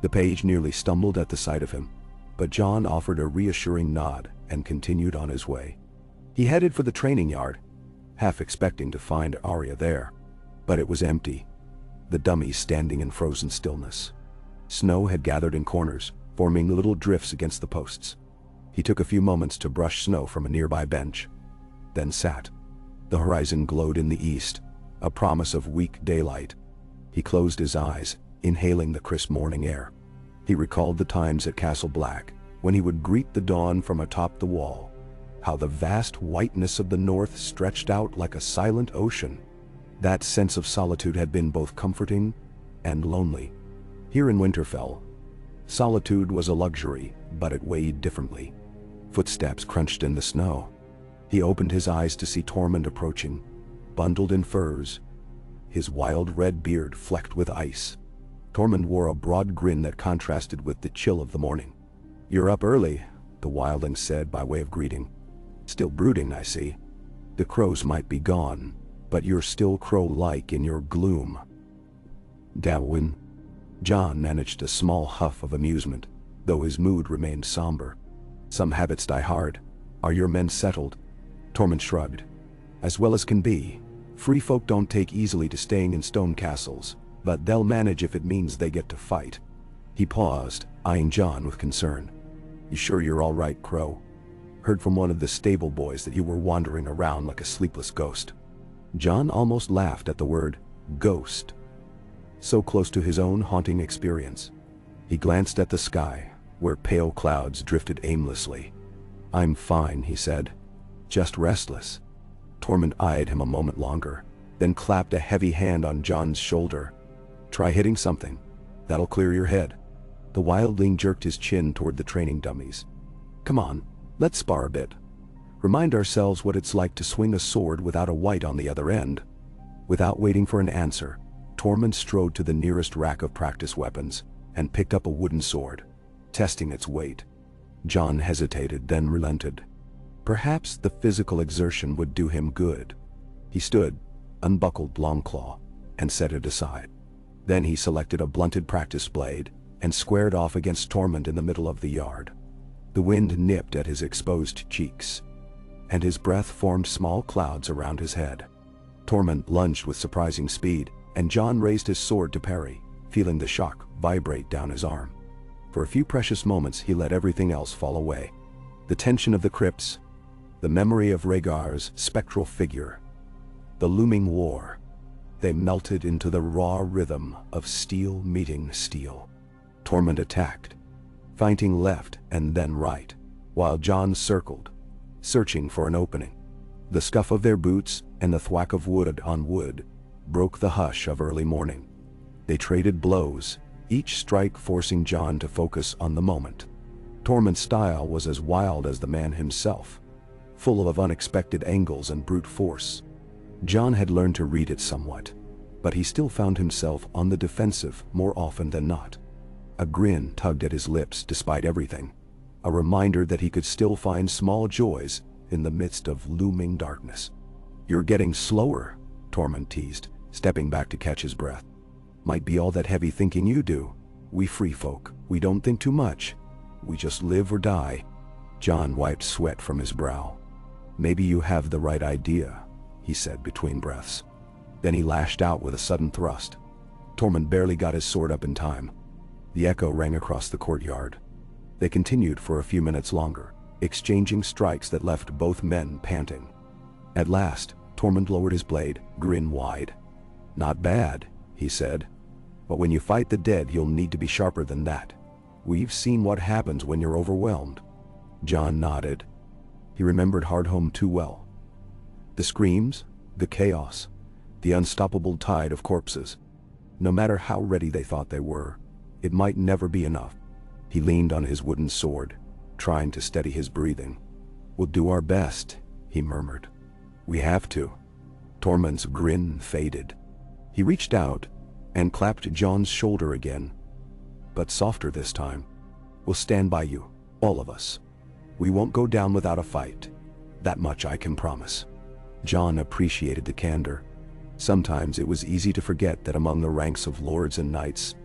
The page nearly stumbled at the sight of him, but Jon offered a reassuring nod and continued on his way. He headed for the training yard, half expecting to find Arya there, but it was empty, the dummies standing in frozen stillness. Snow had gathered in corners, forming little drifts against the posts. He took a few moments to brush snow from a nearby bench, then sat. The horizon glowed in the east, a promise of weak daylight. He closed his eyes, inhaling the crisp morning air. He recalled the times at Castle Black, when he would greet the dawn from atop the wall, how the vast whiteness of the north stretched out like a silent ocean. That sense of solitude had been both comforting and lonely. Here in Winterfell, solitude was a luxury, but it weighed differently. Footsteps crunched in the snow. He opened his eyes to see Tormund approaching, bundled in furs, his wild red beard flecked with ice. Tormund wore a broad grin that contrasted with the chill of the morning. "You're up early," the wildling said by way of greeting. "Still brooding, I see. The crows might be gone, but you're still crow-like in your gloom." "Dawin." Jon managed a small huff of amusement, though his mood remained somber. "Some habits die hard. Are your men settled?" Tormund shrugged. "As well as can be. Free folk don't take easily to staying in stone castles, but they'll manage if it means they get to fight." He paused, eyeing Jon with concern. "You sure you're all right, Crow? Heard from one of the stable boys that you were wandering around like a sleepless ghost." Jon almost laughed at the word ghost, so close to his own haunting experience. He glanced at the sky, where pale clouds drifted aimlessly. "I'm fine," he said. "Just restless." Tormund eyed him a moment longer, then clapped a heavy hand on Jon's shoulder. "Try hitting something. That'll clear your head." The wildling jerked his chin toward the training dummies. "Come on, let's spar a bit. Remind ourselves what it's like to swing a sword without a white on the other end." Without waiting for an answer, Tormund strode to the nearest rack of practice weapons and picked up a wooden sword, testing its weight. Jon hesitated, then relented. Perhaps the physical exertion would do him good. He stood, unbuckled Longclaw, and set it aside. Then he selected a blunted practice blade and squared off against Tormund in the middle of the yard. The wind nipped at his exposed cheeks, and his breath formed small clouds around his head. Tormund lunged with surprising speed, and Jon raised his sword to parry, feeling the shock vibrate down his arm. For a few precious moments he let everything else fall away. The tension of the crypts, the memory of Rhaegar's spectral figure, the looming war. They melted into the raw rhythm of steel meeting steel. Tormund attacked, feinting left and then right, while Jon circled, searching for an opening. The scuff of their boots and the thwack of wood on wood broke the hush of early morning. They traded blows, each strike forcing Jon to focus on the moment. Tormund's style was as wild as the man himself, full of unexpected angles and brute force. Jon had learned to read it somewhat, but he still found himself on the defensive more often than not. A grin tugged at his lips despite everything, a reminder that he could still find small joys in the midst of looming darkness. "You're getting slower," Tormund teased, stepping back to catch his breath. "Might be all that heavy thinking you do. We free folk, we don't think too much. We just live or die." Jon wiped sweat from his brow. "Maybe you have the right idea," he said between breaths. Then he lashed out with a sudden thrust. Tormund barely got his sword up in time. The echo rang across the courtyard. They continued for a few minutes longer, exchanging strikes that left both men panting. At last, Tormund lowered his blade, grin wide. "Not bad," he said. "But when you fight the dead, you'll need to be sharper than that. We've seen what happens when you're overwhelmed." Jon nodded. He remembered Hardhome too well. The screams, the chaos, the unstoppable tide of corpses. No matter how ready they thought they were, it might never be enough. He leaned on his wooden sword, trying to steady his breathing. "We'll do our best," he murmured. "We have to." Tormund's grin faded. He reached out and clapped Jon's shoulder again, but softer this time. "We'll stand by you, all of us. We won't go down without a fight. That much I can promise." Jon appreciated the candor. Sometimes it was easy to forget that among the ranks of lords and knights,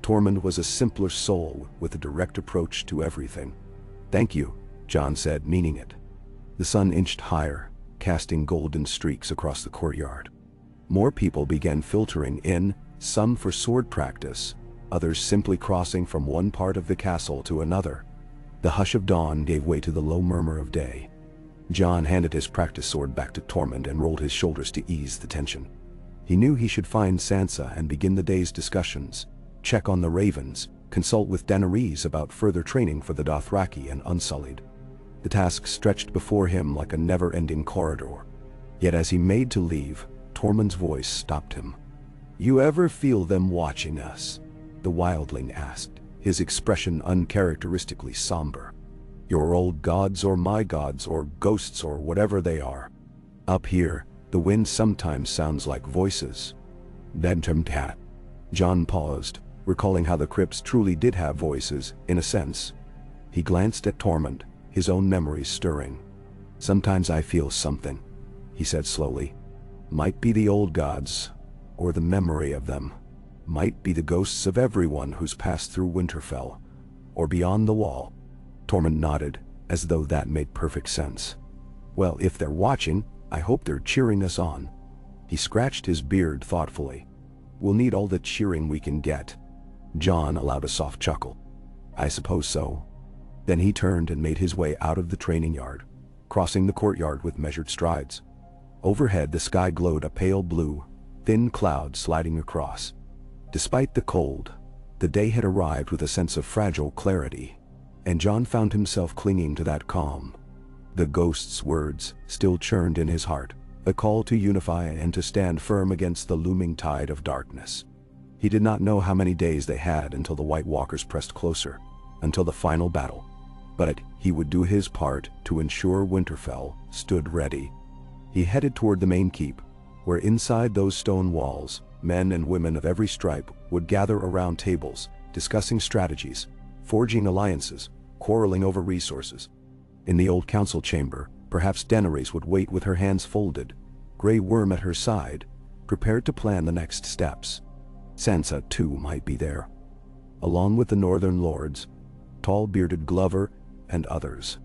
Tormund was a simpler soul with a direct approach to everything. "Thank you," Jon said, meaning it. The sun inched higher, casting golden streaks across the courtyard. More people began filtering in, some for sword practice, others simply crossing from one part of the castle to another. The hush of dawn gave way to the low murmur of day. Jon handed his practice sword back to Tormund and rolled his shoulders to ease the tension. He knew he should find Sansa and begin the day's discussions, check on the ravens, consult with Daenerys about further training for the Dothraki and Unsullied. The task stretched before him like a never-ending corridor. Yet as he made to leave, Tormund's voice stopped him. "You ever feel them watching us?" the wildling asked, his expression uncharacteristically somber. "Your old gods or my gods or ghosts or whatever they are. Up here, the wind sometimes sounds like voices." Then Tat. Jon paused, recalling how the crypts truly did have voices, in a sense. He glanced at Tormund, his own memories stirring. "Sometimes I feel something," he said slowly. "Might be the old gods, or the memory of them. Might be the ghosts of everyone who's passed through Winterfell, or beyond the wall." Tormund nodded, as though that made perfect sense. "Well, if they're watching, I hope they're cheering us on." He scratched his beard thoughtfully. "We'll need all the cheering we can get." Jon allowed a soft chuckle. "I suppose so." Then he turned and made his way out of the training yard, crossing the courtyard with measured strides. Overhead the sky glowed a pale blue, thin cloud sliding across. Despite the cold, the day had arrived with a sense of fragile clarity, and Jon found himself clinging to that calm. The ghost's words still churned in his heart, a call to unify and to stand firm against the looming tide of darkness. He did not know how many days they had until the White Walkers pressed closer, until the final battle. But he would do his part to ensure Winterfell stood ready. He headed toward the main keep, where inside those stone walls, men and women of every stripe would gather around tables, discussing strategies, forging alliances, quarreling over resources. In the old council chamber, perhaps Daenerys would wait with her hands folded, Grey Worm at her side, prepared to plan the next steps. Sansa, too, might be there, along with the northern lords, tall bearded Glover, and others.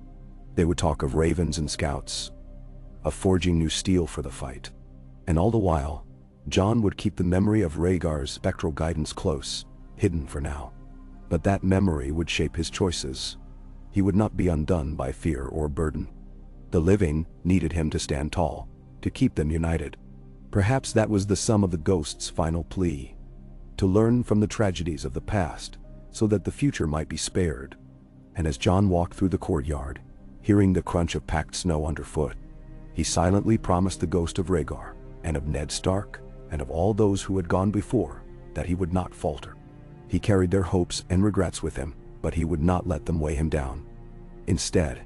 They would talk of ravens and scouts, of forging new steel for the fight. And all the while, Jon would keep the memory of Rhaegar's spectral guidance close, hidden for now. But that memory would shape his choices. He would not be undone by fear or burden. The living needed him to stand tall, to keep them united. Perhaps that was the sum of the ghost's final plea. To learn from the tragedies of the past, so that the future might be spared. And as Jon walked through the courtyard, hearing the crunch of packed snow underfoot, he silently promised the ghost of Rhaegar, and of Ned Stark, and of all those who had gone before, that he would not falter. He carried their hopes and regrets with him, but he would not let them weigh him down. Instead,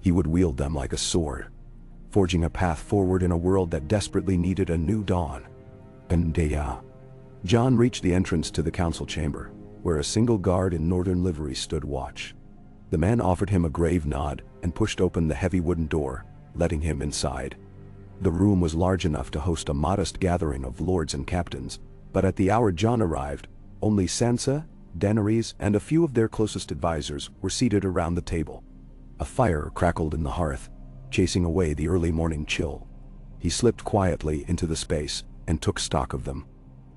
he would wield them like a sword, forging a path forward in a world that desperately needed a new dawn. And Jon reached the entrance to the council chamber, where a single guard in northern livery stood watch. The man offered him a grave nod and pushed open the heavy wooden door, letting him inside. The room was large enough to host a modest gathering of lords and captains, but at the hour Jon arrived, only Sansa, Daenerys, and a few of their closest advisors were seated around the table. A fire crackled in the hearth, chasing away the early morning chill. He slipped quietly into the space and took stock of them.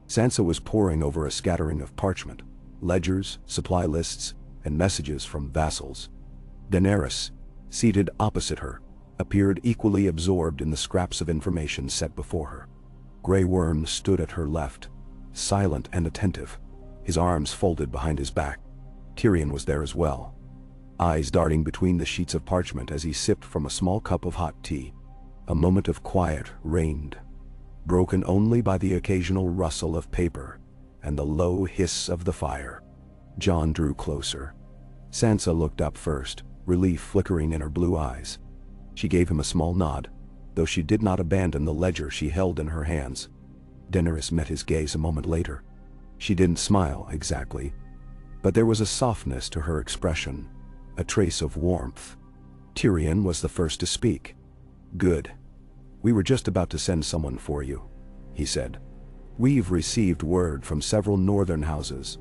Sansa was poring over a scattering of parchment, ledgers, supply lists, and messages from vassals. Daenerys, seated opposite her, appeared equally absorbed in the scraps of information set before her. Grey Worm stood at her left, silent and attentive, his arms folded behind his back. Tyrion was there as well, eyes darting between the sheets of parchment as he sipped from a small cup of hot tea. A moment of quiet reigned, broken only by the occasional rustle of paper and the low hiss of the fire. Jon drew closer. Sansa looked up first, relief flickering in her blue eyes. She gave him a small nod, though she did not abandon the ledger she held in her hands. Daenerys met his gaze a moment later. She didn't smile exactly, but there was a softness to her expression, a trace of warmth. Tyrion was the first to speak. "Good. We were just about to send someone for you," he said. "We've received word from several northern houses.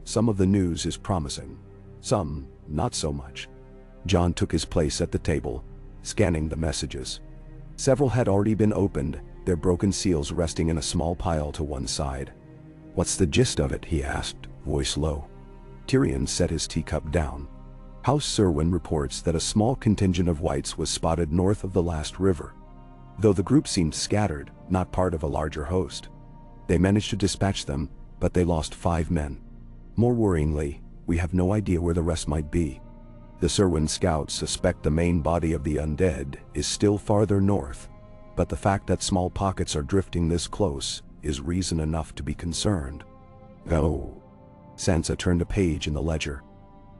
Some of the news is promising, some not so much." Jon took his place at the table, scanning the messages. Several had already been opened, their broken seals resting in a small pile to one side. "What's the gist of it?" he asked, voice low. Tyrion set his teacup down. "House Serwyn reports that a small contingent of whites was spotted north of the last river. Though the group seemed scattered, not part of a larger host. They managed to dispatch them, but they lost 5 men. More worryingly, we have no idea where the rest might be. The Serwyn scouts suspect the main body of the undead is still farther north, but the fact that small pockets are drifting this close is reason enough to be concerned. Oh. Sansa turned a page in the ledger.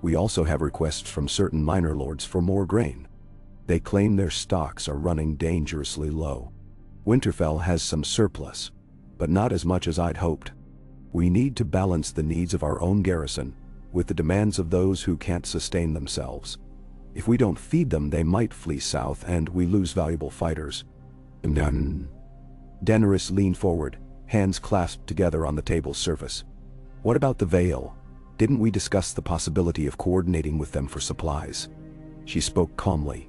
We also have requests from certain minor lords for more grain. They claim their stocks are running dangerously low. Winterfell has some surplus, but not as much as I'd hoped. We need to balance the needs of our own garrison with the demands of those who can't sustain themselves. If we don't feed them, they might flee south and we lose valuable fighters. Daenerys leaned forward, hands clasped together on the table's surface. What about the Vale? Didn't we discuss the possibility of coordinating with them for supplies? She spoke calmly,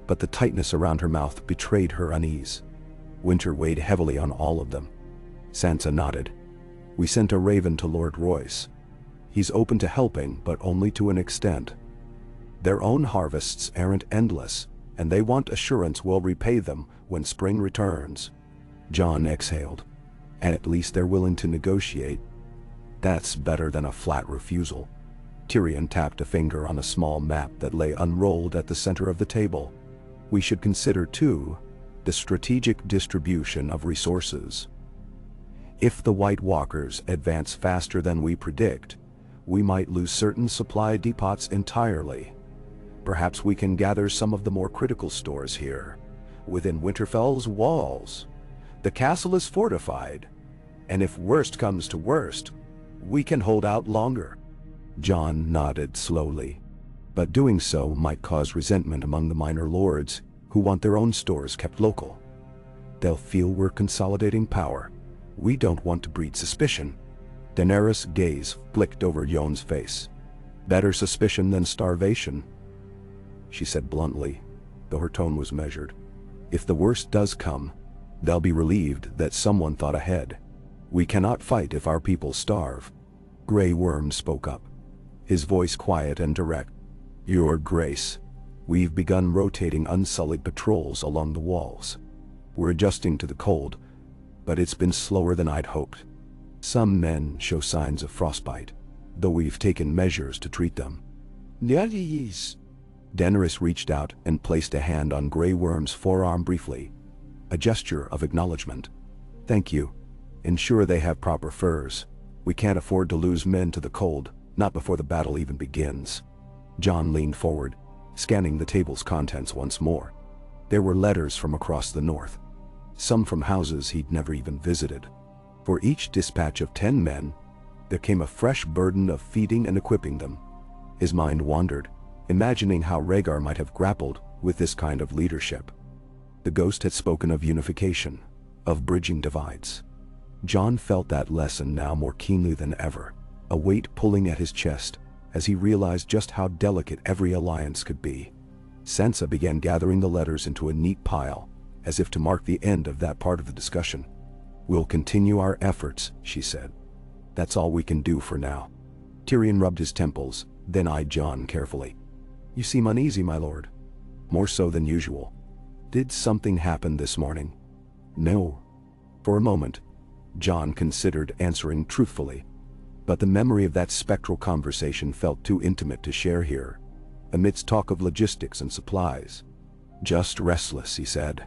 but the tightness around her mouth betrayed her unease. Winter weighed heavily on all of them. Sansa nodded. We sent a raven to Lord Royce. He's open to helping, but only to an extent. Their own harvests aren't endless, and they want assurance we'll repay them when spring returns. Jon exhaled. And at least they're willing to negotiate. That's better than a flat refusal. Tyrion tapped a finger on a small map that lay unrolled at the center of the table. We should consider, too, the strategic distribution of resources. If the White Walkers advance faster than we predict, we might lose certain supply depots entirely. Perhaps we can gather some of the more critical stores here, within Winterfell's walls. The castle is fortified, and if worst comes to worst, we can hold out longer. Jon nodded slowly, but doing so might cause resentment among the minor lords who want their own stores kept local. They'll feel we're consolidating power. We don't want to breed suspicion. Daenerys' gaze flicked over Jon's face. Better suspicion than starvation, she said bluntly, though her tone was measured. If the worst does come, they'll be relieved that someone thought ahead. We cannot fight if our people starve. Grey Worm spoke up, his voice quiet and direct. Your Grace, we've begun rotating unsullied patrols along the walls. We're adjusting to the cold, but it's been slower than I'd hoped. Some men show signs of frostbite, though we've taken measures to treat them. Yes. Daenerys reached out and placed a hand on Grey Worm's forearm briefly, a gesture of acknowledgement. Thank you. Ensure they have proper furs. We can't afford to lose men to the cold, not before the battle even begins. Jon leaned forward, scanning the table's contents once more. There were letters from across the north, some from houses he'd never even visited. For each dispatch of 10 men, there came a fresh burden of feeding and equipping them. His mind wandered, imagining how Rhaegar might have grappled with this kind of leadership. The ghost had spoken of unification, of bridging divides. Jon felt that lesson now more keenly than ever, a weight pulling at his chest as he realized just how delicate every alliance could be. Sansa began gathering the letters into a neat pile, as if to mark the end of that part of the discussion. We'll continue our efforts, she said. That's all we can do for now. Tyrion rubbed his temples, then eyed Jon carefully. You seem uneasy, my lord. More so than usual. Did something happen this morning? No. For a moment, Jon considered answering truthfully, but the memory of that spectral conversation felt too intimate to share here, amidst talk of logistics and supplies. Just restless, he said.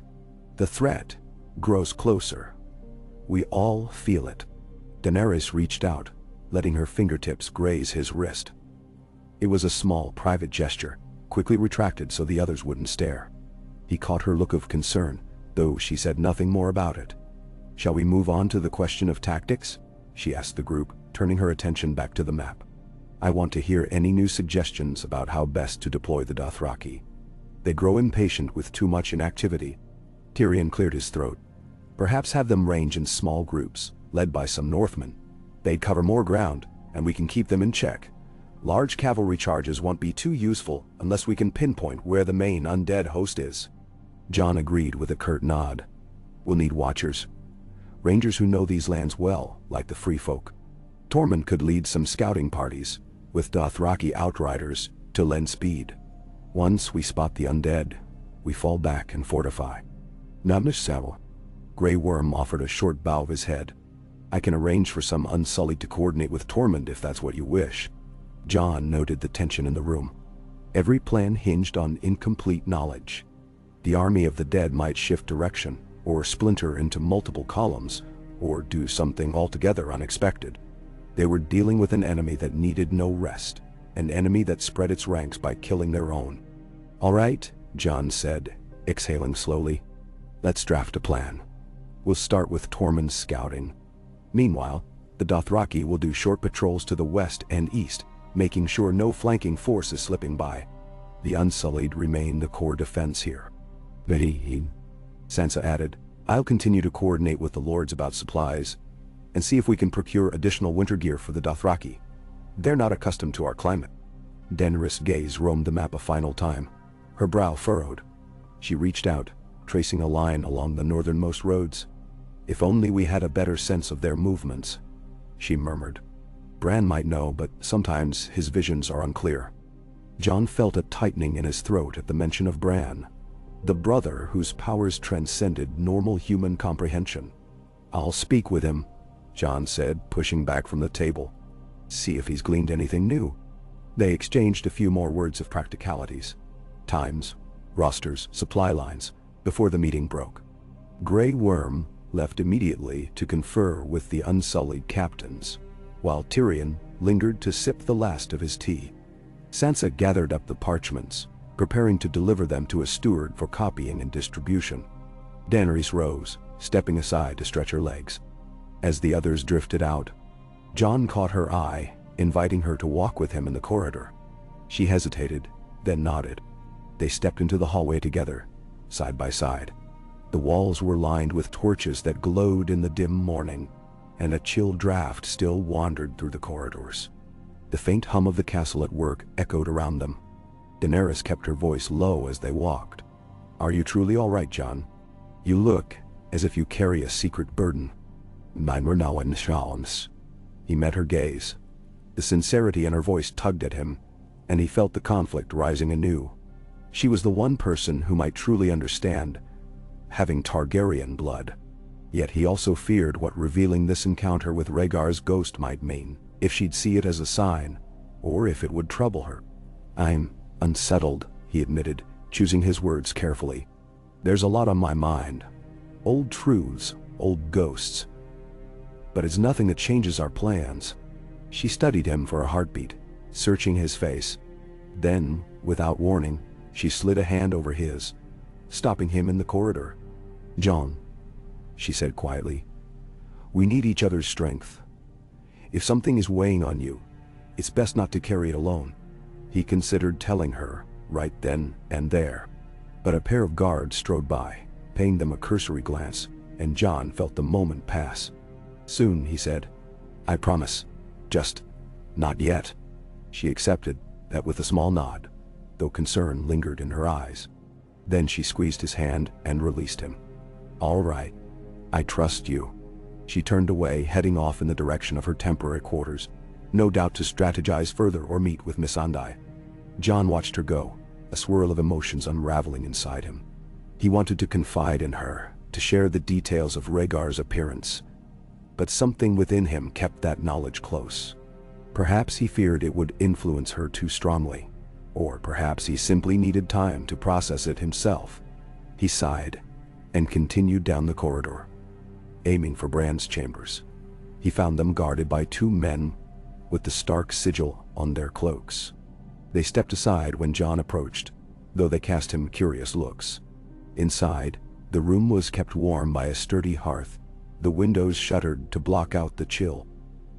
The threat grows closer. We all feel it. Daenerys reached out, letting her fingertips graze his wrist. It was a small, private gesture, quickly retracted so the others wouldn't stare. He caught her look of concern, though she said nothing more about it. Shall we move on to the question of tactics? She asked the group, turning her attention back to the map. I want to hear any new suggestions about how best to deploy the Dothraki. They grow impatient with too much inactivity. Tyrion cleared his throat. Perhaps have them range in small groups, led by some Northmen. They'd cover more ground, and we can keep them in check. Large cavalry charges won't be too useful unless we can pinpoint where the main undead host is. Jon agreed with a curt nod. We'll need watchers. Rangers who know these lands well, like the free folk. Tormund could lead some scouting parties, with Dothraki outriders, to lend speed. Once we spot the undead, we fall back and fortify. Namnish Sal. Grey Worm offered a short bow of his head. I can arrange for some Unsullied to coordinate with Tormund if that's what you wish. Jon noted the tension in the room. Every plan hinged on incomplete knowledge. The army of the dead might shift direction, or splinter into multiple columns, or do something altogether unexpected. They were dealing with an enemy that needed no rest, an enemy that spread its ranks by killing their own. "All right," Jon said, exhaling slowly. "Let's draft a plan. We'll start with Tormund's scouting. Meanwhile, the Dothraki will do short patrols to the west and east, making sure no flanking force is slipping by. The Unsullied remain the core defense here." "Very," Sansa added. "I'll continue to coordinate with the lords about supplies, and see if we can procure additional winter gear for the Dothraki. They're not accustomed to our climate." Daenerys' gaze roamed the map a final time. Her brow furrowed. She reached out, tracing a line along the northernmost roads. "If only we had a better sense of their movements," she murmured. "Bran might know, but sometimes his visions are unclear." Jon felt a tightening in his throat at the mention of Bran, the brother whose powers transcended normal human comprehension. "I'll speak with him," Jon said, pushing back from the table. "See if he's gleaned anything new." They exchanged a few more words of practicalities. Times, rosters, supply lines, before the meeting broke. Grey Worm left immediately to confer with the Unsullied captains, while Tyrion lingered to sip the last of his tea. Sansa gathered up the parchments, preparing to deliver them to a steward for copying and distribution. Daenerys rose, stepping aside to stretch her legs. As the others drifted out, Jon caught her eye, inviting her to walk with him in the corridor. She hesitated, then nodded. They stepped into the hallway together, side by side. The walls were lined with torches that glowed in the dim morning, and a chill draft still wandered through the corridors. The faint hum of the castle at work echoed around them. Daenerys kept her voice low as they walked. "Are you truly all right, Jon? You look as if you carry a secret burden." "Mine were now in Shawns." He met her gaze. The sincerity in her voice tugged at him, and he felt the conflict rising anew. She was the one person who might truly understand, having Targaryen blood. Yet he also feared what revealing this encounter with Rhaegar's ghost might mean, if she'd see it as a sign, or if it would trouble her. "I'm unsettled," he admitted, choosing his words carefully. "There's a lot on my mind. Old truths, old ghosts. But it's nothing that changes our plans." She studied him for a heartbeat, searching his face. Then, without warning, she slid a hand over his, stopping him in the corridor. "Jon," she said quietly, "we need each other's strength. If something is weighing on you, it's best not to carry it alone." He considered telling her, right then and there. But a pair of guards strode by, paying them a cursory glance, and Jon felt the moment pass. "Soon," he said. "I promise. Just not yet." She accepted that with a small nod, though concern lingered in her eyes. Then she squeezed his hand and released him. "All right. I trust you." She turned away, heading off in the direction of her temporary quarters, no doubt to strategize further or meet with Missandei. Jon watched her go, a swirl of emotions unraveling inside him. He wanted to confide in her, to share the details of Rhaegar's appearance. But something within him kept that knowledge close. Perhaps he feared it would influence her too strongly, or perhaps he simply needed time to process it himself. He sighed and continued down the corridor, aiming for Bran's chambers. He found them guarded by two men with the stark sigil on their cloaks. They stepped aside when Jon approached, though they cast him curious looks. Inside, the room was kept warm by a sturdy hearth, the windows shuttered to block out the chill.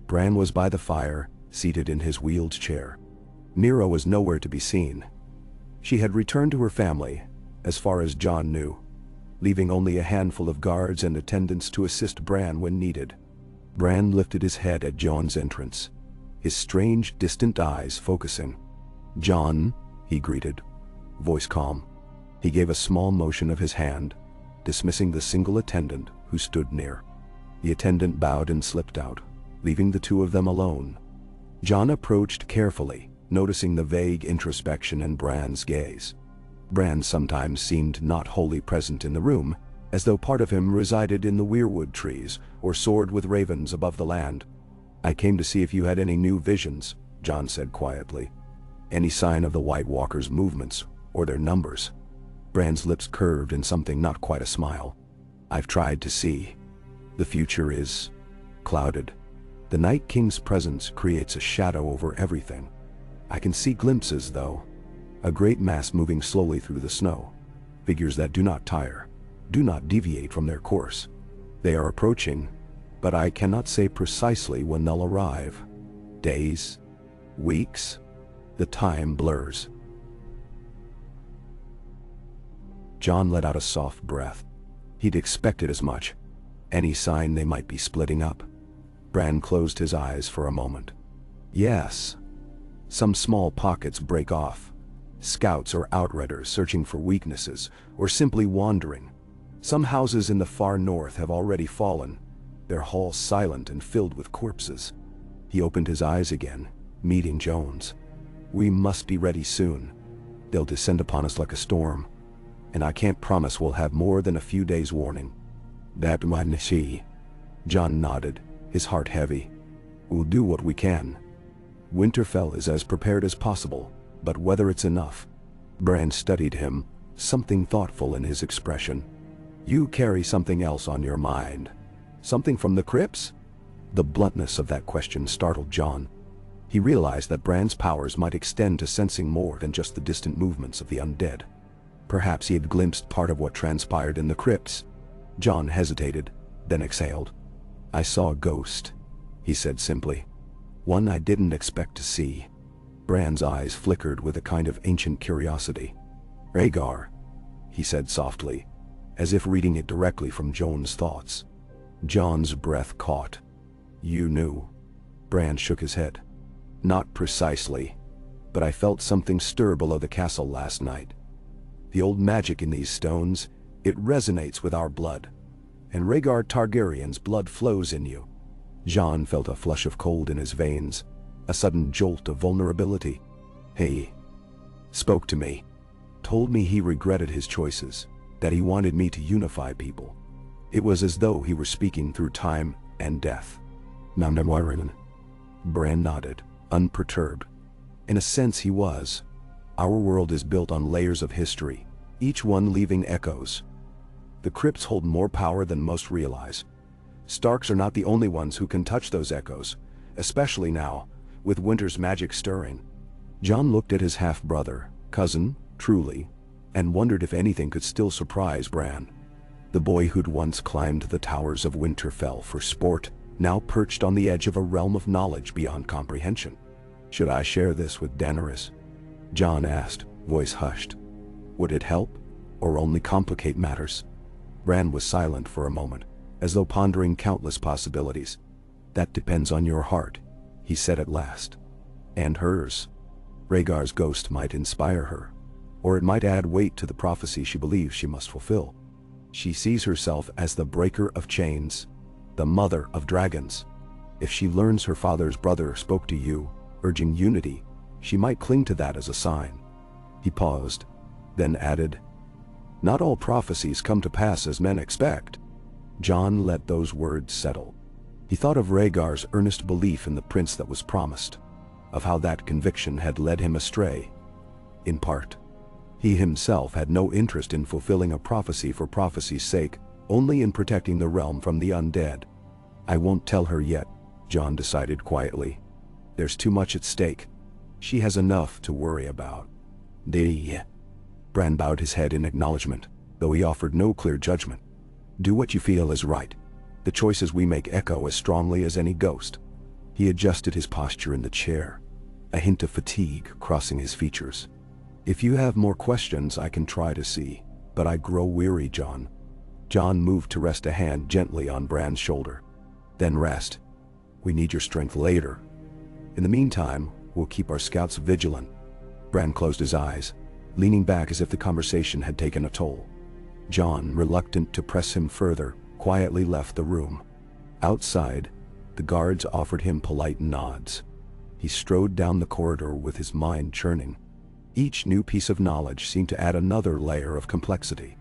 Bran was by the fire, seated in his wheeled chair. Mira was nowhere to be seen. She had returned to her family, as far as Jon knew, leaving only a handful of guards and attendants to assist Bran when needed. Bran lifted his head at Jon's entrance, his strange, distant eyes focusing. "Jon," he greeted, voice calm. He gave a small motion of his hand, dismissing the single attendant who stood near. The attendant bowed and slipped out, leaving the two of them alone. Jon approached carefully, noticing the vague introspection in Bran's gaze. Bran sometimes seemed not wholly present in the room, as though part of him resided in the weirwood trees or soared with ravens above the land. "I came to see if you had any new visions," Jon said quietly. "Any sign of the White Walkers' movements or their numbers?" Bran's lips curved in something not quite a smile. "I've tried to see. The future is clouded. The Night King's presence creates a shadow over everything. I can see glimpses, though. A great mass moving slowly through the snow. Figures that do not tire, do not deviate from their course. They are approaching, but I cannot say precisely when they'll arrive. Days? Weeks? The time blurs." Jon let out a soft breath. He'd expected as much. Any sign they might be splitting up? Bran closed his eyes for a moment. "Yes. Some small pockets break off. Scouts or outriders searching for weaknesses, or simply wandering. Some houses in the far north have already fallen, their halls silent and filled with corpses." He opened his eyes again, meeting Jon's. "We must be ready soon. They'll descend upon us like a storm, and I can't promise we'll have more than a few days' warning." "That might see." Jon nodded, his heart heavy. "We'll do what we can. Winterfell is as prepared as possible, but whether it's enough..." Bran studied him, something thoughtful in his expression. "You carry something else on your mind. Something from the crypts?" The bluntness of that question startled Jon. He realized that Bran's powers might extend to sensing more than just the distant movements of the undead. Perhaps he had glimpsed part of what transpired in the crypts. Jon hesitated, then exhaled. "I saw a ghost," he said simply. "One I didn't expect to see." Bran's eyes flickered with a kind of ancient curiosity. "Rhaegar," he said softly, as if reading it directly from Jon's thoughts. Jon's breath caught. "You knew?" Bran shook his head. "Not precisely, but I felt something stir below the castle last night. The old magic in these stones, it resonates with our blood. And Rhaegar Targaryen's blood flows in you." Jon felt a flush of cold in his veins, a sudden jolt of vulnerability. "He spoke to me, told me he regretted his choices, that he wanted me to unify people. It was as though he were speaking through time and death." Bran nodded, unperturbed. "In a sense he was. Our world is built on layers of history, each one leaving echoes. The crypts hold more power than most realize. Starks are not the only ones who can touch those echoes, especially now, with winter's magic stirring." Jon looked at his half-brother, cousin, truly, and wondered if anything could still surprise Bran. The boy who'd once climbed the towers of Winterfell for sport, now perched on the edge of a realm of knowledge beyond comprehension. "Should I share this with Daenerys?" Jon asked, voice hushed. "Would it help, or only complicate matters?" Bran was silent for a moment, as though pondering countless possibilities. "That depends on your heart," he said at last. "And hers. Rhaegar's ghost might inspire her, or it might add weight to the prophecy she believes she must fulfill. She sees herself as the breaker of chains, the mother of dragons. If she learns her father's brother spoke to you, urging unity, she might cling to that as a sign." He paused, then added, "Not all prophecies come to pass as men expect." Jon let those words settle. He thought of Rhaegar's earnest belief in the prince that was promised, of how that conviction had led him astray. In part, he himself had no interest in fulfilling a prophecy for prophecy's sake, only in protecting the realm from the undead. "I won't tell her yet," Jon decided quietly. "There's too much at stake. She has enough to worry about." Bran bowed his head in acknowledgement, though he offered no clear judgment. "Do what you feel is right. The choices we make echo as strongly as any ghost." He adjusted his posture in the chair, a hint of fatigue crossing his features. "If you have more questions, I can try to see, but I grow weary, Jon." Jon moved to rest a hand gently on Bran's shoulder. "Then rest. We need your strength later. In the meantime, we'll keep our scouts vigilant." Bran closed his eyes, leaning back as if the conversation had taken a toll. Jon, reluctant to press him further, quietly left the room. Outside, the guards offered him polite nods. He strode down the corridor with his mind churning. Each new piece of knowledge seemed to add another layer of complexity.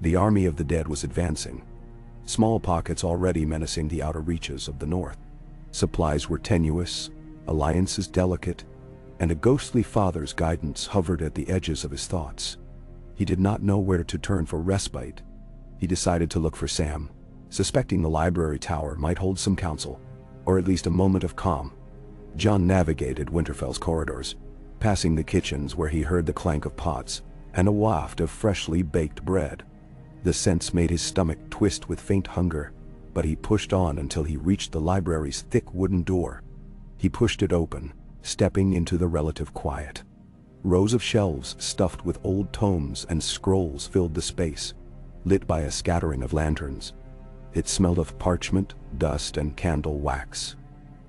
The army of the dead was advancing, small pockets already menacing the outer reaches of the north. Supplies were tenuous, alliances delicate, and a ghostly father's guidance hovered at the edges of his thoughts. He did not know where to turn for respite. He decided to look for Sam, suspecting the library tower might hold some counsel, or at least a moment of calm. Jon navigated Winterfell's corridors, passing the kitchens where he heard the clank of pots and a waft of freshly baked bread. The scents made his stomach twist with faint hunger, but he pushed on until he reached the library's thick wooden door. He pushed it open, stepping into the relative quiet. Rows of shelves stuffed with old tomes and scrolls filled the space, lit by a scattering of lanterns. It smelled of parchment, dust, and candle wax.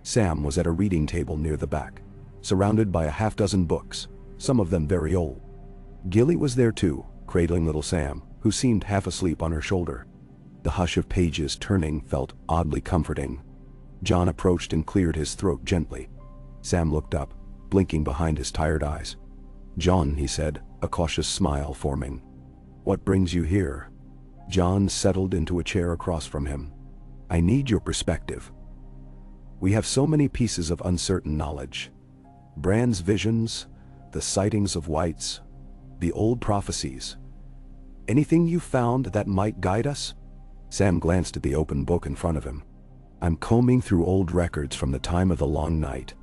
Sam was at a reading table near the back, surrounded by a half-dozen books, some of them very old. Gilly was there too, cradling little Sam, who seemed half asleep on her shoulder. The hush of pages turning felt oddly comforting. Jon approached and cleared his throat gently. Sam looked up, blinking behind his tired eyes. "Jon," he said, a cautious smile forming. "What brings you here?" Jon settled into a chair across from him. "I need your perspective. We have so many pieces of uncertain knowledge. Bran's visions, the sightings of whites, the old prophecies. Anything you found that might guide us?" Sam glanced at the open book in front of him. "I'm combing through old records from the time of the Long Night.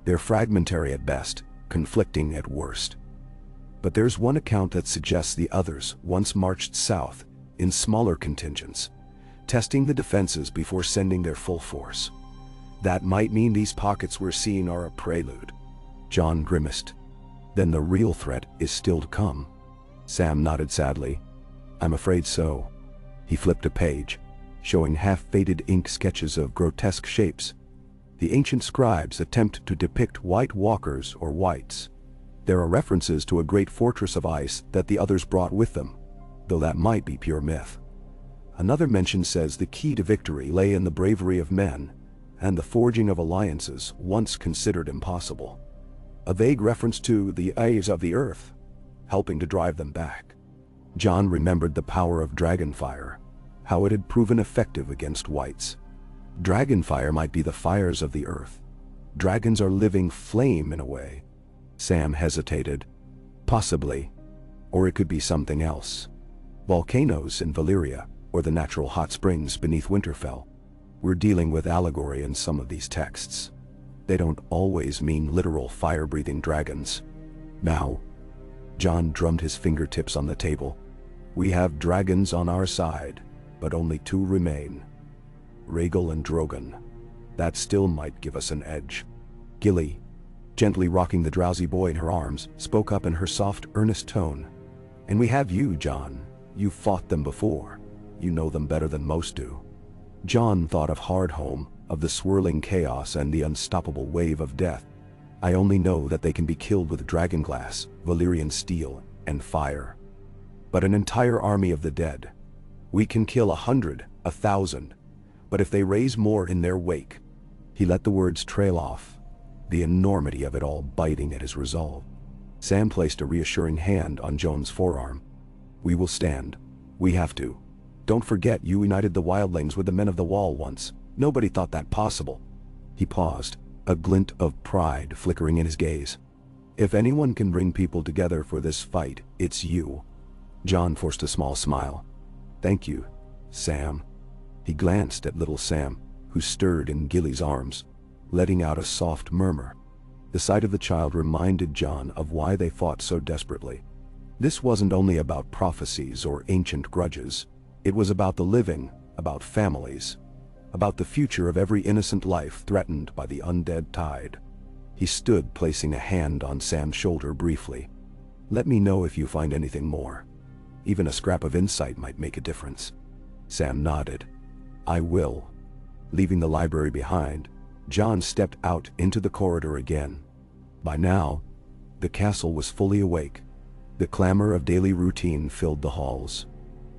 They're fragmentary at best, conflicting at worst. But there's one account that suggests the others once marched south in smaller contingents, testing the defenses before sending their full force. That might mean these pockets we're seeing are a prelude." Jon grimaced. "Then the real threat is still to come." Sam nodded sadly. "I'm afraid so." He flipped a page, showing half-faded ink sketches of grotesque shapes. The ancient scribes attempt to depict white walkers or whites. There are references to a great fortress of ice that the others brought with them, though that might be pure myth. Another mention says the key to victory lay in the bravery of men and the forging of alliances once considered impossible. A vague reference to the eyes of the earth, helping to drive them back. Jon remembered the power of dragonfire, how it had proven effective against whites. Dragonfire might be the fires of the earth. Dragons are living flame in a way. Sam hesitated. Possibly. Or it could be something else. Volcanoes in Valyria, or the natural hot springs beneath Winterfell. We're dealing with allegory in some of these texts. They don't always mean literal fire-breathing dragons. Now, Jon drummed his fingertips on the table. We have dragons on our side, but only two remain. Rhaegar and Drogon. That still might give us an edge. Gilly, gently rocking the drowsy boy in her arms, spoke up in her soft, earnest tone. "And we have you, Jon. You've fought them before. You know them better than most do." Jon thought of Hardhome, of the swirling chaos and the unstoppable wave of death. "I only know that they can be killed with dragonglass, Valyrian steel, and fire. But an entire army of the dead. We can kill 100, 1,000, but if they raise more in their wake." He let the words trail off, the enormity of it all biting at his resolve. Sam placed a reassuring hand on Jon's forearm. "We will stand. We have to. Don't forget you united the wildlings with the men of the wall once. Nobody thought that possible." He paused, a glint of pride flickering in his gaze. "If anyone can bring people together for this fight, it's you." Jon forced a small smile. "Thank you, Sam." He glanced at little Sam, who stirred in Gilly's arms, letting out a soft murmur. The sight of the child reminded Jon of why they fought so desperately. This wasn't only about prophecies or ancient grudges. It was about the living, about families, about the future of every innocent life threatened by the undead tide. He stood, placing a hand on Sam's shoulder briefly. "Let me know if you find anything more. Even a scrap of insight might make a difference." Sam nodded. "I will." Leaving the library behind, Jon stepped out into the corridor again. By now, the castle was fully awake. The clamor of daily routine filled the halls.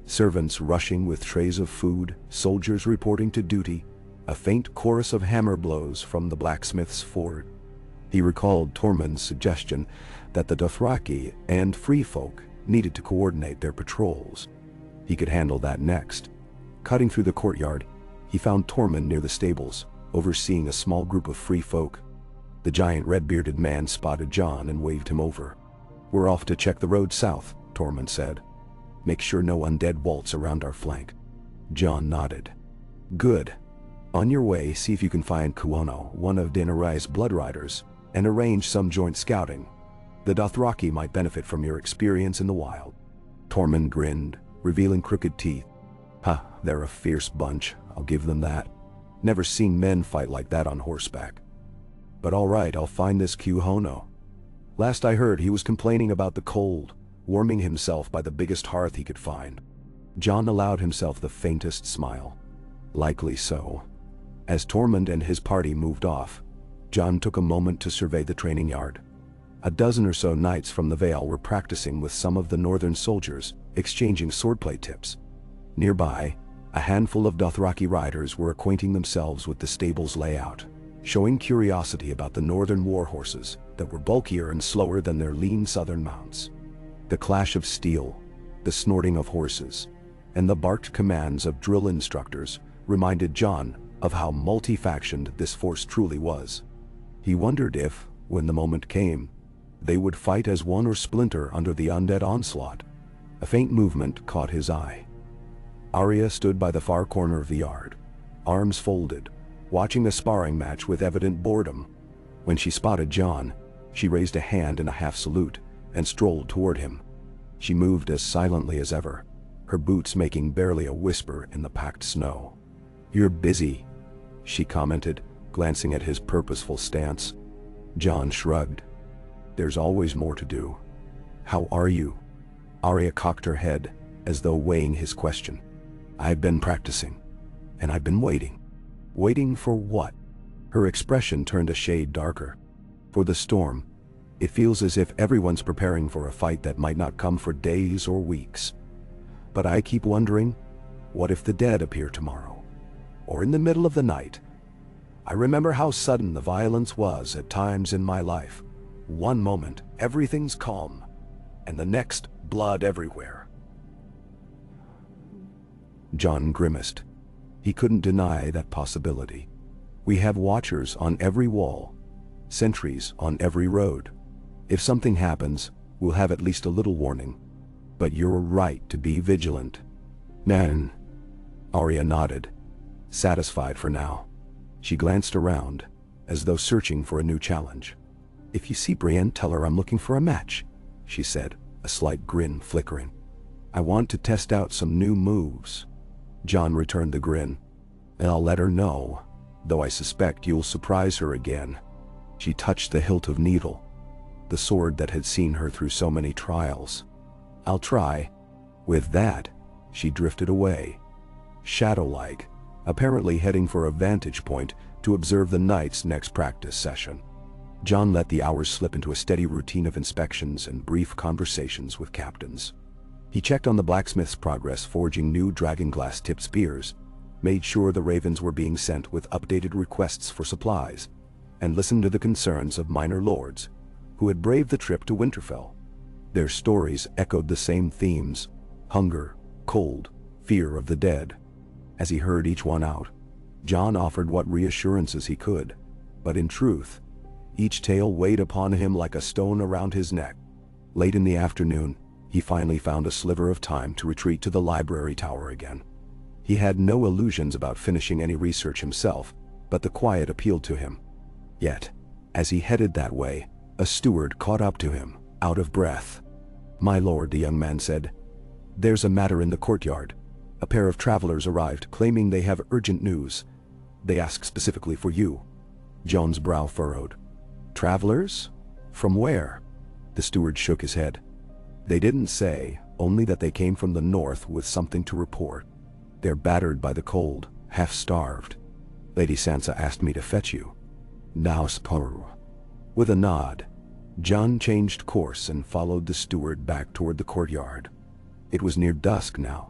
Servants rushing with trays of food, soldiers reporting to duty, a faint chorus of hammer blows from the blacksmith's forge. He recalled Tormund's suggestion that the Dothraki and Free Folk needed to coordinate their patrols. He could handle that next. Cutting through the courtyard, he found Tormund near the stables, overseeing a small group of free folk. The giant red-bearded man spotted Jon and waved him over. "We're off to check the road south," Tormund said. "Make sure no undead waltz around our flank." Jon nodded. "Good. On your way, see if you can find Kuono, one of Daenerys' blood riders, and arrange some joint scouting. The Dothraki might benefit from your experience in the wild." Tormund grinned, revealing crooked teeth. "Huh, they're a fierce bunch, I'll give them that. Never seen men fight like that on horseback. But all right, I'll find this Kuono. Last I heard, he was complaining about the cold, warming himself by the biggest hearth he could find." Jon allowed himself the faintest smile. Likely so. As Tormund and his party moved off, Jon took a moment to survey the training yard. A dozen or so knights from the Vale were practicing with some of the northern soldiers, exchanging swordplay tips. Nearby, a handful of Dothraki riders were acquainting themselves with the stable's layout, showing curiosity about the northern war horses that were bulkier and slower than their lean southern mounts. The clash of steel, the snorting of horses, and the barked commands of drill instructors reminded Jon of how multi-factioned this force truly was. He wondered if, when the moment came, they would fight as one or splinter under the undead onslaught. A faint movement caught his eye. Arya stood by the far corner of the yard, arms folded, watching the sparring match with evident boredom. When she spotted Jon, she raised a hand in a half salute and strolled toward him. She moved as silently as ever, her boots making barely a whisper in the packed snow. "You're busy," she commented, glancing at his purposeful stance. Jon shrugged. "There's always more to do." "How are you?" Arya cocked her head, as though weighing his question. "I've been practicing, and I've been waiting." "Waiting for what?" Her expression turned a shade darker. "For the storm. It feels as if everyone's preparing for a fight that might not come for days or weeks. But I keep wondering, what if the dead appear tomorrow? Or in the middle of the night? I remember how sudden the violence was at times in my life. One moment, everything's calm, and the next, blood everywhere." Jon grimaced. He couldn't deny that possibility. "We have watchers on every wall, sentries on every road. If something happens, we'll have at least a little warning. But you're right to be vigilant." "Man." Arya nodded, satisfied for now. She glanced around, as though searching for a new challenge. "If you see Brienne, tell her I'm looking for a match," she said, a slight grin flickering. "I want to test out some new moves." Jon returned the grin. "And I'll let her know, though I suspect you'll surprise her again." She touched the hilt of needle, the sword that had seen her through so many trials. "I'll try." With that, she drifted away, shadow-like, apparently heading for a vantage point to observe the knight's next practice session. Jon let the hours slip into a steady routine of inspections and brief conversations with captains. He checked on the blacksmith's progress forging new dragonglass-tipped spears, made sure the ravens were being sent with updated requests for supplies, and listened to the concerns of minor lords who had braved the trip to Winterfell. Their stories echoed the same themes: hunger, cold, fear of the dead. As he heard each one out, Jon offered what reassurances he could, but in truth, each tale weighed upon him like a stone around his neck. Late in the afternoon, he finally found a sliver of time to retreat to the library tower again. He had no illusions about finishing any research himself, but the quiet appealed to him. Yet, as he headed that way, a steward caught up to him, out of breath. "My lord," the young man said, "there's a matter in the courtyard. A pair of travelers arrived, claiming they have urgent news. They ask specifically for you." Jon's brow furrowed. "Travelers? From where?" The steward shook his head. "They didn't say, only that they came from the north with something to report. They're battered by the cold, half-starved. Lady Sansa asked me to fetch you." "Now spur." With a nod, Jon changed course and followed the steward back toward the courtyard. It was near dusk now,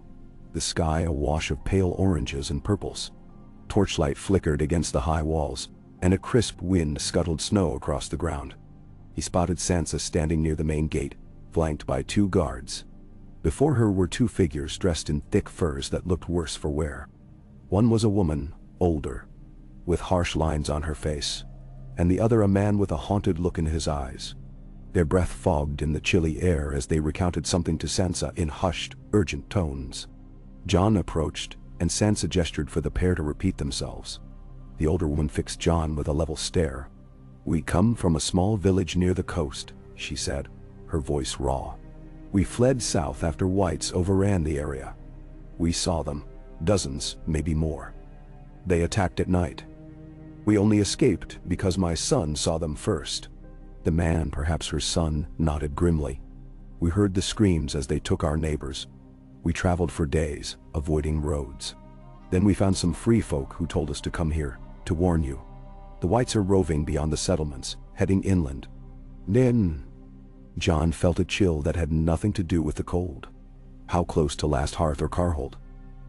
the sky a wash of pale oranges and purples. Torchlight flickered against the high walls, and a crisp wind scuttled snow across the ground. He spotted Sansa standing near the main gate, flanked by two guards. Before her were two figures dressed in thick furs that looked worse for wear. One was a woman, older, with harsh lines on her face, and the other a man with a haunted look in his eyes. Their breath fogged in the chilly air as they recounted something to Sansa in hushed, urgent tones. Jon approached, and Sansa gestured for the pair to repeat themselves. The older woman fixed Jon with a level stare. "We come from a small village near the coast," she said, her voice raw. "We fled south after whites overran the area. We saw them, dozens, maybe more. They attacked at night. We only escaped because my son saw them first." The man, perhaps her son, nodded grimly. "We heard the screams as they took our neighbors. We traveled for days, avoiding roads. Then we found some free folk who told us to come here, to warn you. The whites are roving beyond the settlements, heading inland." Then Jon felt a chill that had nothing to do with the cold. How close to Last Hearth or Carhold?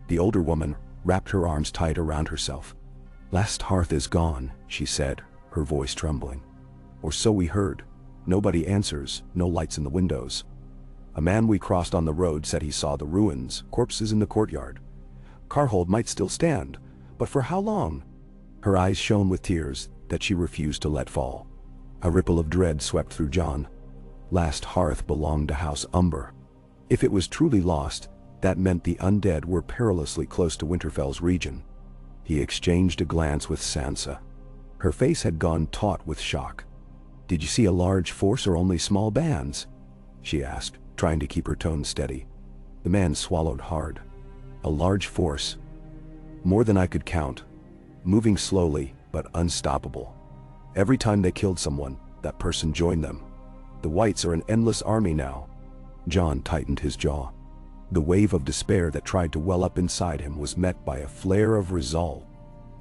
The older woman wrapped her arms tight around herself. "Last Hearth is gone," she said, her voice trembling. "Or so we heard. Nobody answers, no lights in the windows. A man we crossed on the road said he saw the ruins, corpses in the courtyard. Carhold might still stand, but for how long?" Her eyes shone with tears that she refused to let fall. A ripple of dread swept through Jon. Last Hearth belonged to House Umber. If it was truly lost, that meant the undead were perilously close to Winterfell's region. He exchanged a glance with Sansa. Her face had gone taut with shock. "Did you see a large force or only small bands?" she asked, trying to keep her tone steady. The man swallowed hard. "A large force. More than I could count. Moving slowly, but unstoppable. Every time they killed someone, that person joined them. The whites are an endless army now." Jon tightened his jaw. The wave of despair that tried to well up inside him was met by a flare of resolve.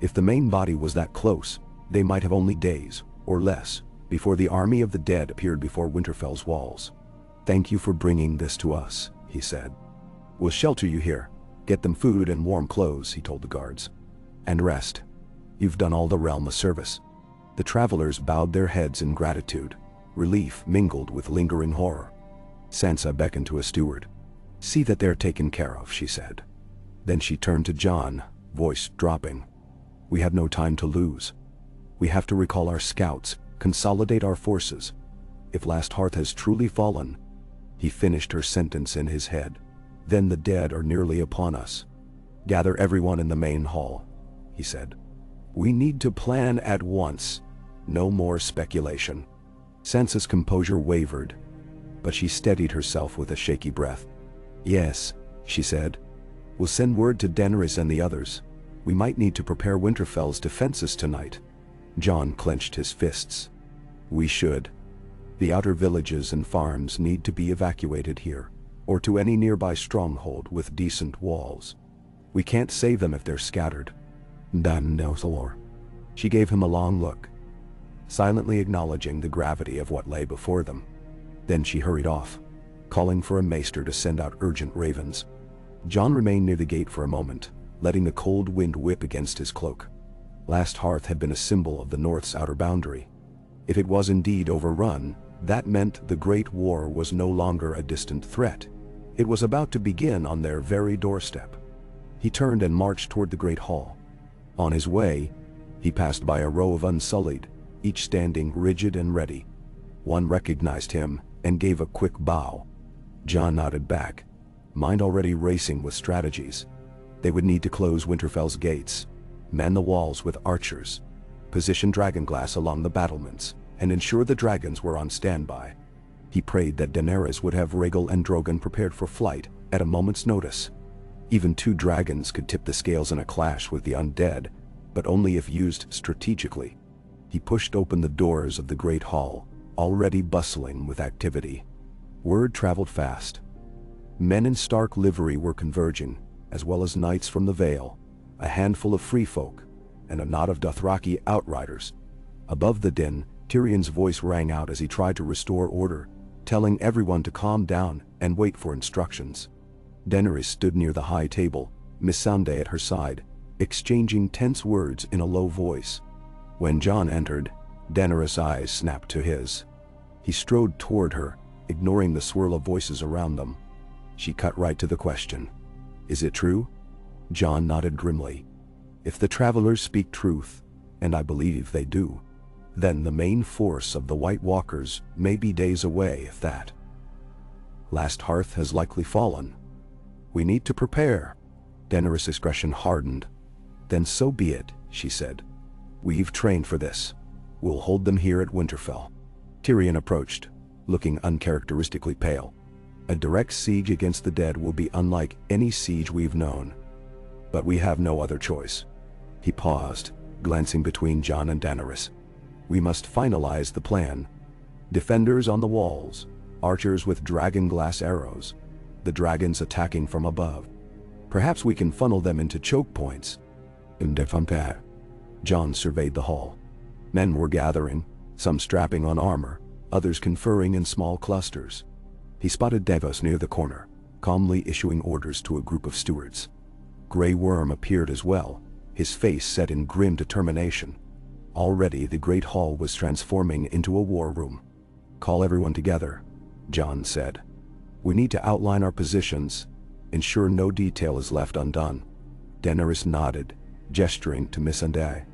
If the main body was that close, they might have only days, or less, before the army of the dead appeared before Winterfell's walls. "Thank you for bringing this to us," he said. "We'll shelter you here. Get them food and warm clothes," he told the guards. "And rest. You've done all the realm a service." The travelers bowed their heads in gratitude, relief mingled with lingering horror. Sansa beckoned to a steward. "See that they're taken care of," she said. Then she turned to Jon, voice dropping. "We have no time to lose. We have to recall our scouts, consolidate our forces. If Last Hearth has truly fallen—" He finished her sentence in his head. "Then the dead are nearly upon us. Gather everyone in the main hall," he said. "We need to plan at once. No more speculation." Sansa's composure wavered, but she steadied herself with a shaky breath. "Yes," she said. "We'll send word to Daenerys and the others. We might need to prepare Winterfell's defenses tonight." Jon clenched his fists. "We should. The outer villages and farms need to be evacuated here, or to any nearby stronghold with decent walls. We can't save them if they're scattered." "Dan Nelthor." She gave him a long look, silently acknowledging the gravity of what lay before them. Then she hurried off, calling for a maester to send out urgent ravens. Jon remained near the gate for a moment, letting the cold wind whip against his cloak. Last Hearth had been a symbol of the North's outer boundary. If it was indeed overrun, that meant the Great War was no longer a distant threat. It was about to begin on their very doorstep. He turned and marched toward the Great Hall. On his way, he passed by a row of Unsullied, each standing rigid and ready. One recognized him and gave a quick bow. Jon nodded back, mind already racing with strategies. They would need to close Winterfell's gates, man the walls with archers, position dragonglass along the battlements, and ensure the dragons were on standby. He prayed that Daenerys would have Rhaegar and Drogon prepared for flight at a moment's notice. Even 2 dragons could tip the scales in a clash with the undead, but only if used strategically. He pushed open the doors of the Great Hall, already bustling with activity. Word traveled fast. Men in stark livery were converging, as well as knights from the Vale, a handful of free folk, and a knot of Dothraki outriders. Above the din, Tyrion's voice rang out as he tried to restore order, telling everyone to calm down and wait for instructions. Daenerys stood near the high table, Missandei at her side, exchanging tense words in a low voice. When Jon entered, Daenerys' eyes snapped to his. He strode toward her, ignoring the swirl of voices around them. She cut right to the question. Is it true? Jon nodded grimly. If the travelers speak truth, and I believe they do, then the main force of the White Walkers may be days away, if that. Last Hearth has likely fallen. We need to prepare. Daenerys' expression hardened. Then so be it, she said. We've trained for this. We'll hold them here at Winterfell. Tyrion approached, looking uncharacteristically pale. A direct siege against the dead will be unlike any siege we've known. But we have no other choice. He paused, glancing between Jon and Daenerys. We must finalize the plan. Defenders on the walls, archers with dragon-glass arrows, the dragons attacking from above. Perhaps we can funnel them into choke points. Jon surveyed the hall. Men were gathering, some strapping on armor, others conferring in small clusters. He spotted Davos near the corner, calmly issuing orders to a group of stewards. Grey Worm appeared as well, his face set in grim determination. Already the great hall was transforming into a war room. Call everyone together, Jon said. We need to outline our positions, ensure no detail is left undone. Daenerys nodded, gesturing to Missandei.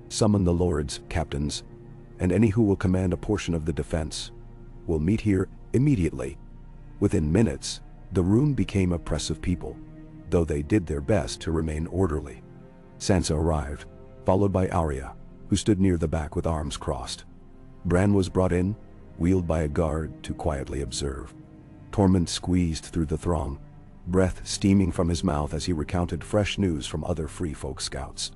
Summon the lords, captains, and any who will command a portion of the defense. We'll meet here immediately. Within minutes, the room became a press of people, though they did their best to remain orderly. Sansa arrived, followed by Arya, who stood near the back with arms crossed. Bran was brought in, wheeled by a guard to quietly observe. Tormund squeezed through the throng, breath steaming from his mouth as he recounted fresh news from other Free Folk scouts.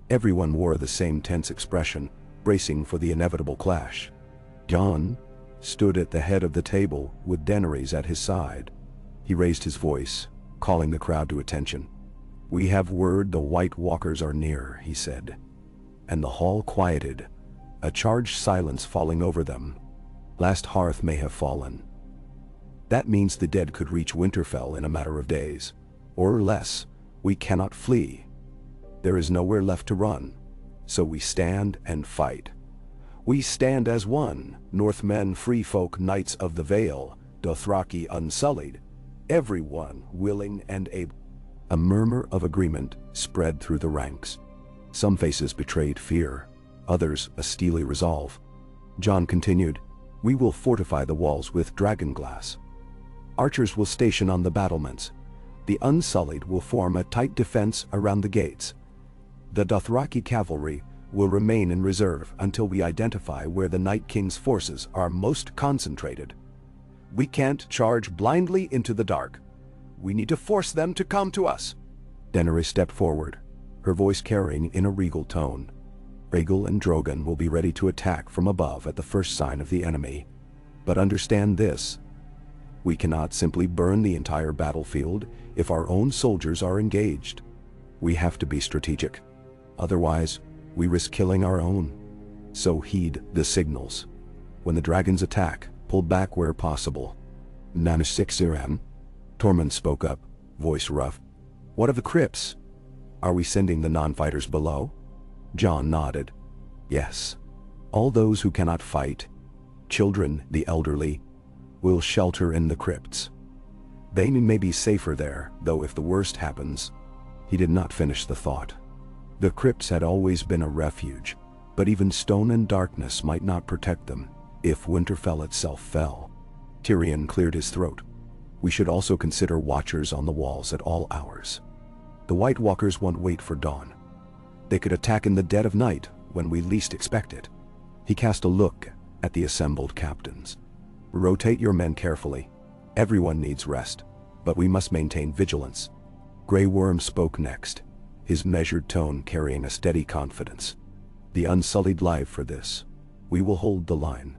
Everyone wore the same tense expression, bracing for the inevitable clash. Jon stood at the head of the table with Daenerys at his side. He raised his voice, calling the crowd to attention. We have word the White Walkers are near, he said. And the hall quieted, a charged silence falling over them. Last Hearth may have fallen. That means the dead could reach Winterfell in a matter of days, or less. We cannot flee. There is nowhere left to run, so we stand and fight. We stand as one, Northmen, Free Folk, Knights of the Vale, Dothraki Unsullied, everyone willing and able. A murmur of agreement spread through the ranks. Some faces betrayed fear, others a steely resolve. Jon continued, we will fortify the walls with dragonglass. Archers will station on the battlements. The Unsullied will form a tight defense around the gates. The Dothraki cavalry will remain in reserve until we identify where the Night King's forces are most concentrated. We can't charge blindly into the dark. We need to force them to come to us. Daenerys stepped forward, her voice carrying in a regal tone. Rhaegar and Drogon will be ready to attack from above at the first sign of the enemy. But understand this. We cannot simply burn the entire battlefield if our own soldiers are engaged. We have to be strategic. Otherwise, we risk killing our own. So heed the signals. When the dragons attack, pull back where possible. Nanasixiran. Tormund spoke up, voice rough. What of the crypts? Are we sending the non-fighters below? Jon nodded. Yes. All those who cannot fight, children, the elderly, will shelter in the crypts. They may be safer there, though if the worst happens. He did not finish the thought. The crypts had always been a refuge, but even stone and darkness might not protect them if Winterfell itself fell. Tyrion cleared his throat. We should also consider watchers on the walls at all hours. The White Walkers won't wait for dawn. They could attack in the dead of night when we least expect it. He cast a look at the assembled captains. Rotate your men carefully. Everyone needs rest, but we must maintain vigilance. Grey Worm spoke next, his measured tone carrying a steady confidence. The Unsullied live for this. We will hold the line.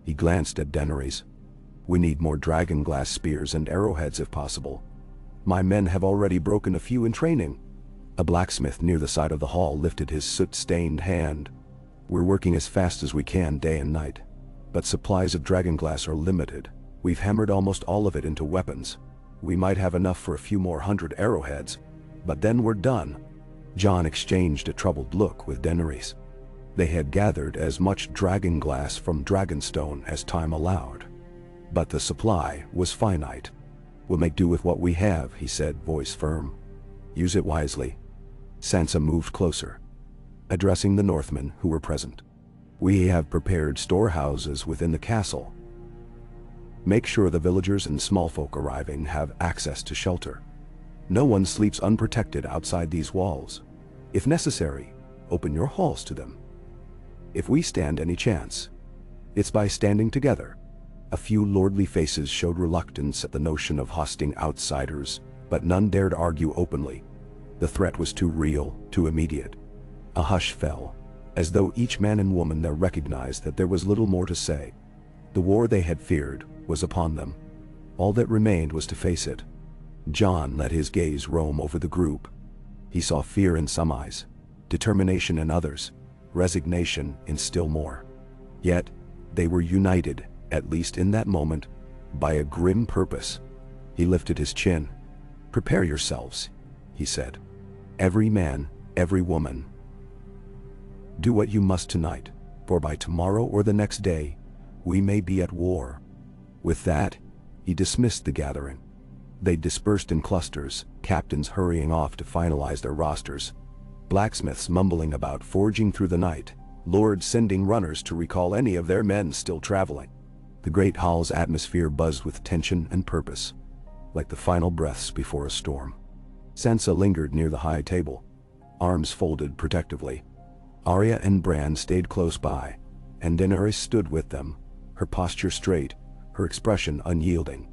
He glanced at Daenerys. We need more dragonglass spears and arrowheads if possible. My men have already broken a few in training. A blacksmith near the side of the hall lifted his soot-stained hand. We're working as fast as we can day and night, but supplies of dragonglass are limited. We've hammered almost all of it into weapons. We might have enough for a few more hundred arrowheads, but then we're done. Jon exchanged a troubled look with Daenerys. They had gathered as much dragonglass from Dragonstone as time allowed, but the supply was finite. We'll make do with what we have, he said, voice firm. Use it wisely. Sansa moved closer, addressing the Northmen who were present. We have prepared storehouses within the castle. Make sure the villagers and small folk arriving have access to shelter. No one sleeps unprotected outside these walls. If necessary, open your halls to them. If we stand any chance, it's by standing together. A few lordly faces showed reluctance at the notion of hosting outsiders, but none dared argue openly. The threat was too real, too immediate. A hush fell, as though each man and woman there recognized that there was little more to say. The war they had feared was upon them. All that remained was to face it. Jon let his gaze roam over the group. He saw fear in some eyes, determination in others, resignation in still more. Yet, they were united, at least in that moment, by a grim purpose. He lifted his chin. Prepare yourselves, he said. Every man, every woman. Do what you must tonight, for by tomorrow or the next day, we may be at war. With that, he dismissed the gathering. They dispersed in clusters, captains hurrying off to finalize their rosters, blacksmiths mumbling about forging through the night, lords sending runners to recall any of their men still traveling. The great hall's atmosphere buzzed with tension and purpose, like the final breaths before a storm. Sansa lingered near the high table, arms folded protectively. Arya and Bran stayed close by, and Daenerys stood with them, her posture straight, her expression unyielding.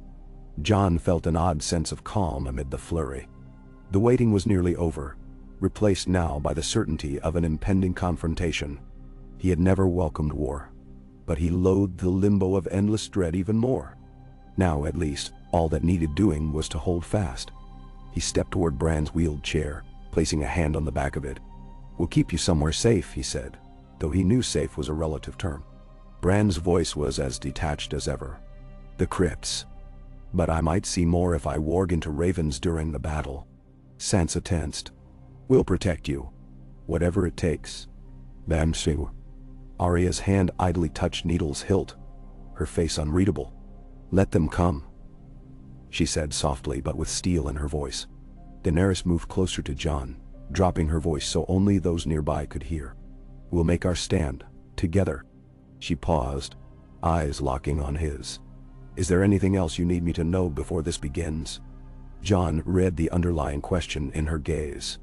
Jon felt an odd sense of calm amid the flurry. The waiting was nearly over, replaced now by the certainty of an impending confrontation. He had never welcomed war, but he loathed the limbo of endless dread even more. Now, at least, all that needed doing was to hold fast. He stepped toward Bran's wheeled chair, placing a hand on the back of it. We'll keep you somewhere safe, he said, though he knew safe was a relative term. Bran's voice was as detached as ever. The crypts. But I might see more if I warg into ravens during the battle. Sansa tensed. We'll protect you, whatever it takes. Bamsu. Arya's hand idly touched Needle's hilt, her face unreadable. Let them come, she said softly but with steel in her voice. Daenerys moved closer to Jon, dropping her voice so only those nearby could hear. We'll make our stand, together. She paused, eyes locking on his. Is there anything else you need me to know before this begins? Jon read the underlying question in her gaze.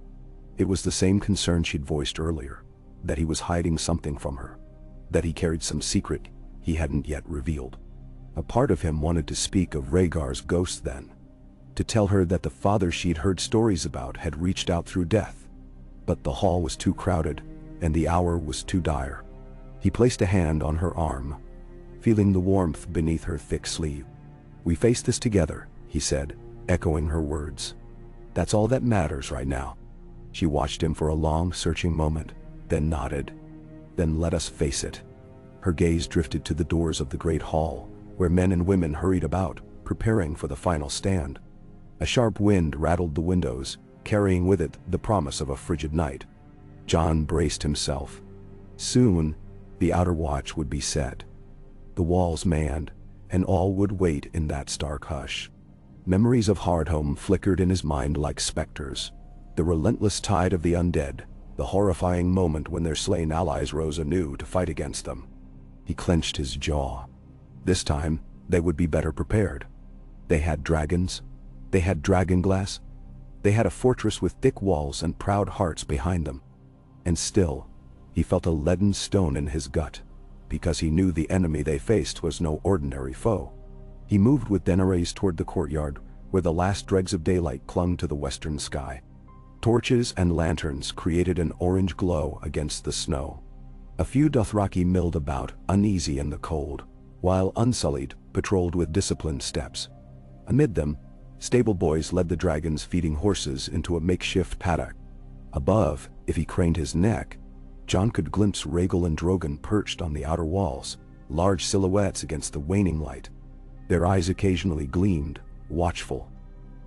It was the same concern she'd voiced earlier, that he was hiding something from her, that he carried some secret he hadn't yet revealed. A part of him wanted to speak of Rhaegar's ghost then, to tell her that the father she'd heard stories about had reached out through death. But the hall was too crowded, and the hour was too dire. He placed a hand on her arm, feeling the warmth beneath her thick sleeve. We face this together, he said, echoing her words. That's all that matters right now. She watched him for a long, searching moment, then nodded. Then let us face it. Her gaze drifted to the doors of the great hall, where men and women hurried about, preparing for the final stand. A sharp wind rattled the windows, carrying with it the promise of a frigid night. Jon braced himself. Soon, the outer watch would be set, the walls manned, and all would wait in that stark hush. Memories of Hardhome flickered in his mind like specters. The relentless tide of the undead, the horrifying moment when their slain allies rose anew to fight against them. He clenched his jaw. This time, they would be better prepared. They had dragons. They had dragonglass. They had a fortress with thick walls and proud hearts behind them. And still, he felt a leaden stone in his gut, because he knew the enemy they faced was no ordinary foe. He moved with Daenerys toward the courtyard, where the last dregs of daylight clung to the western sky. Torches and lanterns created an orange glow against the snow. A few Dothraki milled about, uneasy in the cold, while Unsullied patrolled with disciplined steps. Amid them, stable boys led the dragons feeding horses into a makeshift paddock. Above, if he craned his neck, Jon could glimpse Rhaegal and Drogon perched on the outer walls, large silhouettes against the waning light. Their eyes occasionally gleamed, watchful.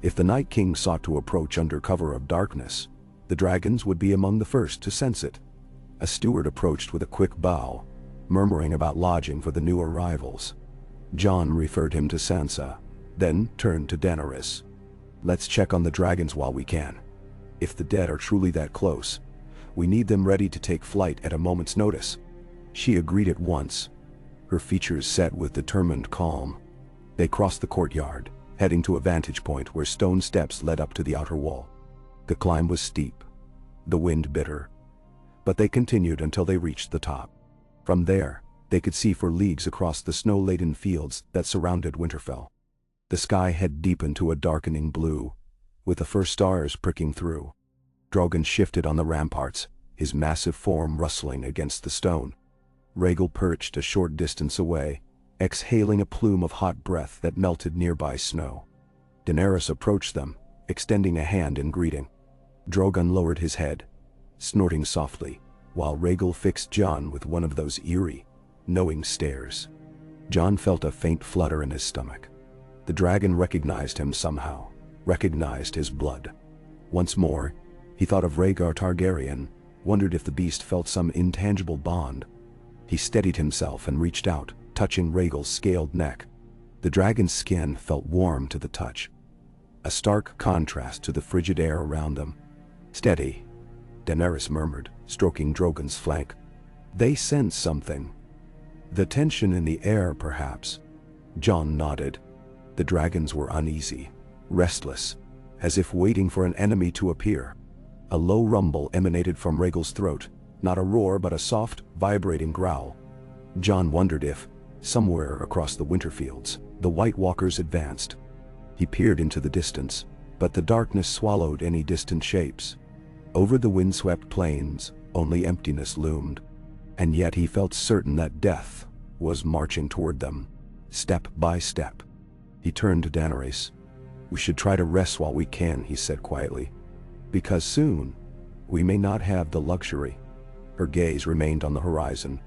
If the Night King sought to approach under cover of darkness, the dragons would be among the first to sense it. A steward approached with a quick bow, murmuring about lodging for the new arrivals. Jon referred him to Sansa, then turned to Daenerys. "Let's check on the dragons while we can. If the dead are truly that close, we need them ready to take flight at a moment's notice." She agreed at once, her features set with determined calm. They crossed the courtyard, heading to a vantage point where stone steps led up to the outer wall. The climb was steep, the wind bitter, but they continued until they reached the top. From there, they could see for leagues across the snow-laden fields that surrounded Winterfell. The sky had deepened to a darkening blue, with the first stars pricking through. Drogon shifted on the ramparts, his massive form rustling against the stone. Rhaegar perched a short distance away, exhaling a plume of hot breath that melted nearby snow. Daenerys approached them, extending a hand in greeting. Drogon lowered his head, snorting softly, while Rhaegar fixed Jon with one of those eerie, knowing stares. Jon felt a faint flutter in his stomach. The dragon recognized him somehow, recognized his blood. Once more, he thought of Rhaegar Targaryen, wondered if the beast felt some intangible bond. He steadied himself and reached out, touching Rhaegar's scaled neck. The dragon's skin felt warm to the touch, a stark contrast to the frigid air around them. "Steady," Daenerys murmured, stroking Drogon's flank. They sensed something. The tension in the air, perhaps. Jon nodded. The dragons were uneasy, restless, as if waiting for an enemy to appear. A low rumble emanated from Rhaegar's throat, not a roar but a soft, vibrating growl. Jon wondered if, somewhere across the Winterfields, the White Walkers advanced. He peered into the distance, but the darkness swallowed any distant shapes. Over the windswept plains, only emptiness loomed. And yet he felt certain that death was marching toward them, step by step. He turned to Daenerys. "We should try to rest while we can," he said quietly. "Because soon, we may not have the luxury." Her gaze remained on the horizon.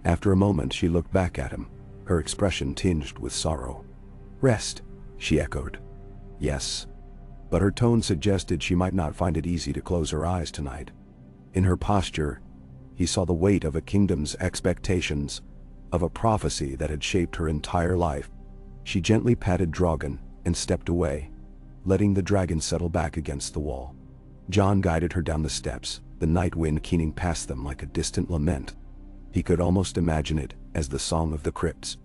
After a moment she looked back at him, her expression tinged with sorrow. "Rest," she echoed. "Yes." But her tone suggested she might not find it easy to close her eyes tonight. In her posture, he saw the weight of a kingdom's expectations, of a prophecy that had shaped her entire life. She gently patted Drogon and stepped away, letting the dragon settle back against the wall. Jon guided her down the steps, the night wind keening past them like a distant lament. He could almost imagine it as the song of the crypts,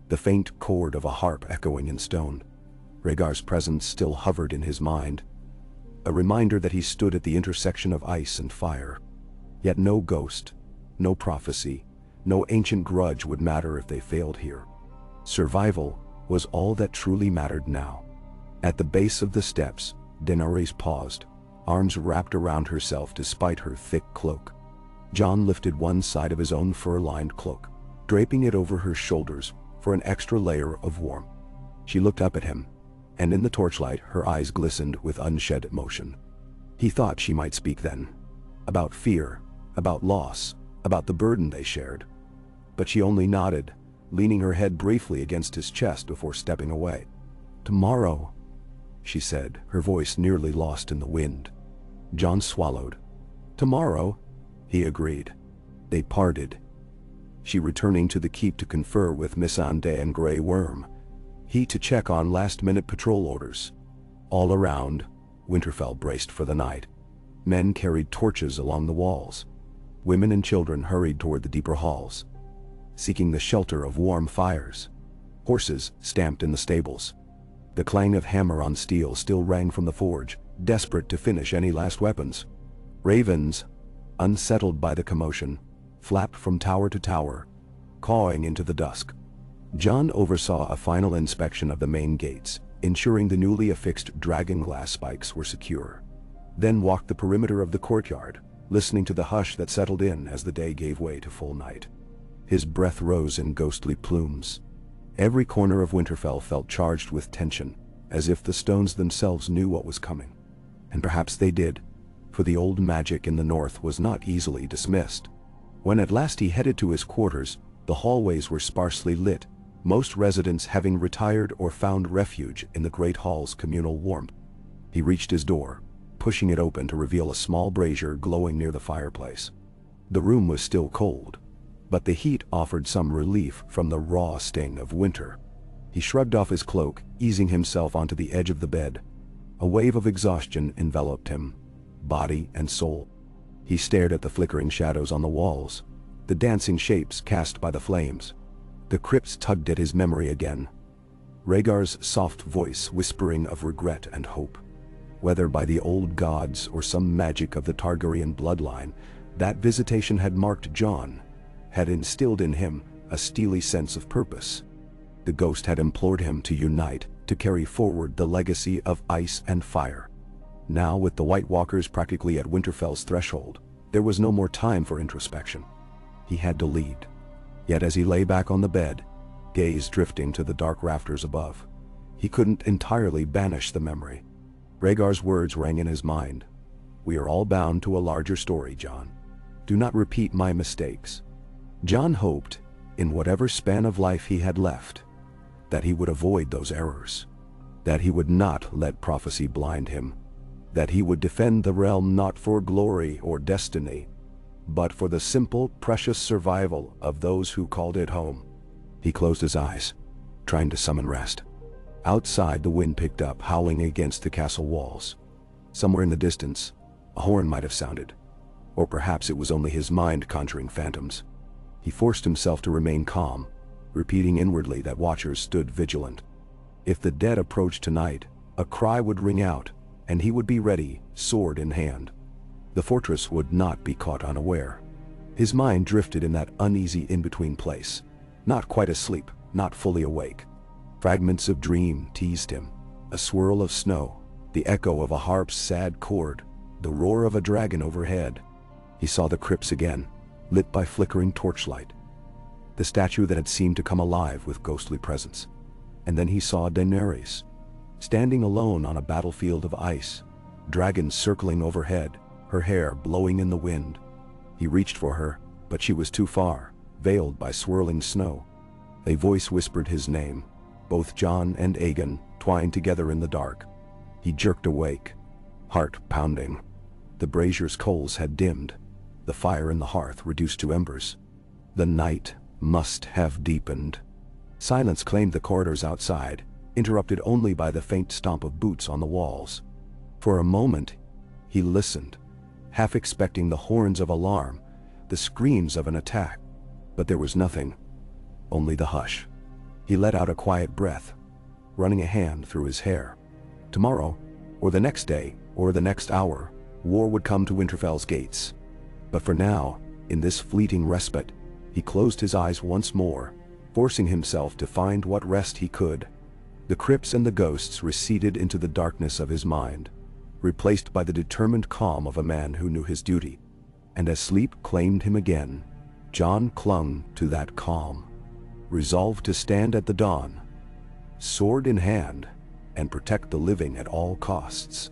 the faint chord of a harp echoing in stone. Rhaegar's presence still hovered in his mind, a reminder that he stood at the intersection of ice and fire. Yet no ghost, no prophecy, no ancient grudge would matter if they failed here. Survival was all that truly mattered now. At the base of the steps, Daenerys paused, arms wrapped around herself despite her thick cloak. Jon lifted one side of his own fur-lined cloak, draping it over her shoulders for an extra layer of warmth. She looked up at him, and in the torchlight her eyes glistened with unshed emotion. He thought she might speak then, about fear, about loss, about the burden they shared. But she only nodded, leaning her head briefly against his chest before stepping away. "Tomorrow," she said, her voice nearly lost in the wind. Jon swallowed. "Tomorrow," he agreed. They parted, she returning to the keep to confer with Missandei and Grey Worm, he to check on last-minute patrol orders. All around, Winterfell braced for the night. Men carried torches along the walls. Women and children hurried toward the deeper halls, seeking the shelter of warm fires. Horses stamped in the stables. The clang of hammer on steel still rang from the forge, desperate to finish any last weapons. Ravens, unsettled by the commotion, flapped from tower to tower, cawing into the dusk. Jon oversaw a final inspection of the main gates, ensuring the newly affixed dragon glass spikes were secure. Then walked the perimeter of the courtyard, listening to the hush that settled in as the day gave way to full night. His breath rose in ghostly plumes. Every corner of Winterfell felt charged with tension, as if the stones themselves knew what was coming. And perhaps they did, for the old magic in the north was not easily dismissed. When at last he headed to his quarters, the hallways were sparsely lit, most residents having retired or found refuge in the great hall's communal warmth. He reached his door, pushing it open to reveal a small brazier glowing near the fireplace. The room was still cold, but the heat offered some relief from the raw sting of winter. He shrugged off his cloak, easing himself onto the edge of the bed. A wave of exhaustion enveloped him, body and soul. He stared at the flickering shadows on the walls, the dancing shapes cast by the flames. The crypts tugged at his memory again. Rhaegar's soft voice whispering of regret and hope. Whether by the old gods or some magic of the Targaryen bloodline, that visitation had marked Jon, had instilled in him a steely sense of purpose. The ghost had implored him to unite, to carry forward the legacy of ice and fire. Now, with the White Walkers practically at Winterfell's threshold, there was no more time for introspection. He had to lead. Yet as he lay back on the bed, gaze drifting to the dark rafters above, he couldn't entirely banish the memory. Rhaegar's words rang in his mind. "We are all bound to a larger story, Jon. Do not repeat my mistakes." Jon hoped, in whatever span of life he had left, that he would avoid those errors, that he would not let prophecy blind him, that he would defend the realm not for glory or destiny, but for the simple, precious survival of those who called it home. He closed his eyes, trying to summon rest. Outside, the wind picked up, howling against the castle walls. Somewhere in the distance, a horn might have sounded, or perhaps it was only his mind conjuring phantoms. He forced himself to remain calm, repeating inwardly that watchers stood vigilant. If the dead approached tonight, a cry would ring out, and he would be ready, sword in hand. The fortress would not be caught unaware. His mind drifted in that uneasy in-between place, not quite asleep, not fully awake. Fragments of dream teased him, a swirl of snow, the echo of a harp's sad chord, the roar of a dragon overhead. He saw the crypts again, lit by flickering torchlight. The statue that had seemed to come alive with ghostly presence. And then he saw Daenerys, standing alone on a battlefield of ice, dragons circling overhead, her hair blowing in the wind. He reached for her, but she was too far, veiled by swirling snow. A voice whispered his name, both Jon and Aegon twined together in the dark. He jerked awake, heart pounding. The brazier's coals had dimmed, the fire in the hearth reduced to embers. The night must have deepened. Silence claimed the corridors outside, interrupted only by the faint stomp of boots on the walls. For a moment, he listened, half expecting the horns of alarm, the screams of an attack. But there was nothing, only the hush. He let out a quiet breath, running a hand through his hair. Tomorrow, or the next day, or the next hour, war would come to Winterfell's gates. But for now, in this fleeting respite, he closed his eyes once more, forcing himself to find what rest he could. The crypts and the ghosts receded into the darkness of his mind, replaced by the determined calm of a man who knew his duty. And as sleep claimed him again, Jon clung to that calm, resolved to stand at the dawn, sword in hand, and protect the living at all costs.